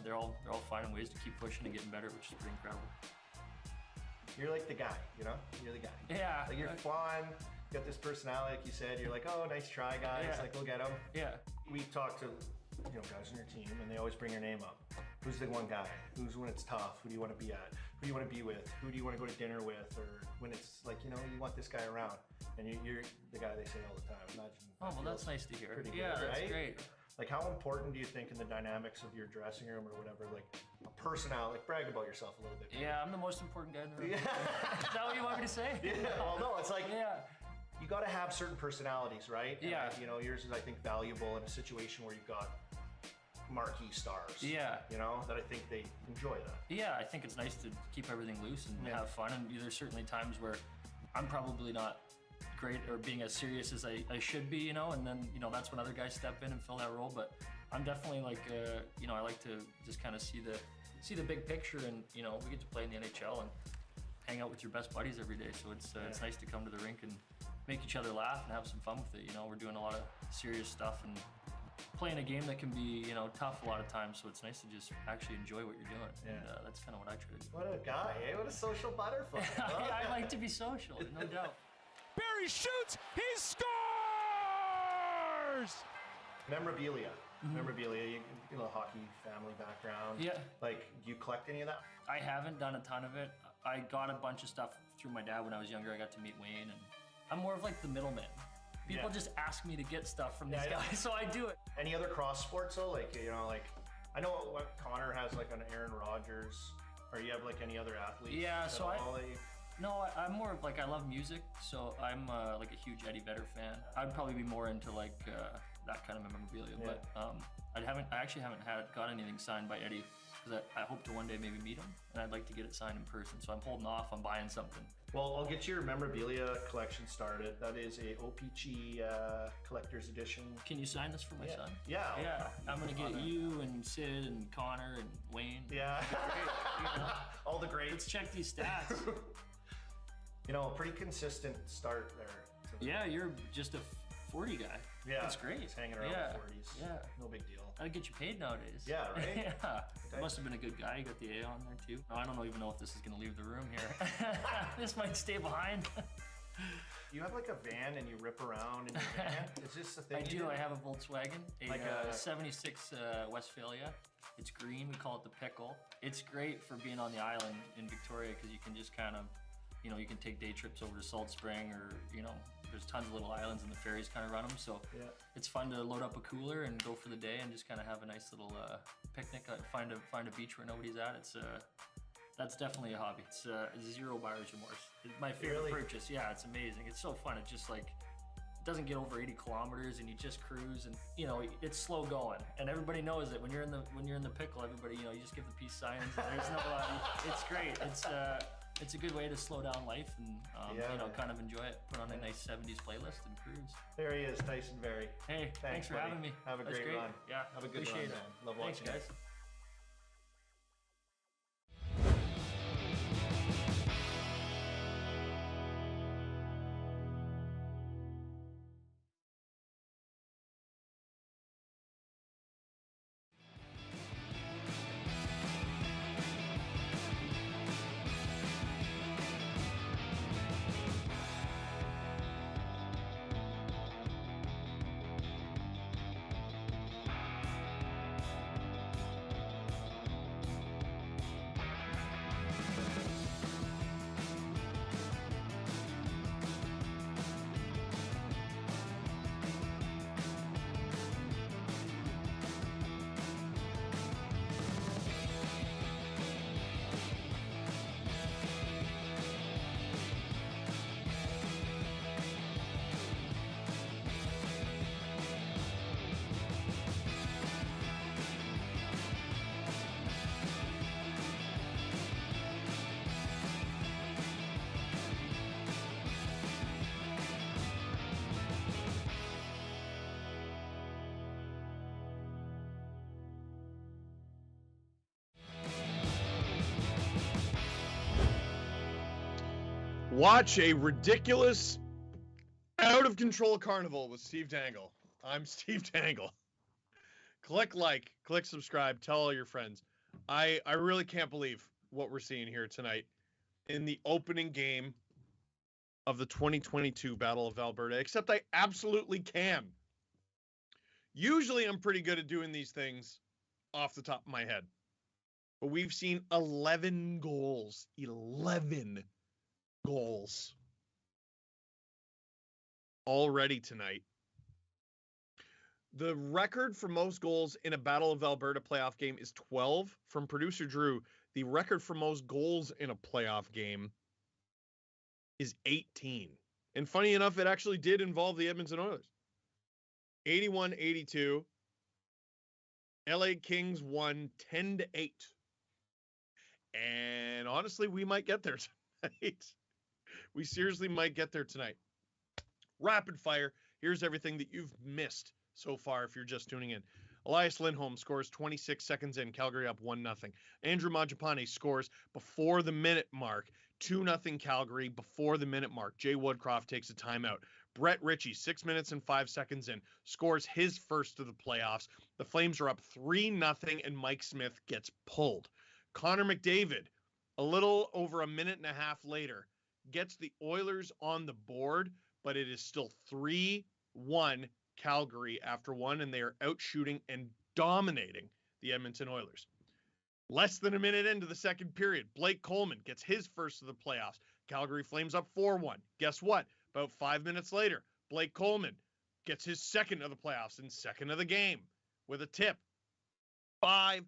they're all finding ways to keep pushing and getting better, which is pretty incredible. You're like the guy, You're the guy. Yeah. Like, you're fun, you got this personality, like you said. You're like, oh, nice try, guys. Yeah. Like, we'll get him. Yeah. We talk to, guys on your team, and they always bring your name up. Who's the one guy? Who's when it's tough? Who do you want to be at? Who do you want to be with? Who do you want to go to dinner with? Or when it's like, you want this guy around. And you're the guy they say all the time. Imagine. Oh, well, that's nice to hear. Pretty Yeah, good, that's right? great. Like, how important do you think in the dynamics of your dressing room or whatever, like a personality, like brag about yourself a little bit? Maybe. Yeah, I'm the most important guy in the room. Is that what you want me to say? Yeah, well, no, it's like, you got to have certain personalities, right? Yeah. And, yours is, I think, valuable in a situation where you've got marquee stars. Yeah. That I think they enjoy that. Yeah, I think it's nice to keep everything loose and have fun. And there's certainly times where I'm probably not great or being as serious as I should be, and then, that's when other guys step in and fill that role. But I'm definitely like, I like to just kind of see the big picture, and, we get to play in the NHL and hang out with your best buddies every day. So it's nice to come to the rink and make each other laugh and have some fun with it. We're doing a lot of serious stuff and playing a game that can be, tough a lot of times. So it's nice to just actually enjoy what you're doing. Yeah. And that's kind of what I try to do. What a guy, eh? What a social butterfly. I like to be social, no doubt. Barry shoots, he scores! Memorabilia. Memorabilia, you know, hockey family background. Yeah. Like, do you collect any of that? I haven't done a ton of it. I got a bunch of stuff through my dad when I was younger. I got to meet Wayne, and I'm more of like the middleman. People just ask me to get stuff from these guys, so I do it. Any other cross sports though? Like, you know, like I know what Connor has like an Aaron Rodgers, or you have like any other athletes? Yeah, so I'm more of like, I love music, so I'm like a huge Eddie Vedder fan. I'd probably be more into like that kind of memorabilia, but I actually haven't got anything signed by Eddie, because I hope to one day maybe meet him, and I'd like to get it signed in person, so I'm holding off on buying something. Well, I'll get your memorabilia collection started. That is a OPG collector's edition. Can you sign this for my son? Yeah. I'm gonna get you and Sid and Connor and Wayne. Yeah. You know? All the greats. Let's check these stats. You know, a pretty consistent start there. Yeah, you're just a 40 guy. Yeah. That's great. Just hanging around the 40s. Yeah. No big deal. That'd get you paid nowadays. Yeah, right? Yeah. Okay. Must have been a good guy. You got the A on there too. No, I don't even know if this is gonna leave the room here. This might stay behind. You have like a van and you rip around in your van? Is this the thing? I do. I have a Volkswagen, Like a 76 Westphalia. It's green. We call it the Pickle. It's great for being on the island in Victoria, because you can just kind of, you know, you can take day trips over to Salt Spring, or, you know, there's tons of little islands and the ferries kind of run them. So it's fun to load up a cooler and go for the day and just kind of have a nice little picnic. Find a beach where nobody's at. That's definitely a hobby. It's zero buyer's remorse. It's my favorite purchase. Yeah, it's amazing. It's so fun. It's just like, it doesn't get over 80 kilometers, and you just cruise, and you know, it's slow going, and everybody knows it. When you're in the Pickle, everybody, you know, you just give the peace signs, and there's no it's great. It's a good way to slow down life and you know, kind of enjoy it. Put on a nice 70s playlist and cruise. There he is, Tyson Berry. Hey, thanks for having me. Have a great run. Yeah, have a good appreciate run, it. man. Love Thanks, watching guys. it. Watch a ridiculous, out-of-control carnival with Steve Dangle. I'm Steve Dangle. Click like, click subscribe, tell all your friends. I really can't believe what we're seeing here tonight in the opening game of the 2022 Battle of Alberta, except I absolutely can. Usually I'm pretty good at doing these things off the top of my head. But we've seen 11 goals. 11 goals already tonight. The record for most goals in a Battle of Alberta playoff game is 12 from producer Drew. The record for most goals in a playoff game is 18. And funny enough, it actually did involve the Edmonton Oilers. 81-82. LA Kings won 10-8. And honestly, we might get there tonight. We seriously might get there tonight. Rapid fire. Here's everything that you've missed so far if you're just tuning in. Elias Lindholm scores 26 seconds in. Calgary up 1-0. Andrew Mangiapane scores before the minute mark. 2-0 Calgary before the minute mark. Jay Woodcroft takes a timeout. Brett Ritchie, 6 minutes and 5 seconds in, scores his first of the playoffs. The Flames are up 3-0, and Mike Smith gets pulled. Connor McDavid, a little over a minute and a half later, gets the Oilers on the board, but it is still 3-1 Calgary after one, and they are out shooting and dominating the Edmonton Oilers. Less than a minute into the second period, Blake Coleman gets his first of the playoffs. Calgary Flames up 4-1. Guess what? About 5 minutes later, Blake Coleman gets his second of the playoffs and second of the game with a tip. 5-1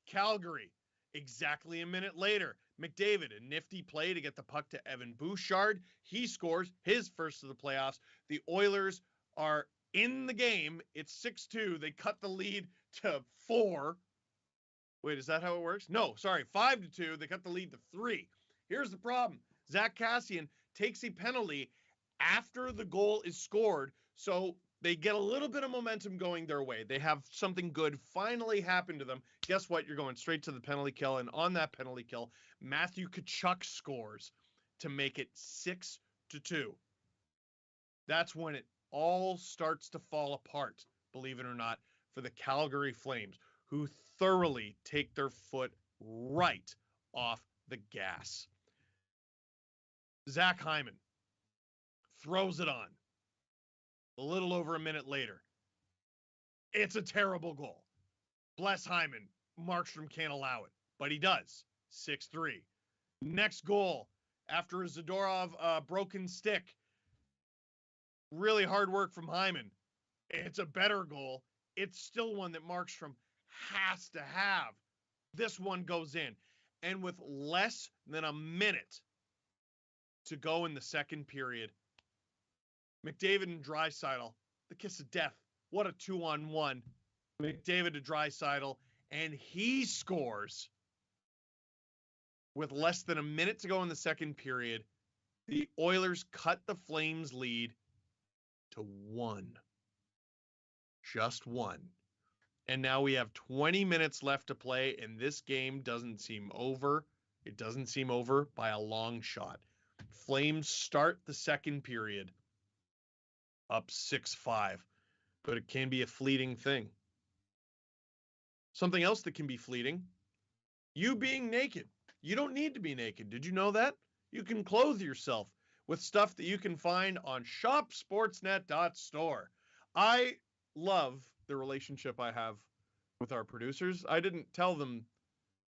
Calgary. Exactly a minute later, McDavid, a nifty play to get the puck to Evan Bouchard. He scores his first of the playoffs. The Oilers are in the game. It's 6-2. They cut the lead to 4. Wait, is that how it works? No, sorry, 5-2. They cut the lead to 3. Here's the problem. Zach Kassian takes a penalty after the goal is scored, so they get a little bit of momentum going their way. They have something good finally happen to them. Guess what? You're going straight to the penalty kill, and on that penalty kill, Matthew Tkachuk scores to make it 6-2. That's when it all starts to fall apart, believe it or not, for the Calgary Flames, who thoroughly take their foot right off the gas. Zach Hyman throws it on. A little over a minute later. It's a terrible goal. Bless Hyman. Markstrom can't allow it, but he does. 6-3. Next goal, after a Zadorov broken stick. Really hard work from Hyman. It's a better goal. It's still one that Markstrom has to have. This one goes in. And with less than a minute to go in the second period, McDavid and Draisaitl, the kiss of death. What a 2-on-1. McDavid to Draisaitl, and he scores with less than a minute to go in the second period. The Oilers cut the Flames' lead to 1. Just 1. And now we have 20 minutes left to play, and this game doesn't seem over. It doesn't seem over by a long shot. Flames start the second period up 6-5, but it can be a fleeting thing. Something else that can be fleeting, you being naked. You don't need to be naked. Did you know that? You can clothe yourself with stuff that you can find on shopsportsnet.store. I love the relationship I have with our producers. I didn't tell them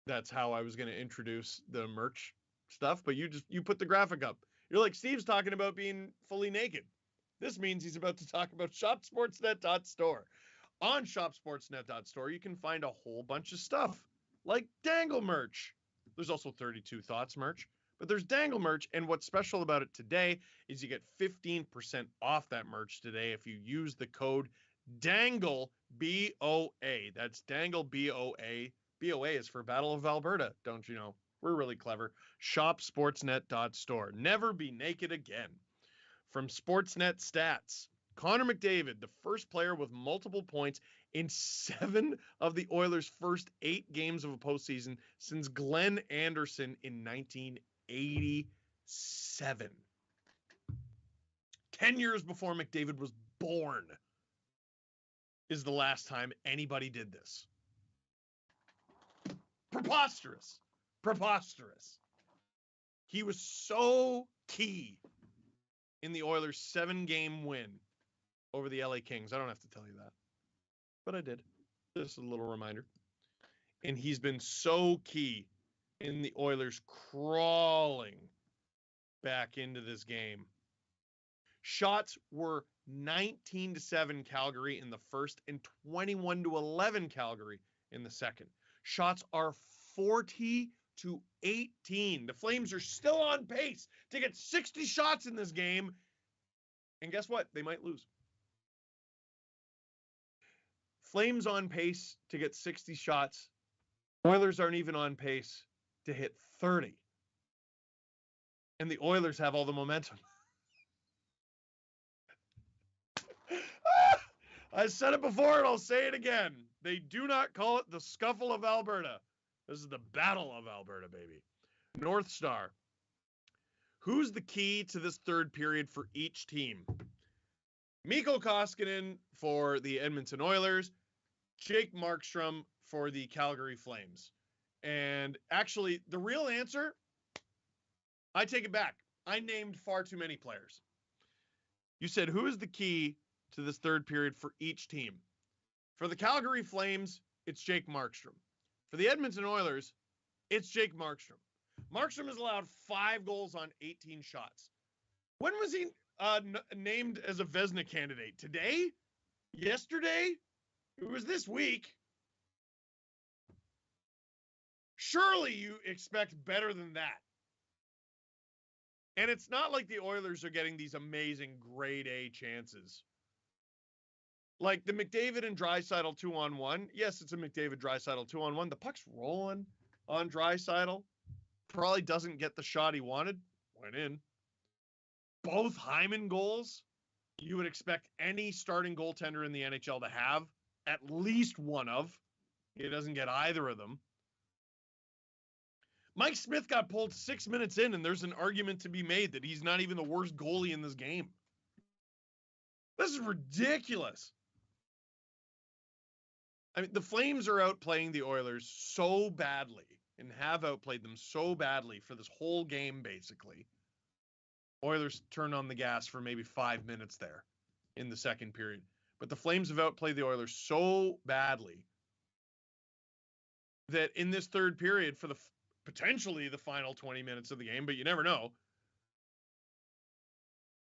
that's how I was going to introduce the merch stuff, but you put the graphic up. You're like, Steve's talking about being fully naked. This means he's about to talk about shopsportsnet.store. On shopsportsnet.store, you can find a whole bunch of stuff like Dangle merch. There's also 32 Thoughts merch, but there's Dangle merch, and what's special about it today is you get 15% off that merch today if you use the code Dangle BOA. That's Dangle BOA. BOA is for Battle of Alberta, don't you know? We're really clever. Shopsportsnet.store. Never be naked again. From Sportsnet Stats, Connor McDavid, the first player with multiple points in 7 of the Oilers' first 8 games of a postseason since Glenn Anderson in 1987. 10 years before McDavid was born is the last time anybody did this. Preposterous. Preposterous. He was so key in the Oilers' 7-game win over the LA Kings. I don't have to tell you that, but I did. Just a little reminder. And he's been so key in the Oilers crawling back into this game. Shots were 19-7 Calgary in the first and 21-11 Calgary in the second. Shots are 40-18. The Flames are still on pace to get 60 shots in this game. And guess what? They might lose. Flames on pace to get 60 shots. Oilers aren't even on pace to hit 30. And the Oilers have all the momentum. I said it before and I'll say it again. They do not call it the Scuffle of Alberta. This is the Battle of Alberta, baby. North Star. Who's the key to this third period for each team? Mikko Koskinen for the Edmonton Oilers. Jake Markstrom for the Calgary Flames. And actually, the real answer, I take it back. I named far too many players. You said, who is the key to this third period for each team? For the Calgary Flames, it's Jake Markstrom. For the Edmonton Oilers, it's Jake Markstrom. Markstrom has allowed 5 goals on 18 shots. When was he named as a Vezina candidate? Today? Yesterday? It was this week. Surely you expect better than that. And it's not like the Oilers are getting these amazing grade A chances. Like the McDavid and Draisaitl 2-on-1. Yes, it's a McDavid Draisaitl 2-on-1. The puck's rolling on Draisaitl. Probably doesn't get the shot he wanted. Went in. Both Hyman goals, you would expect any starting goaltender in the NHL to have at least one of. He doesn't get either of them. Mike Smith got pulled 6 minutes in, and there's an argument to be made that he's not even the worst goalie in this game. This is ridiculous. I mean, the Flames are outplaying the Oilers so badly and have outplayed them so badly for this whole game, basically. Oilers turned on the gas for maybe 5 minutes there in the second period. But the Flames have outplayed the Oilers so badly that in this third period, for the potentially the final 20 minutes of the game, but you never know,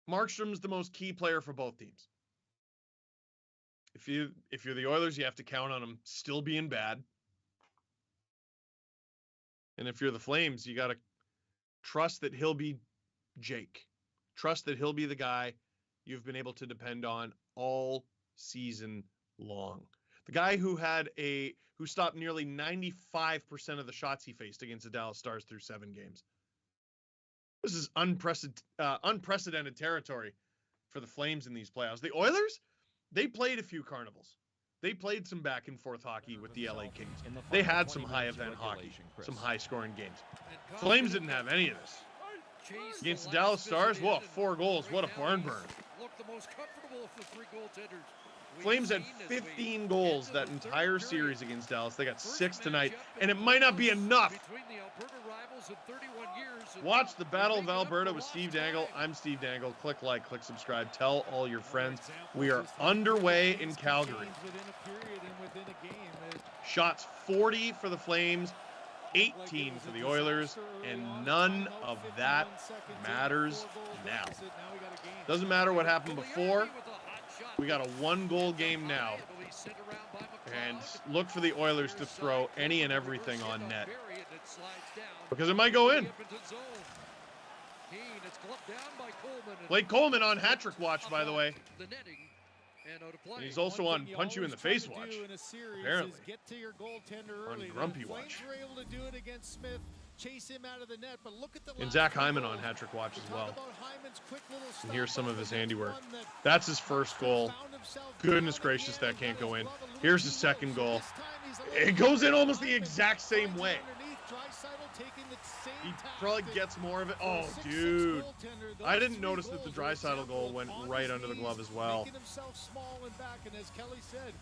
Markstrom's the most key player for both teams. If you're the Oilers, you have to count on him still being bad. And if you're the Flames, you got to trust that he'll be Jake. Trust that he'll be the guy you've been able to depend on all season long. The guy who stopped nearly 95% of the shots he faced against the Dallas Stars through 7 games. This is unprecedented territory for the Flames in these playoffs. The Oilers, they played a few carnivals. They played some back and forth hockey with the LA Kings. They had some high event hockey, some high scoring games. Flames didn't have any of this. Against the Dallas Stars, 4 goals. What a barn burn. Flames had 15 goals that entire series against Dallas. They got 6 tonight, and it might not be enough. Watch the Battle of Alberta with Steve Dangle. I'm Steve Dangle. Click like, click subscribe. Tell all your friends. We are underway in Calgary. Shots 40 for the Flames, 18 for the Oilers, and none of that matters now. Doesn't matter what happened before. We got a 1-goal game now. And look for the Oilers to throw any and everything on net. Because it might go in. Blake Coleman on hat-trick watch, by the way. And he's also on punch you in the face watch, apparently. On grumpy watch. And Zach Hyman on hat-trick watch as well. And here's some of his handiwork. That's his first goal. Goodness gracious, that can't go in. Here's his second goal. It goes in almost the exact same way. He probably gets more of it. Oh, dude. I didn't notice that the Draisaitl goal went right under the glove as well.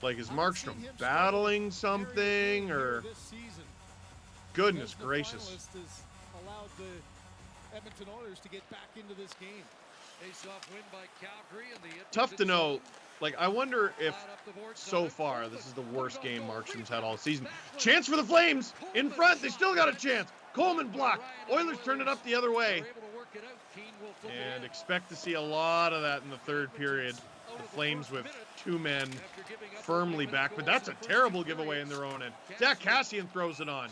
Like, is Markstrom battling something, or... Goodness gracious. Allowed the Edmonton Oilers to get back into this game. Face-off win by Calgary, and the tough to know. Like, I wonder if so far this is the worst game Markstrom's had all season. Chance for the Flames in front. They still got a chance. Coleman blocked. Oilers turned it up the other way. And expect to see a lot of that in the third period. The Flames with 2 men firmly back, but that's a terrible giveaway in their own end. Zach Kassian throws it on.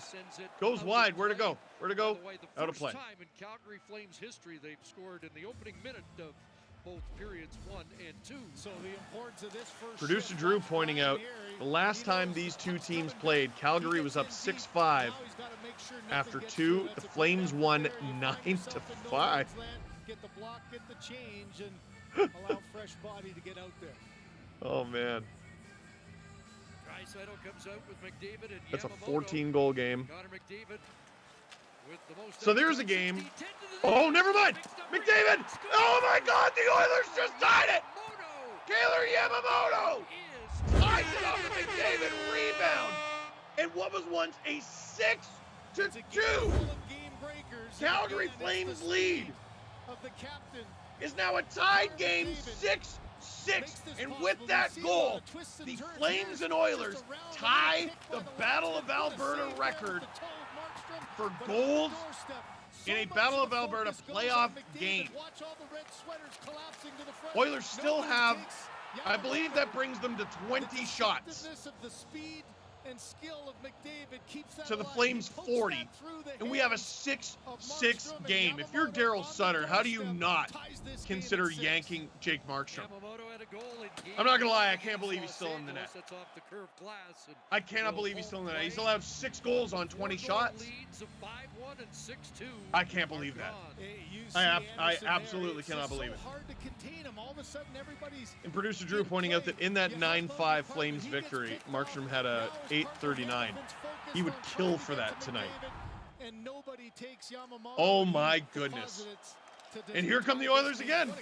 Goes wide. Where to go? Where to go? Out of play. Time in Calgary Flames history, they've scored in the opening minute of both periods 1 and 2. So the importance of this first Producer Drew pointing out the last time these two teams played, Calgary was up 6-5 after 2. The Flames won 9-5. Get the block, get the change, and allow fresh body to get out there. Oh man. Draisaitl comes out with McDavid and That's a Yamamoto. 14-goal game. McDavid with the most So there's a game. Oh, never mind. McDavid. Oh my God, the Oilers just tied it. Taylor Yamamoto ties it up with McDavid rebound. And what was once a 6-2 Calgary Flames lead of the captain is now a tied game 6-6. And with that goal, the Flames and Oilers tie the Battle of Alberta record for goals in a Battle of Alberta playoff game. Oilers still have, I believe that brings them to 20 shots. And skill of McDavid keeps that to the alive. Flames 40, and we have a 6-6 game. If you're Daryl Sutter, how do you not consider yanking Jake Markstrom? I'm not gonna lie, I can't believe he's still in the net. I cannot believe he's still in the net. He's allowed 6 goals on 20 shots. I can't believe that. I absolutely cannot believe it. And producer Drew pointing out that in that 9-5 Flames victory, Markstrom had a 839. He would kill for that tonight. Oh my goodness. And here come the Oilers again. Connor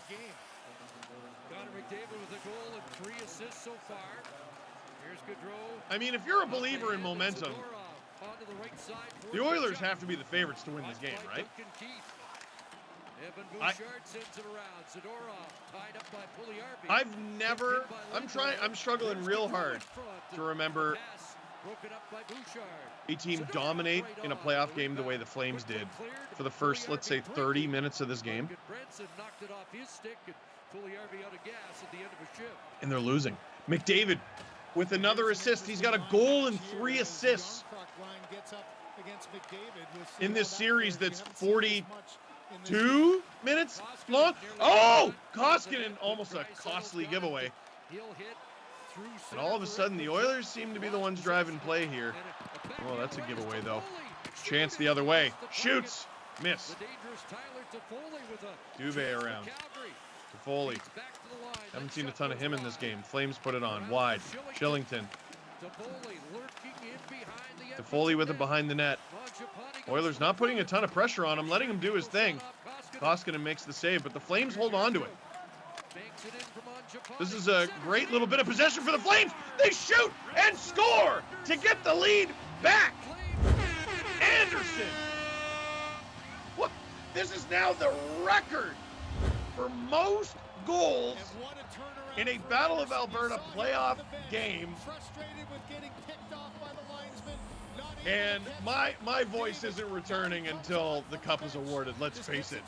McDavid with a goal and 3 assists so far. Here's Gaudreau. I mean, if you're a believer in momentum, the Oilers have to be the favorites to win this game, right? I'm struggling real hard to remember a team dominate in a playoff game the way the Flames did for the first, let's say, 30 minutes of this game. And they're losing. McDavid with another assist. He's got a goal and 3 assists in this series that's 42 minutes long. Oh! Koskinen, almost a costly giveaway. And all of a sudden, the Oilers seem to be the ones driving play here. Oh, that's a giveaway, though. Chance the other way. Shoots. Miss. Dubé around. Toffoli. Haven't seen a ton of him in this game. Flames put it on. Wide. Shillington. Toffoli with it behind the net. Oilers not putting a ton of pressure on him, letting him do his thing. Koskinen makes the save, but the Flames hold on to it. This is a great little bit of possession for the Flames. They shoot and score to get the lead back. Anderson. What? This is now the record for most goals in a Battle of Alberta playoff game. And my voice isn't returning until the cup is awarded, let's face it.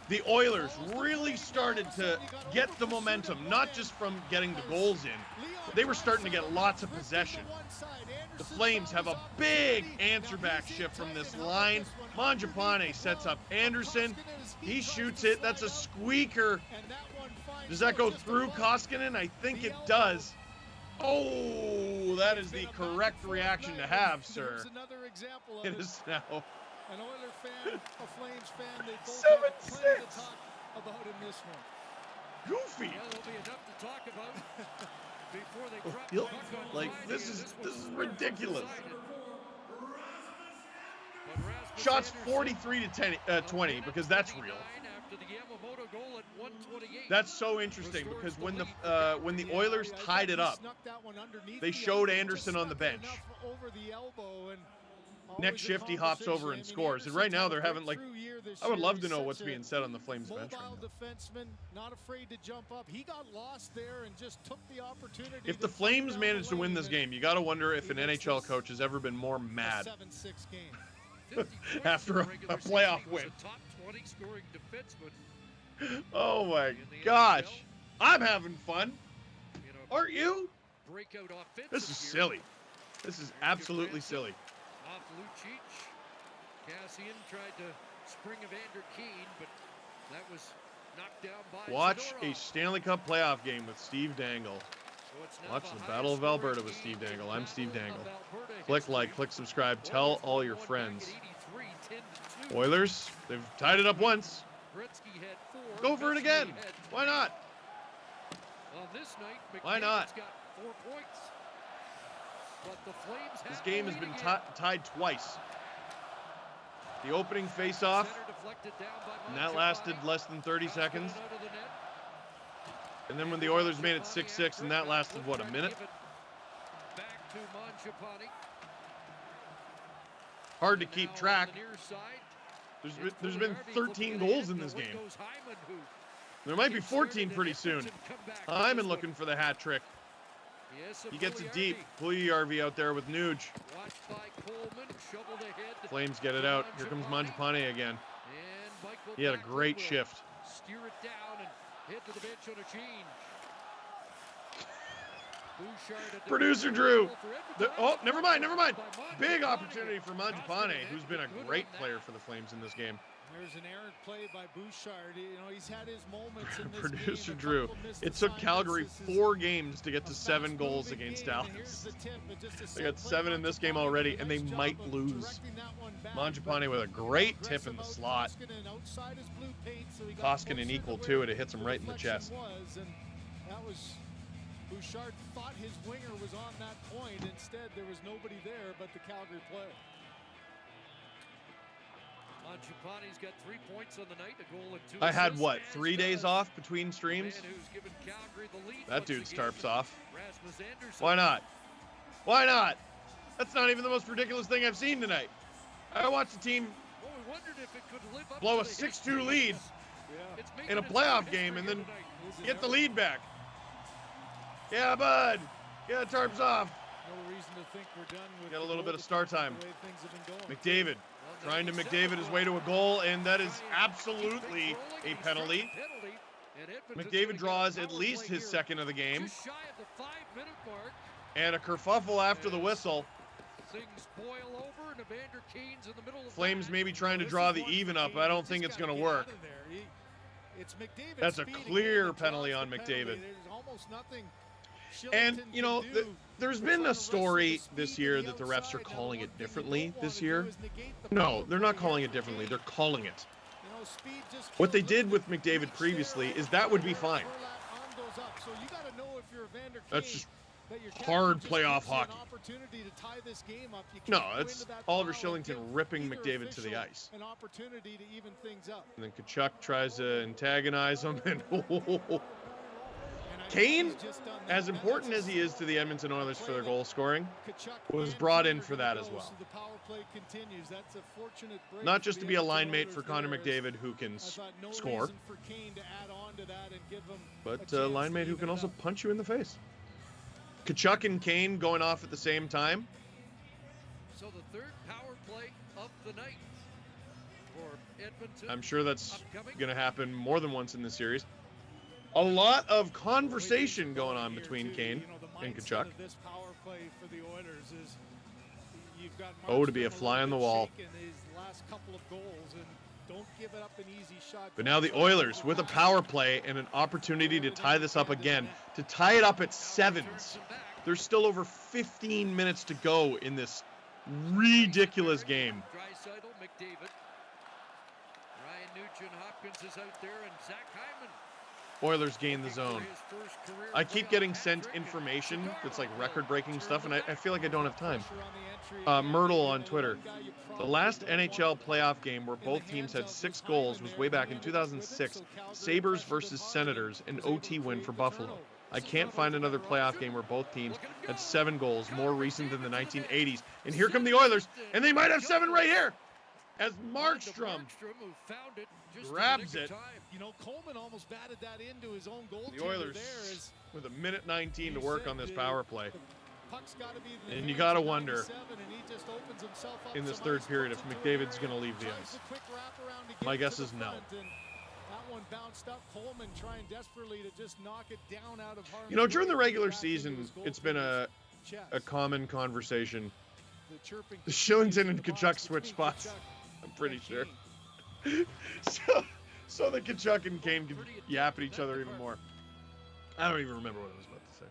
The Oilers really started to get the momentum, not just from getting the goals in. They were starting to get lots of possession. The Flames have a big answer-back shift from this line. Mangiapane sets up Anderson. He shoots it. That's a squeaker. Does that go through Koskinen? I think it does. Oh, that is the correct reaction to have, sir. It is now. An Oiler fan, a Flames fan, they both have plenty to talk about in this one. Goofy. Yeah, there'll be enough to talk about before they drop the puck on like line. this is ridiculous. Shots 43 to 20 because that's real. That's so interesting because when the Oilers tied it up, they showed Anderson on the bench. Next shift, he hops over and scores. And right now, they're having, like, I would love to know what's being said on the Flames bench right now. Defenseman, not afraid to jump up. He got lost there and just took the opportunity. If the Flames manage to win this game, you got to wonder if an NHL coach has ever been more mad after a playoff win. Oh my gosh. I'm having fun. Aren't you? This is silly. This is absolutely silly. Off Lucic. Cassian tried to spring Evander Kane, but that was knocked down by Watch Zadorov. a Stanley Cup playoff game with Steve Dangle. Watch the Battle of Alberta with Steve Dangle. I'm Steve Dangle. Click like, click subscribe, tell all your friends. Oilers, they've tied it up once. Go for it again. Why not? Why not? This game has been tied twice. The opening face-off, and that lasted less than 30 seconds. And then when the Oilers made it 6-6, and that lasted, what, a minute? Hard to keep track. There's been 13 goals in this game. There might be 14 pretty soon. Hyman looking for the hat trick. Yes, He gets it deep. Puljujärvi out there with Nuge. Watched by Coleman, shoveled ahead. Flames get it out. Here comes Mangiapane again. And Michael He had a Backlund great will shift. Steer it down and head to the bench on a change. Bouchard at the Producer Drew. for Edmonton. Oh, never mind. By Mangiapane. Big opportunity for Mangiapane, who's been a Good great on that. player for the Flames in this game. There's an errant play by Bouchard. You know, he's had his moments in this Producer game. A Drew. couple missed It took assignments. Calgary This is 4 games to get a to 7 fast goals moving against game, and Dallas. here's the tip, but just a They set got play 7 in this game Mangiapane already, did a and they nice might job of lose. directing that one back, Mangiapane but with a great tip in the aggressive slot. Koskinen outside his blue paint, so he got Koskinen closer to equal where too, and it hits him right in the deflection chest. was, and that was Bouchard thought his winger was on that point. Instead, there was nobody there but the Calgary player. Mangiapane's got 3 points on the night, a goal and 2 I had, assists. what, And 3 days does. off between The streams? man who's given Calgary the lead That once dude again, starts off. Rasmus Andersson. Why not? Why not? That's not even the most ridiculous thing I've seen tonight. I watched the team Well, we wondered if it could live up blow to a the 6-2 history. lead It's making in a its playoff own history game and here then tonight. get the lead back. Yeah, bud. Yeah, tarps off. No reason to think we're done with Got a the little goal bit of star time. department, the way things have been going. McDavid trying to McDavid his way to a goal, and that is absolutely a penalty. McDavid draws at least his second of the game, Just shy of the 5-minute mark. and a kerfuffle after the whistle. Things boil over, and Evander Kane's in the middle of Flames that. maybe trying to This draw is the one even for up. Kane. I don't He's think just it's going gotta to get work. out of there. It's McDavid's That's a speed again clear that penalty draws on the penalty. McDavid. There's almost nothing And, Shillington you know, can do there's to been try a to wrestle story the this speed year to the that the refs are outside. Now, calling one it thing you differently don't this wanna year. do is negate the No, power they're play not calling here it for differently. Kane. They're calling it. You know, speed just What they kills did him. with McDavid Each previously steroid is that would be fine. overlap on goes up. So you gotta know if you're Evander That's Kane, just that your hard captain just playoff gives you an hockey. opportunity to tie this game up. You No, can't go it's into that Oliver foul and Shillington give ripping either McDavid to the official ice. An opportunity to even things up. And then Kachuk tries to antagonize him, and And I think Kane, he's just done that. as Now important that's as he is to the Edmonton Oilers for their goal scoring, Kachuk was and brought Kane in are for gonna that as go, well. so the power play continues. That's a fortunate break not for just the to be a line Edmonton mate Oilers for Connor there, as McDavid who can I thought no score, reason for Kane to add on to that and give him but a a chance line to mate who even can it also up. punch you in the face. Kachuk and Kane going off at the same time. So the third power play of the night for Edmonton. I'm sure that's Upcoming. going to happen more than once in this series. A lot of conversation going on between Kane You know, the and mindset Kachuk. of this power play for the Oilers is you've got Oh, to be a Markstrom fly on the little bit wall. shaken his last couple of goals, and don't give it up an easy shot. But now the Oilers with a power play and an opportunity to tie this up again, to tie it up at 7s. There's still over 15 minutes to go in this ridiculous game. Draisaitl, McDavid. Ryan Nugent-Hopkins is out there, and Zach Hyman. Oilers gain the zone. His first career I keep playoff getting hat sent trick, information and that's like Chicago record-breaking turns stuff, and it I feel like I don't have time. Pressure on the entry again. Myrtle You on know, Twitter. one guy you The probably last don't NHL want playoff game where in the both teams hands had of 6 was goals Hyman was there, way and back he in ended up with it, 2006. so Calgary Sabres pressured versus him hard Senators, and an was able OT to win create for the Buffalo. turnover. I can't find another playoff game where both teams had 7 goals, more recent than the 1980s. And here come the Oilers, and they might have 7 right here. As Markstrom who found it just in the grabs nick it. of time. You know, Coleman almost batted that into his own goal. The Oilers with a minute 19 to work on this power play. Puck's gotta be in the And you hands gotta of wonder 97, and he just opens himself up in this some third ice period if points. McDavid's going to leave the Tries ice. the quick wraparound to get My it guess to the is no. front, and that one bounced up. Coleman trying desperately to just knock it down out of harm's You know, during the way, regular back into season, his it's been goaltender's a chest. common conversation. The chirping The Shillington and continues Kachuk in the switch box spots. between I'm pretty and sure. Kane. So the Kachuk and Kane can yap at each other even more. I don't even remember what I was about to say.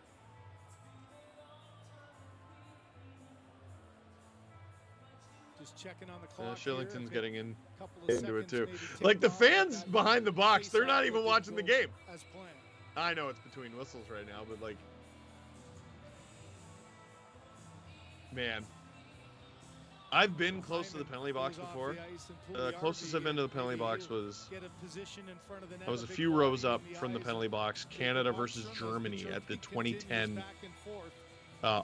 Just checking on the clock. Shillington's here. getting in Couple of into it seconds too. maybe ticked Like the off, but fans that behind the box, they're not face-off even will watching the go game. as planned. I know it's between whistles right now, but like, man, I've been close to the penalty box Goes off before. the ice, and The closest I've been to the penalty maybe box he'll was get a position in front of the net, I was a big few body rows in up the from the eyes, penalty and box, Jacob Canada versus Markstrom as Germany Churchill at the continues 2010 back and forth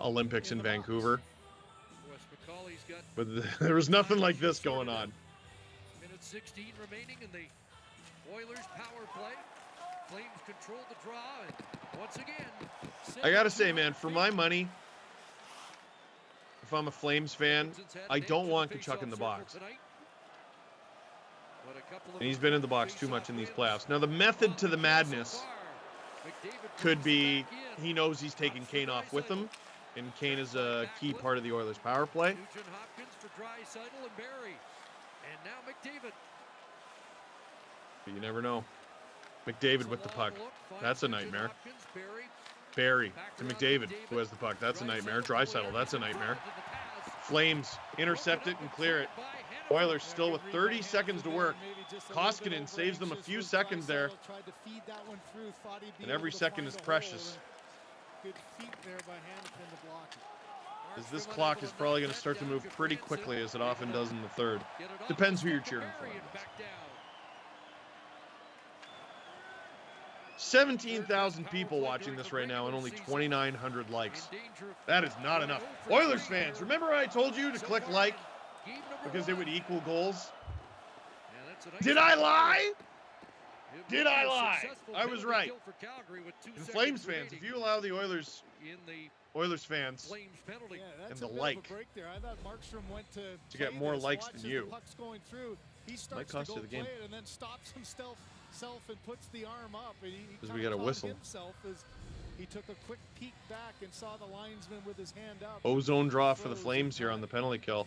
Olympics in in the box. Vancouver. Wes McCauley's got But there was nothing like this going on. minute 16 remaining in the Oilers power play. Flames control the draw, and once again, I gotta say, man, for my money, if I'm a Flames fan, I don't want Tkachuk in the box. And he's been in the box too much in these playoffs. Now, the method to the madness could be he knows he's taking Kane off with him, and Kane is a key part of the Oilers' power play. But you never know. McDavid with the puck. That's a nightmare. Barry to McDavid, who has the puck. That's a nightmare. Draisaitl, that's a nightmare. Flames intercept it and clear it. Oilers still with 30 seconds to work. Koskinen saves them a few seconds there. And every second is precious. As this clock is probably going to start to move pretty quickly, as it often does in the third. Depends who you're cheering for. 17,000 people watching this right now and only 2,900 likes. That is not enough. Oilers fans, remember I told you to click like because it would equal goals? Did I lie? Did I lie? I was right. And Flames fans, if you allow the Oilers fans and the like to get more likes than you, might cost you the game. And puts the arm up, and because we got a whistle. He took a quick peek back and saw the linesman with his hand up. Ozone draw for the Flames here on the penalty kill.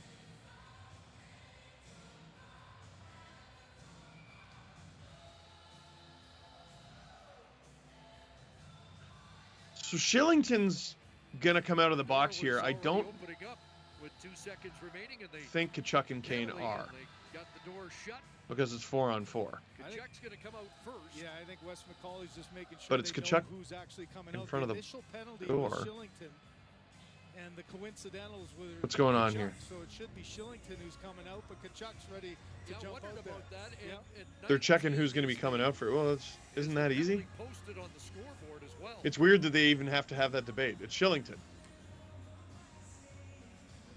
So Shillington's gonna come out of the box here. I don't think Tkachuk and Kane are, because it's 4-on-4. Tkachuk's going to come out first. Yeah, I think Wes McCauley's just making sure but it's Tkachuk who's actually coming in out. front of the penalty door. Shillington, and the coincidentals with what's going on Tkachuk, here? So it should be Shillington who's coming out, but Tkachuk's ready to jump out there. About that. They're checking who's going to be coming out for it. Well, isn't that easy? Posted on the scoreboard as well. It's weird that they even have to have that debate. It's Shillington.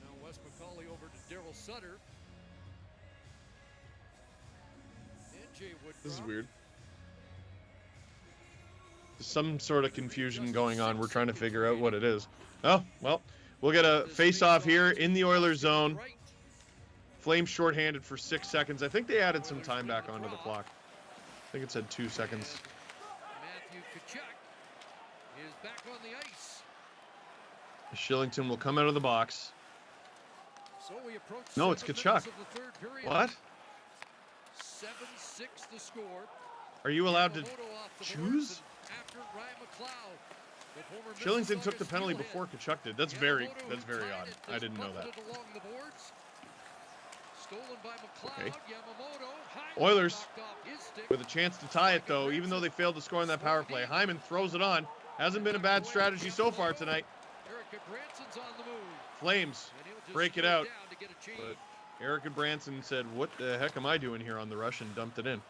Now Wes McCauley over to Daryl Sutter. This is weird. There's some sort of confusion going on. We're trying to figure out what it is. Oh, well, we'll get a face-off here in the Oilers zone. Flames shorthanded for 6 seconds. I think they added some time back onto the clock. I think it said 2 seconds. Matthew Tkachuk is back on the ice. Shillington will come out of the box. So we approach no, it's Tkachuk. What? 7-6 the score. Are you allowed to choose? Shillington took the penalty before Tkachuk did. That's very odd. I didn't know that. Okay. Oilers with a chance to tie it, though, even though they failed to score on that power play. Hyman throws it on. Hasn't been a bad strategy so far tonight. Flames break it out. But Eric Branson said, what the heck am I doing here on the rush, and dumped it in.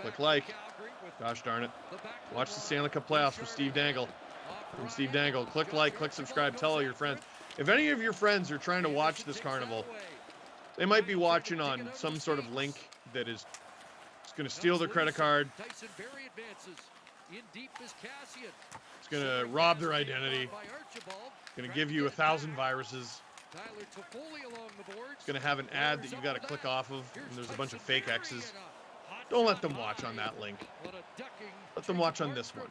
Click like. Gosh darn it. Watch the Stanley Cup playoffs with Steve Dangle. From Steve Dangle. Click like, click subscribe, tell all your friends. If any of your friends are trying to watch this carnival, they might be watching on some sort of link that is going to steal their credit card. It's going to rob their identity. It's going to give you 1,000 viruses. It's going to have an ad that you've got to click off of, and there's a bunch of fake X's. Don't let them watch on that link. Let them watch on this one.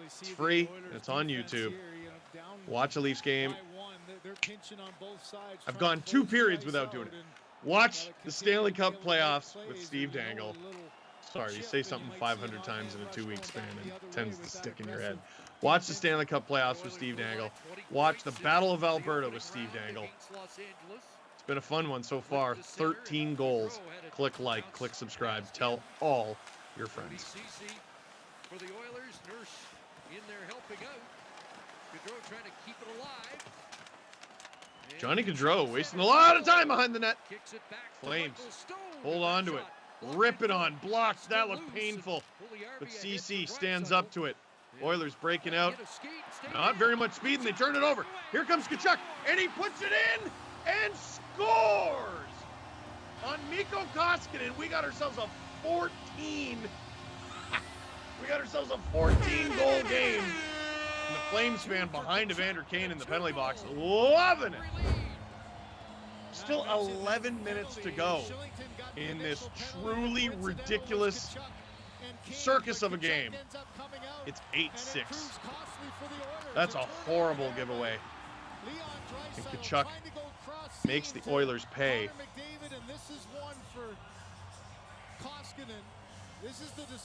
It's free, and it's on YouTube. Watch a Leafs game. I've gone 2 periods without doing it. Watch the Stanley Cup playoffs with Steve Dangle. Sorry, you say something 500 times in a 2-week span and it tends to stick in your head. Watch the Stanley Cup playoffs with Steve Dangle. Watch the Battle of Alberta with Steve Dangle. It's been a fun one so far. 13 goals. Click like, click subscribe. Tell all your friends. For the Oilers, Nurse in there helping out. Gaudreau trying to keep it alive. Johnny Gaudreau wasting a lot of time behind the net. Flames hold on to it. Rip it on. Blocked. That looked painful. But CC stands up to it. Oilers breaking out. Not very much speed, and they turn it over. Here comes Tkachuk, and he puts it in and scores! on Mikko Koskinen. We got ourselves a 14. We got ourselves a 14-goal game. And the Flames fan behind Evander Kane in the penalty box, loving it. Still 11 minutes to go in this truly ridiculous circus of a game. It's 8-6. That's a horrible giveaway. And Tkachuk makes the Oilers pay.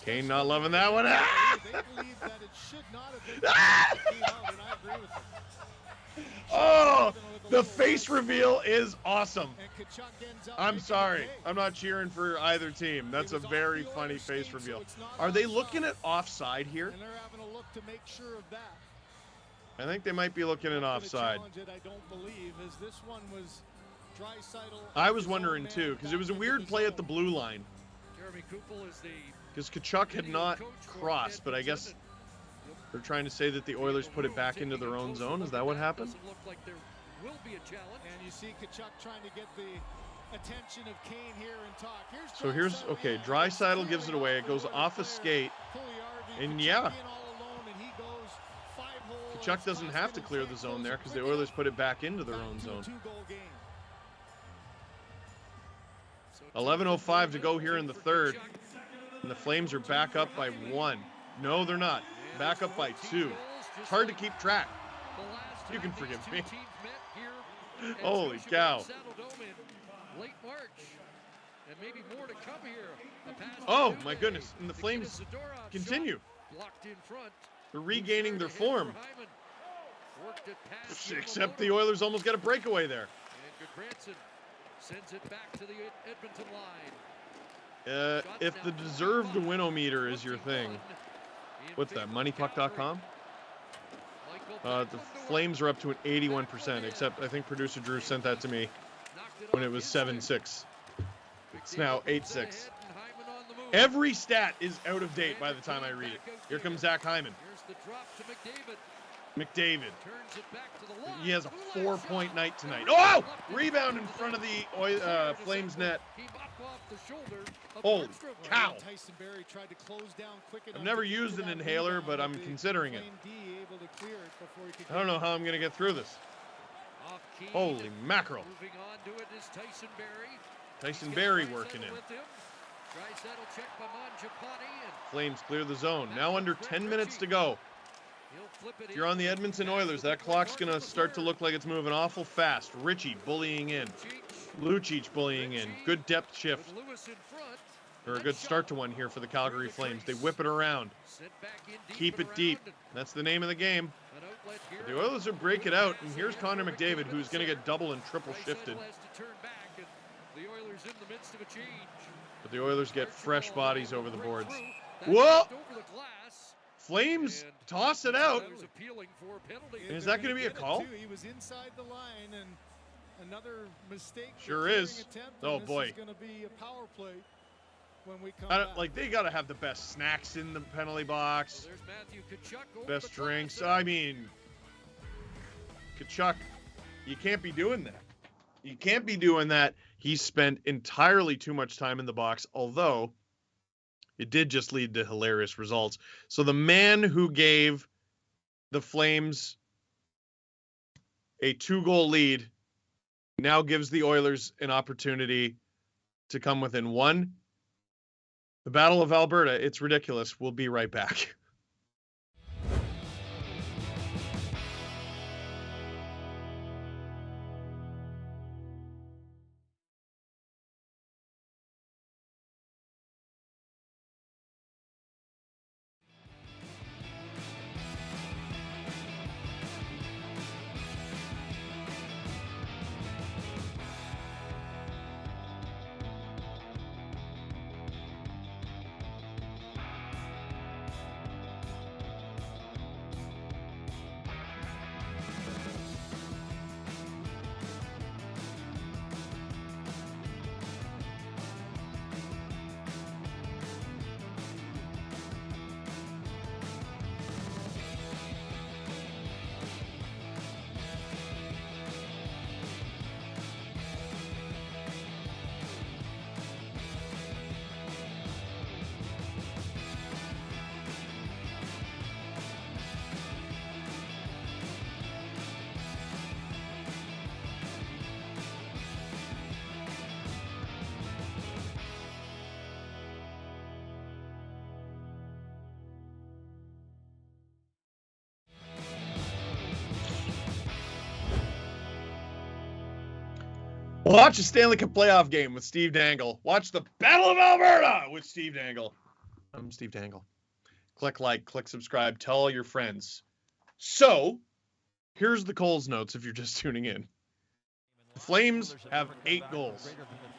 Kane not loving that one. Oh, the face reveal is awesome. I'm sorry. I'm not cheering for either team. That's a very funny face reveal. Are they looking at offside here? I think they might be looking at offside. I was wondering too, because it was a weird play at the blue line. Because Tkachuk had not crossed, but I guess they're trying to say that the Oilers put it back into their own zone. Is that what happened? And you see Tkachuk trying to get the attention of Kane here and talk. So here's, okay, Draisaitl gives it away. It goes off a skate. And yeah, Tkachuk doesn't have to clear the zone there because the Oilers put it back into their own zone. 11:05 to go here in the third. And the Flames are back up by 1. No, they're not. Back up by 2. It's hard to keep track. You can forgive me. Holy cow. Oh, my goodness. And the Flames continue. They're regaining their form. Except the Oilers almost got a breakaway there. Sends it back to the Edmonton line. If the deserved win-o-meter is your thing, what's that, moneypuck.com? The Flames are up to an 81%, except I think producer Drew sent that to me when it was 7-6. It's now 8-6. Every stat is out of date by the time I read it. Here comes Zach Hyman. McDavid. He has a 4-point night tonight. Oh! Rebound in front of the Flames net. Holy cow. I've never used an inhaler, but I'm considering it. I don't know how I'm going to get through this. Holy mackerel. Tyson Barrie working in. Flames clear the zone. Now under 10 minutes to go. If you're on the Edmonton Oilers, that clock's going to start to look like it's moving awful fast. Richie bullying in. Lucic bullying in. Good depth shift. Or a good start to one here for the Calgary Flames. They whip it around. Keep it deep. That's the name of the game. The Oilers are break it out, and here's Connor McDavid, who's going to get double and triple shifted. But the Oilers get fresh bodies over the boards. Whoa! Flames toss it out. And is that going to be a call? He was inside the line, and another mistake. Sure is. Oh boy. This is going to be a power play when we come back. Like, they got to have the best snacks in the penalty box. Best drinks. I mean, Tkachuk, you can't be doing that. You can't be doing that. He's spent entirely too much time in the box, although it did just lead to hilarious results. So the man who gave the Flames a 2-goal lead now gives the Oilers an opportunity to come within 1. The Battle of Alberta, it's ridiculous. We'll be right back. Watch a Stanley Cup playoff game with Steve Dangle. Watch the Battle of Alberta with Steve Dangle. I'm Steve Dangle. Click like, click subscribe, tell all your friends. So, here's the Coles notes if you're just tuning in. The Flames have 8 goals.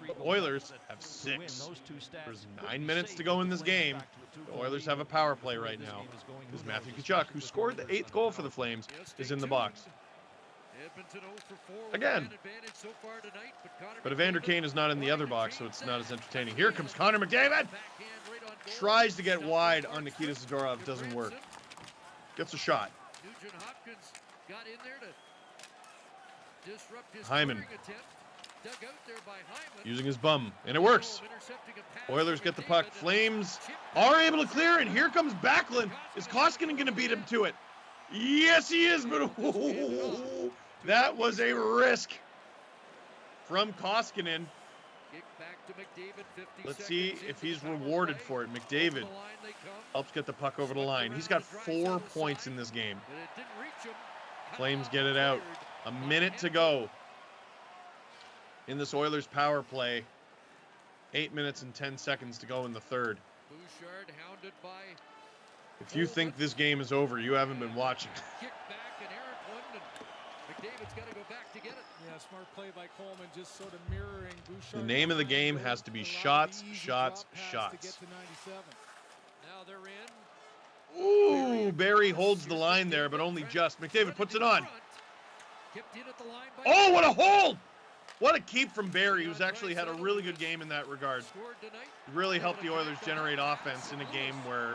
The Oilers have 6. There's 9 minutes to go in this game. The Oilers have a power play right now. Because Matthew Tkachuk, who scored the 8th goal for the Flames, is in the box. Again. But Evander Kane is not in the other box, so it's not as entertaining. Here comes Connor McDavid. Tries to get wide on Nikita Zadorov. Doesn't work. Gets a shot. Hyman. Using his bum. And it works. Oilers get the puck. Flames are able to clear, and here comes Backlund. Is Koskinen going to beat him to it? Yes, he is, but oh, that was a risk from Koskinen. Let's see if he's rewarded for it. McDavid helps get the puck over the line. He's got 4 points in this game. Flames get it out. A minute to go in this Oilers power play. 8 minutes and 10 seconds to go in the third. If you think this game is over, you haven't been watching. Yeah, smart play by Coleman, just sort of mirroring Bouchard. The name of the game has to be shots, shots, shots. Now they're in. Ooh, Barry holds the line there, but only just. McDavid puts it on. Oh, what a hold! What a keep from Barry, who's actually had a really good game in that regard. Really helped the Oilers generate offense in a game where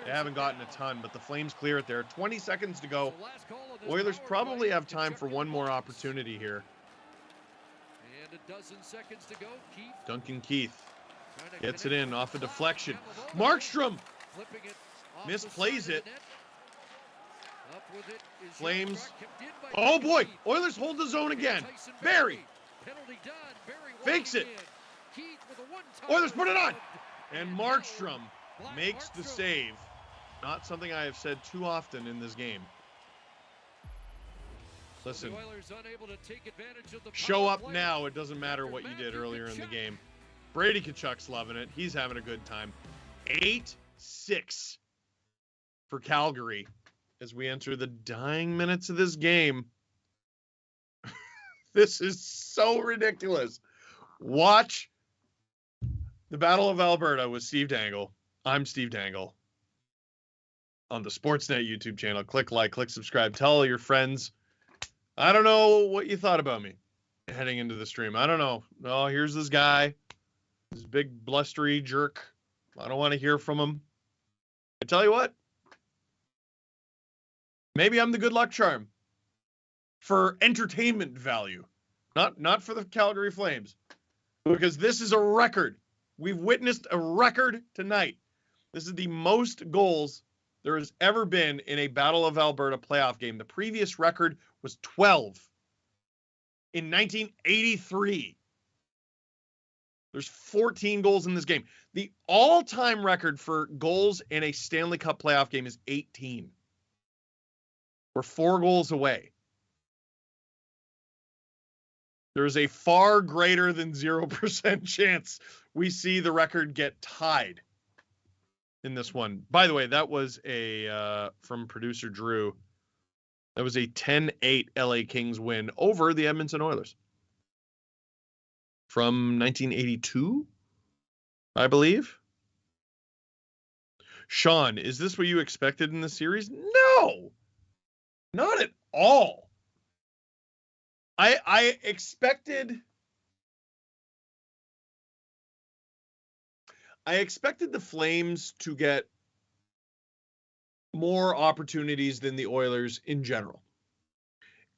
they haven't gotten a ton, but the Flames clear it there. 20 seconds to go. Oilers probably have time for one more opportunity here. And a dozen seconds to go. Duncan Keith gets it in off a deflection. Markstrom misplays it. Flames. Oh boy, Oilers hold the zone again. Barry fakes it. Oilers put it on. And Markstrom makes the save. Not something I have said too often in this game. Listen, show up now. It doesn't matter what you did earlier in the game. Brady Tkachuk's loving it. He's having a good time. 8-6 for Calgary as we enter the dying minutes of this game. This is so ridiculous. Watch the Battle of Alberta with Steve Dangle. I'm Steve Dangle. On the Sportsnet YouTube channel. Click like, click subscribe. Tell all your friends. I don't know what you thought about me heading into the stream. I don't know. Oh, here's this guy. This big blustery jerk. I don't want to hear from him. I tell you what. Maybe I'm the good luck charm. For entertainment value. Not for the Calgary Flames. Because this is a record. We've witnessed a record tonight. This is the most goals there has ever been in a Battle of Alberta playoff game. The previous record was 12 in 1983. There's 14 goals in this game. The all-time record for goals in a Stanley Cup playoff game is 18. We're 4 goals away. There's a far greater than 0% chance we see the record get tied in this one. By the way, that was a, from producer Drew, that was a 10-8 LA Kings win over the Edmonton Oilers. From 1982, I believe. Sean, is this what you expected in the series? No! Not at all. I expected the Flames to get more opportunities than the Oilers in general.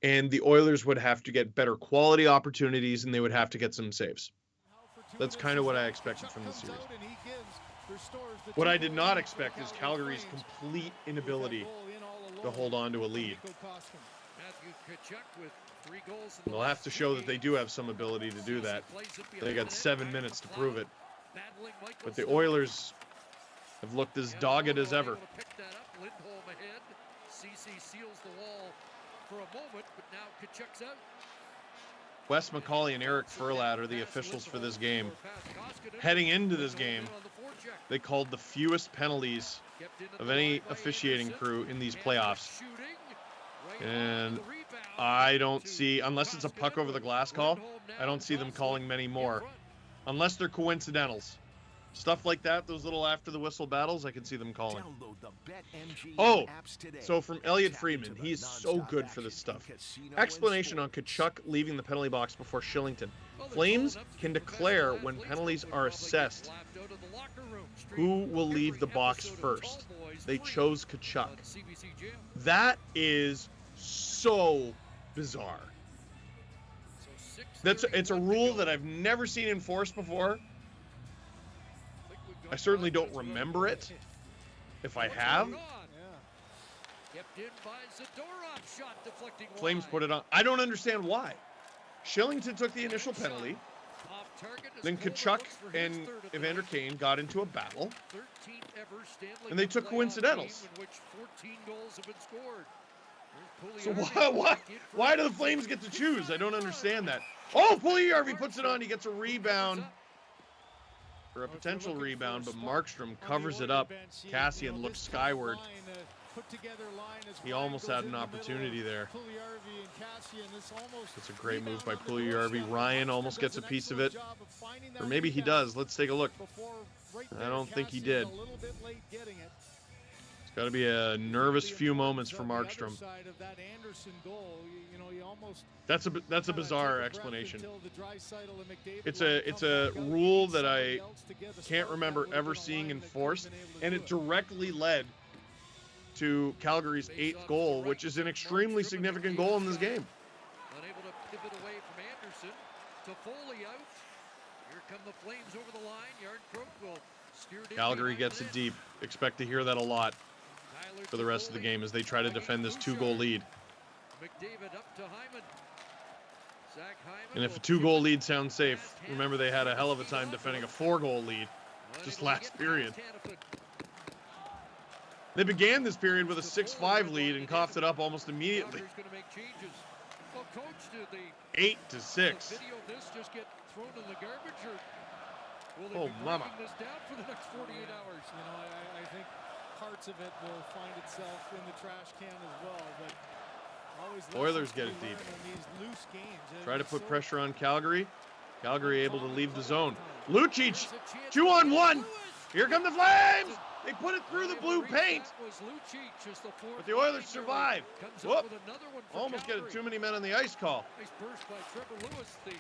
And the Oilers would have to get better quality opportunities, and they would have to get some saves. That's kind of what I expected from the series. What I did not expect is Calgary's complete inability to hold on to a lead. They'll have to show that they do have some ability to do that. They got 7 minutes to prove it. But the Oilers have looked as dogged as ever. CC seals the wall for a moment, but now Tkachuk's out. Wes McCauley and Eric Furlat are the officials for this game. Heading into this game, they called the fewest penalties of any officiating crew in these playoffs. And I don't see, unless it's a puck over the glass call, I don't see them calling many more. Unless they're coincidentals. Stuff like that, those little after the whistle battles, I can see them calling. Oh, so from Elliot Friedman, he's so good for this stuff. Explanation on Tkachuk leaving the penalty box before Shillington. Flames can declare when penalties are assessed who will leave the box first. They chose Tkachuk. That is so bizarre. It's a rule that I've never seen enforced before. I certainly don't remember it. If I have, Flames put it on. I don't understand why. Shillington took the initial penalty. Then Tkachuk and Evander Kane got into a battle. And they took coincidentals. So why do the Flames get to choose? I don't understand that. Oh, Puljujärvi puts it on. He gets a rebound. For a potential rebound, but Markstrom covers it up. Kassian looks skyward. He almost had an opportunity there. It's a great move by Puljujärvi. Ryan almost gets a piece of it. Or maybe he does. Let's take a look. I don't think he did. It's got to be a nervous few moments for Markstrom. That's a bizarre explanation. It's a rule that I can't remember ever seeing enforced, and it directly led to Calgary's 8th goal, which is an extremely significant goal in this game. Unable to pivot away from Anderson. Toffoli out. Here come the Flames over the line. Yardcroak will steer it in. Calgary gets it deep. Expect to hear that a lot for the rest of the game as they try to defend this 2-goal lead. McDavid up to Hyman. Zach Hyman. And if a 2-goal lead sounds safe, remember they had a hell of a time defending a 4-goal lead just last period. They began this period with a 6-5 lead and coughed it up almost immediately. 8-6. Oh, mama. I think parts of it will find itself in the trash can as well, but Oilers get it deep. Try to put pressure on Calgary. Calgary able to leave the zone. Lucic, 2-on-1. Here come the Flames. They put it through the blue paint. But the Oilers survive. Whoop. Almost getting too many men on the ice call. Nice burst by Trevor Lewis, the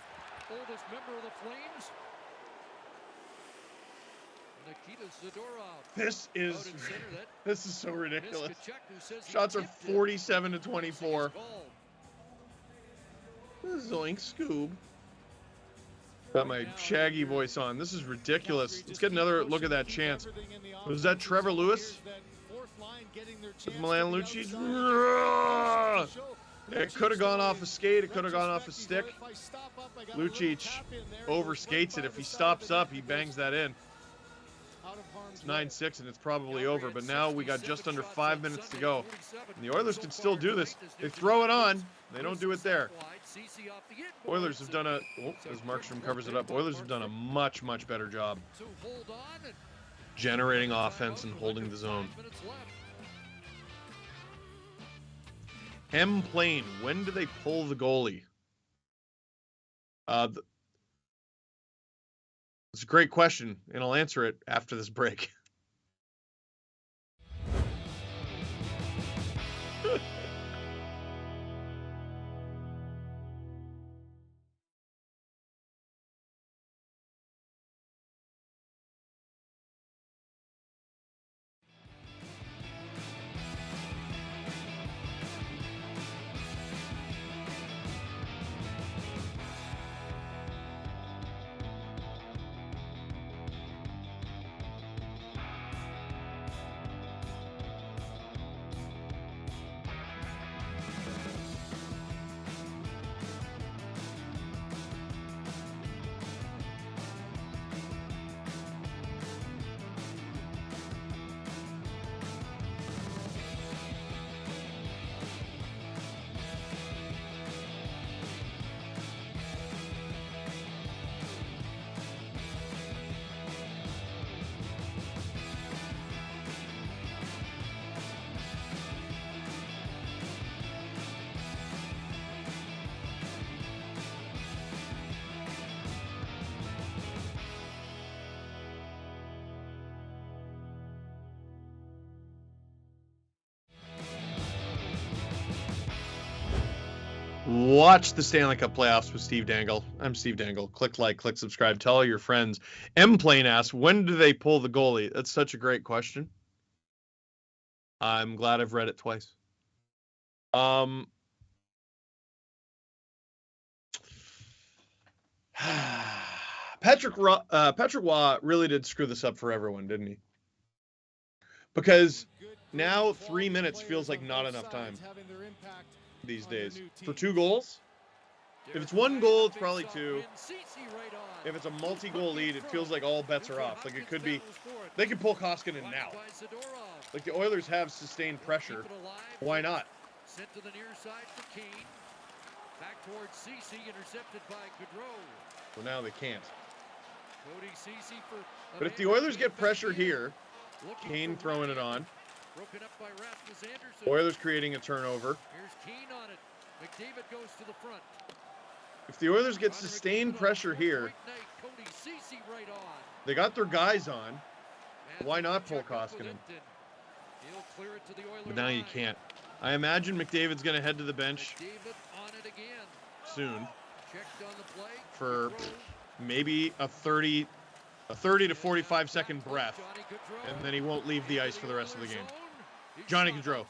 oldest member of the Flames. Nikita Zadorov. This is so ridiculous. Shots are 47-24. Zoink Scoob. Got my shaggy voice on. This is ridiculous. Let's get another look at that chance. Was that Trevor Lewis? With Milan Lucic? It could have gone off a skate. It could have gone off a stick. Lucic overskates it. If he stops up, he bangs that in. It's 9-6 and it's probably over, but now we got just under 5 minutes to go. And the Oilers can still do this. They throw it on. They don't do it there. Oilers have done as Markstrom covers it up, Oilers have done a much, much better job generating offense and holding the zone. Hem Plain, when do they pull the goalie? It's a great question, and I'll answer it after this break. Watch the Stanley Cup playoffs with Steve Dangle. I'm Steve Dangle. Click like, click subscribe, tell all your friends. M-Plane asks, when do they pull the goalie? That's such a great question. I'm glad I've read it twice. Patrick Waugh really did screw this up for everyone, didn't he? Because now 3 minutes feels like not enough time these days. For 2 goals? If it's 1 goal, it's probably 2. If it's a multi-goal lead, it feels like all bets are off. Like it could be, they could pull Koskinen now. Like the Oilers have sustained pressure. Why not? Sent to the near side for Kane. Back towards Ceci, intercepted by Gaudreau. Well, now they can't. Cody Ceci for but if the Oilers get pressure here, Kane throwing it on. Broken up by Rasmus Anderson. Oilers creating a turnover. Here's Kane on it. McDavid goes to the front. If the Oilers get sustained pressure here, Cody Ceci right on. They got their guys on. Why not pull Koskinen? He'll clear it to the Oilers. But now you can't. I imagine McDavid's going to head to the bench on it again. soon Checked on the play. For maybe a 30 to 45 second breath, and then he won't leave the ice for the rest of the game. Johnny Gaudreau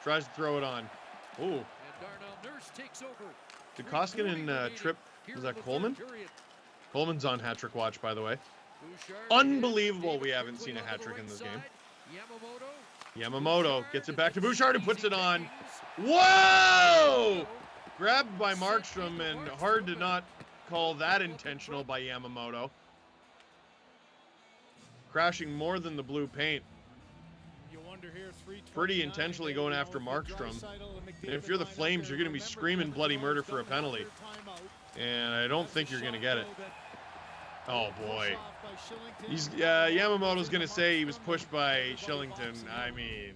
tries to throw it on. Ooh. Did Koskinen trip? Was that Coleman? Coleman's on hat-trick watch, by the way. Unbelievable we haven't seen a hat-trick in this game. Yamamoto gets it back to Bouchard and puts it on. Whoa! Grabbed by Markstrom, and hard to not call that intentional by Yamamoto. Crashing more than the blue paint. Pretty intentionally going after Markstrom. And if you're the Flames, you're going to be screaming bloody murder for a penalty. And I don't think you're going to get it. Oh, boy. Yamamoto's going to say he was pushed by Shillington. I mean,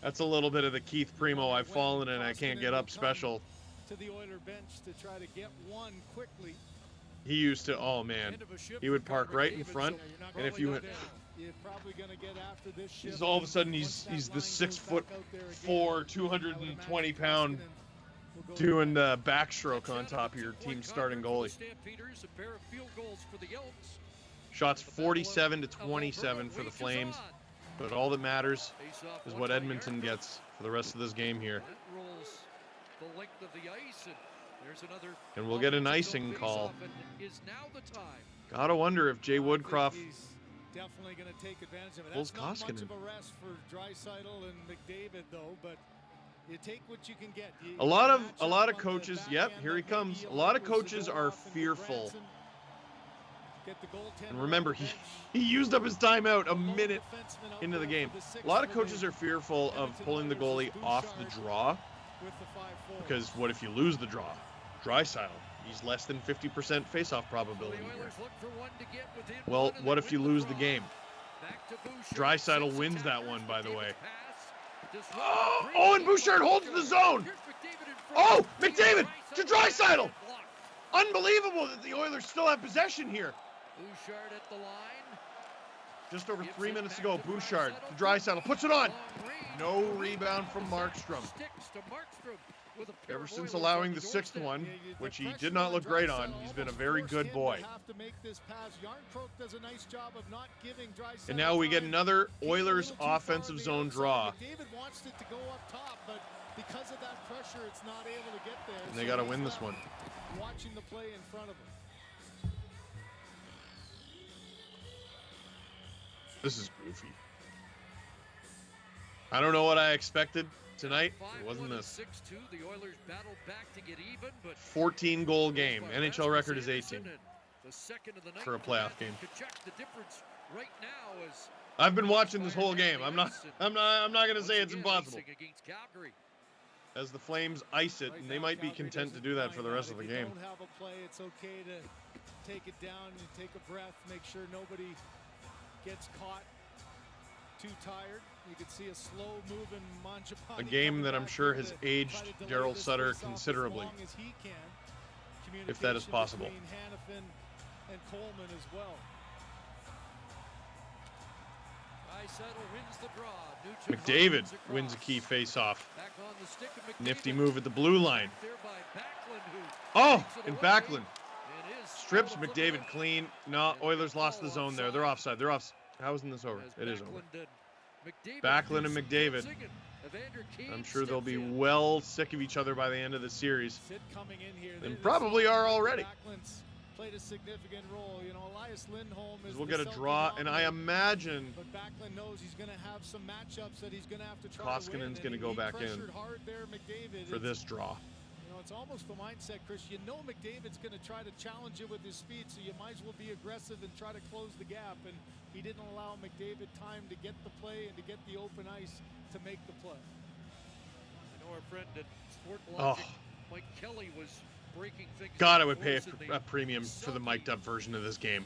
that's a little bit of the Keith Primo, I've fallen and I can't get up special. To the Oiler bench to try to get one quickly. He used to, oh man, he would park right in front, and if you went, he's all of a sudden he's the 6'4", 220-pound doing the backstroke on top of your team's starting goalie. Shots 47-27 for the Flames, but all that matters is what Edmonton gets for the rest of this game here. And we'll get an icing call. Gotta wonder if Jay Woodcroft definitely going to take advantage of it. pulls That's not Koskinen. much of a rest for Draisaitl and McDavid though, but you take what you can get. A lot of coaches, yep, here he comes. A lot of coaches are fearful. And remember, he used up his timeout a minute into the game. A lot of coaches are fearful of pulling the goalie off the draw, because what if you lose the draw? Draisaitl, he's less than 50% face-off probability here. Well, what if you lose the game? Draisaitl wins that one, by the way. Oh, and Bouchard holds the zone. Oh, McDavid to Draisaitl. Unbelievable that the Oilers still have possession here. Bouchard at the line. Just over 3 minutes to go. Bouchard to Draisaitl puts it on. No rebound from Markstrom. Ever since allowing the 6th one, which he did not look great on, he's been a very good boy. And now we get another Oilers offensive zone draw. And they got to win this one. Watching the play in front of him. This is goofy. I don't know what I expected tonight. It wasn't this. 6-2. The Oilers battled back to get even, but 14-goal game. NHL record is 18 for a playoff game. I've been watching this whole game. I'm not going to say it's impossible. As the Flames ice it, and they might be content to do that for the rest of the game. Don't have a play. It's okay to take it down and take a breath. Make sure nobody gets caught too tired. You can see a slow-moving Mangiapane. A game that I'm sure has aged Daryl Sutter considerably, if that is possible. Hannafin and Coleman as well. McDavid wins a key face-off. Nifty move at the blue line. Oh, and Backlund strips McDavid clean. No, Oilers lost the zone there. They're offside. They're off. How isn't this over? It is over. Backlund and McDavid. I'm sure they'll be well sick of each other by the end of the series. And probably are already. Played a significant role. You know, Elias Lindholm is we'll get a draw, and I imagine but Backlund knows he's going to have some matchups that he's going to have to try Koskinen's going to go back in for this draw. You know, it's almost the mindset, Chris. You know McDavid's going to try to challenge you with his speed, so you might as well be aggressive and try to close the gap. And he didn't allow McDavid time to get the play and to get the open ice to make the play. I know our friend at Sport Logic, Mike Kelly, was breaking things. God, I would pay a premium for the mic'd up version of this game.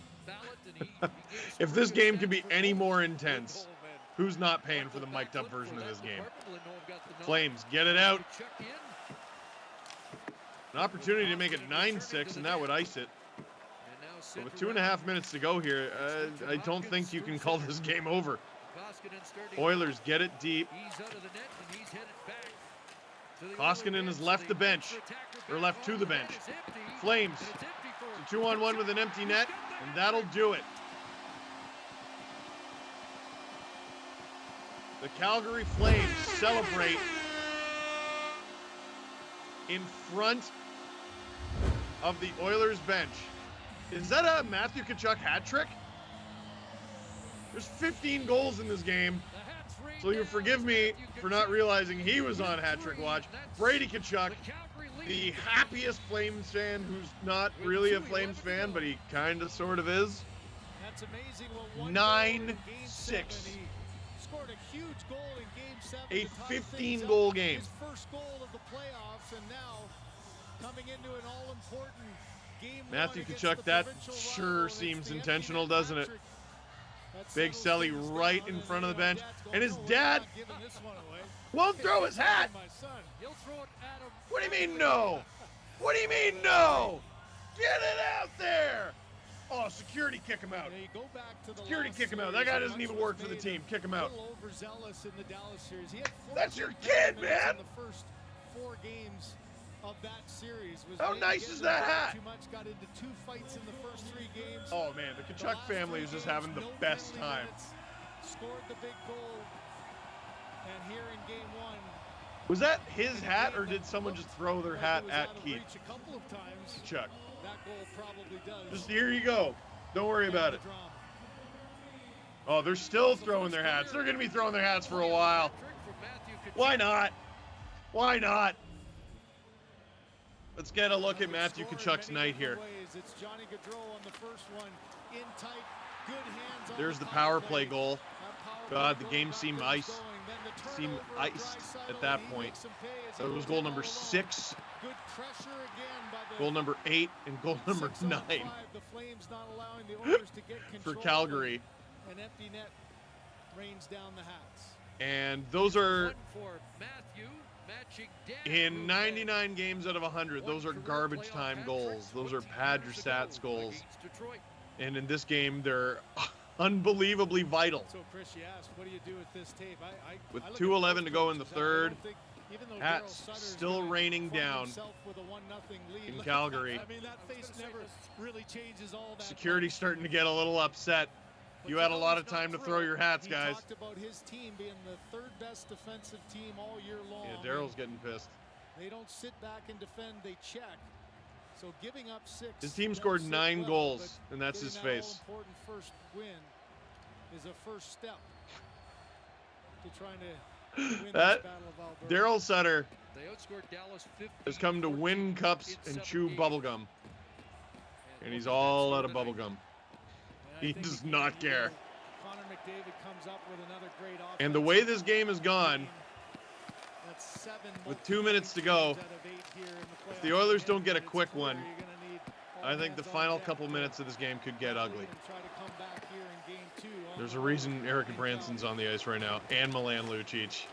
If this game could be any more intense, who's not paying for the mic'd up version of this game? Flames, get it out. An opportunity to make it 9-6, and that would ice it. But with 2.5 minutes to go here, I don't think you can call this game over. Oilers get it deep. Koskinen has left the bench, or left to the bench. Flames, it's a 2-on-1 with an empty net, and that'll do it. The Calgary Flames celebrate in front of the Oilers bench. Is that a Matthew Tkachuk hat trick? There's 15 goals in this game, so you'll forgive me for not realizing he was on hat trick watch. Brady Tkachuk, the happiest Flames fan who's not really a Flames fan, but he kind of sort of is. That's amazing. 9-6. Scored a huge goal in Game 7. A 15-goal game. His first goal of the playoffs, and now coming into an all-important game. Matthew Tkachuk, that sure seems intentional, doesn't it? Big Selly right in front of the bench, and his dad won't throw his hat. What do you mean no? What do you mean no? Get it out there! Oh, security kick him out. Security kick him out. That guy doesn't even work for the team. Kick him out. That's your kid, man. The first 4 games of that series was how nice is that hat? Too much, got into 2 fights in the first 3 games. Oh man, the Tkachuk family is just having the best time. Scored the big goal, and here in Game 1. Was that his hat, or did someone just throw their hat at Keith? A couple of times. Tkachuk. That goal probably does. Just here you go. Don't worry about it. Oh, they're still throwing their hats. They're going to be throwing their hats for a while. Why not? Why not? Let's get a look at Matthew Tkachuk's night here. It's Johnny Gaudreau on the first one. In tight, good hands on there's the power play goal. God, the game seemed iced at that point. So it was goal number 6, goal number 8, and goal number 9 for Calgary. An empty net rains down the hats. And those are, in 99 games out of 100, those are garbage time goals. Those are pad your stats goals. And in this game, they're unbelievably vital. So Chris, you asked, what do you do with this tape? With 2:11 to go in the third, hats still raining down in Calgary. I mean, that face never really changes all that. Security starting to get a little upset. You had a lot of time to throw your hats, guys. He talked about his team being the 3rd best defensive team all year long. Yeah, Daryl's getting pissed. They don't sit back and defend, they check. So giving up 6. His team scored 9 goals, and that's his face. Important first win is a first step to trying to win that this battle of Alberta. Daryl Sutter has come to win cups and chew bubblegum. And he's all out of bubblegum. He does not care. Connor McDavid comes up with another great offense. And the way this game has gone, with 2 minutes to go, if the Oilers don't get a quick one, I think the final couple minutes of this game could get ugly. There's a reason Eric Branson's on the ice right now, and Milan Lucic.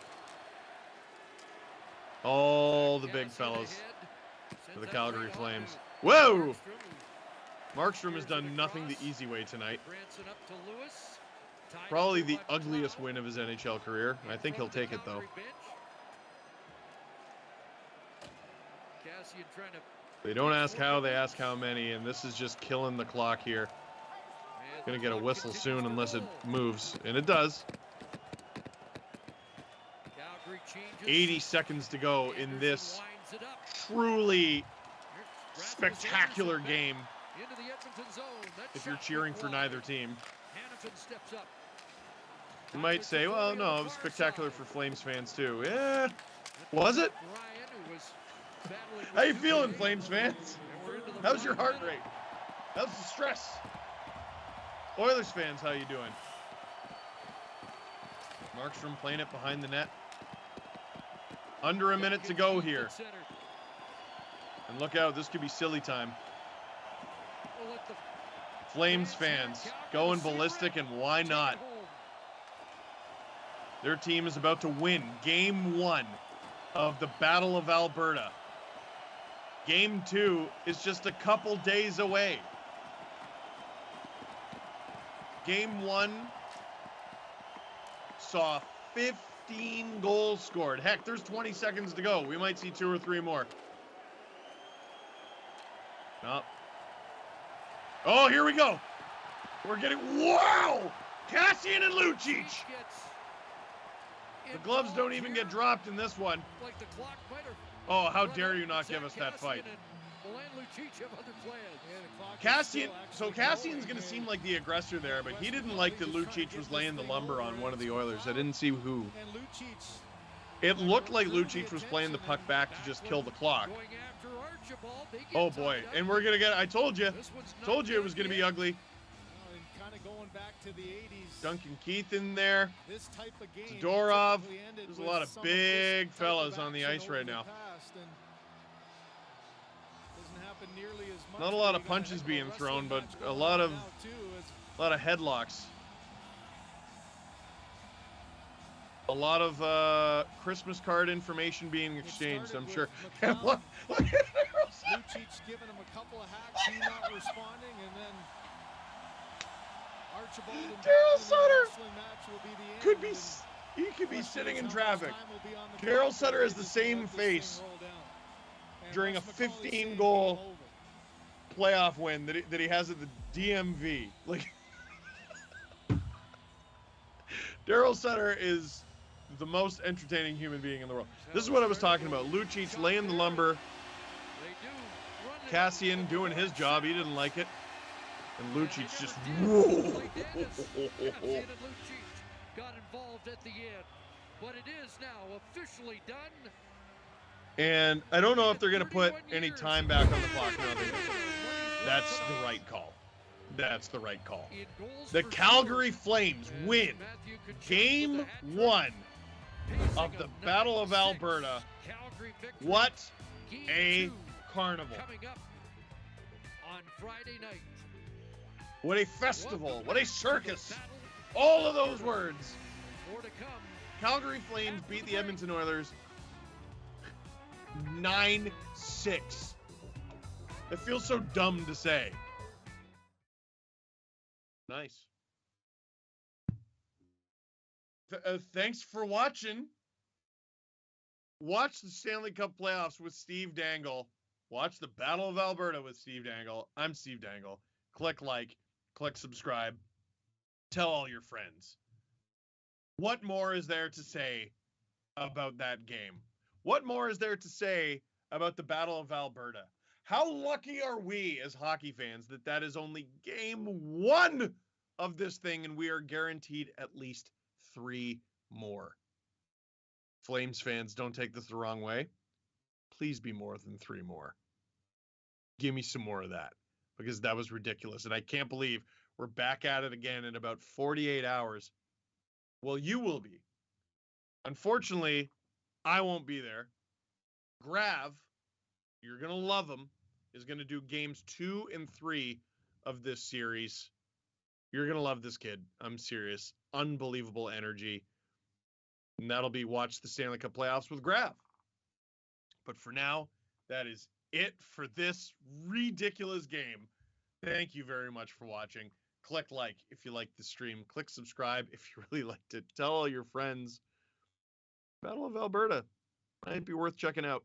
All the big fellas for the Calgary Flames. Whoa! Markstrom has done nothing the easy way tonight. Probably the ugliest win of his NHL career. I think he'll take it, though. They don't ask how, they ask how many, and this is just killing the clock here. Gonna get a whistle soon unless it moves, and it does. 80 seconds to go in this truly spectacular game. If you're cheering for neither team. You might say, well, no, it was spectacular for Flames fans too. Yeah, was it? How you feeling, Flames fans? How's your heart rate? How's the stress? Oilers fans, how you doing? Markstrom playing it behind the net. Under a minute to go here. And look out, this could be silly time. Flames fans going ballistic, and why not? Their team is about to win Game 1 of the Battle of Alberta. Game 2 is just a couple days away. Game 1 saw 15 goals scored. Heck, there's 20 seconds to go. We might see 2 or 3 more. No. Oh, here we go. We're getting, wow! Kassian and Lucic. The gloves don't even get dropped in this one. Oh, how dare you not give us that fight. Kassian, so Cassian's going to seem like the aggressor there, but he didn't like that Lucic was laying the lumber on one of the Oilers. I didn't see who. It looked like Lucic was playing the puck back to just kill the clock. Oh boy, and we're going to get, I told you it was going to be ugly. Duncan Keith in there. Zadorov. There's a lot of big fellas on the ice right now. Not a lot of punches being thrown, but a lot of headlocks. A lot of Christmas card information being exchanged, I'm sure. And look at Lucic's giving him a couple of hacks, he not responding, and then Archibald and Daryl Sutter could be, he could be sitting in traffic. Daryl Sutter has the same face during a 15-goal playoff win that he has at the DMV. Like, Daryl Sutter is the most entertaining human being in the world. This is what I was talking about. Lucic laying the lumber. Kassian doing his job. He didn't like it. And Lucic just, whoa. Got involved at the end, but it is now officially done. And I don't know if they're going to put any time back on the clock. No, they don't. That's the right call. That's the right call. The Calgary Flames win Game 1 of the Battle of Alberta. What a carnival. On Friday night. What a festival. What a circus. All of those words. Calgary Flames beat the Edmonton Oilers 9-6. It feels so dumb to say. Nice. Thanks for watching. Watch the Stanley Cup playoffs with Steve Dangle. Watch the Battle of Alberta with Steve Dangle. I'm Steve Dangle. Click like, click subscribe. Tell all your friends. What more is there to say about that game? What more is there to say about the Battle of Alberta? How lucky are we as hockey fans that that is only Game 1 of this thing, and we are guaranteed at least 3 more. Flames fans, don't take this the wrong way. Please be more than 3 more. Give me some more of that, because that was ridiculous. And I can't believe we're back at it again in about 48 hours. Well, you will be. Unfortunately, I won't be there. Grav, you're going to love him, is going to do games 2 and 3 of this series. You're going to love this kid. I'm serious. Unbelievable energy. And that'll be watch the Stanley Cup playoffs with Grav. But for now, that is it for this ridiculous game. Thank you very much for watching. Click like if you like the stream. Click subscribe if you really liked it. Tell all your friends. Battle of Alberta might be worth checking out.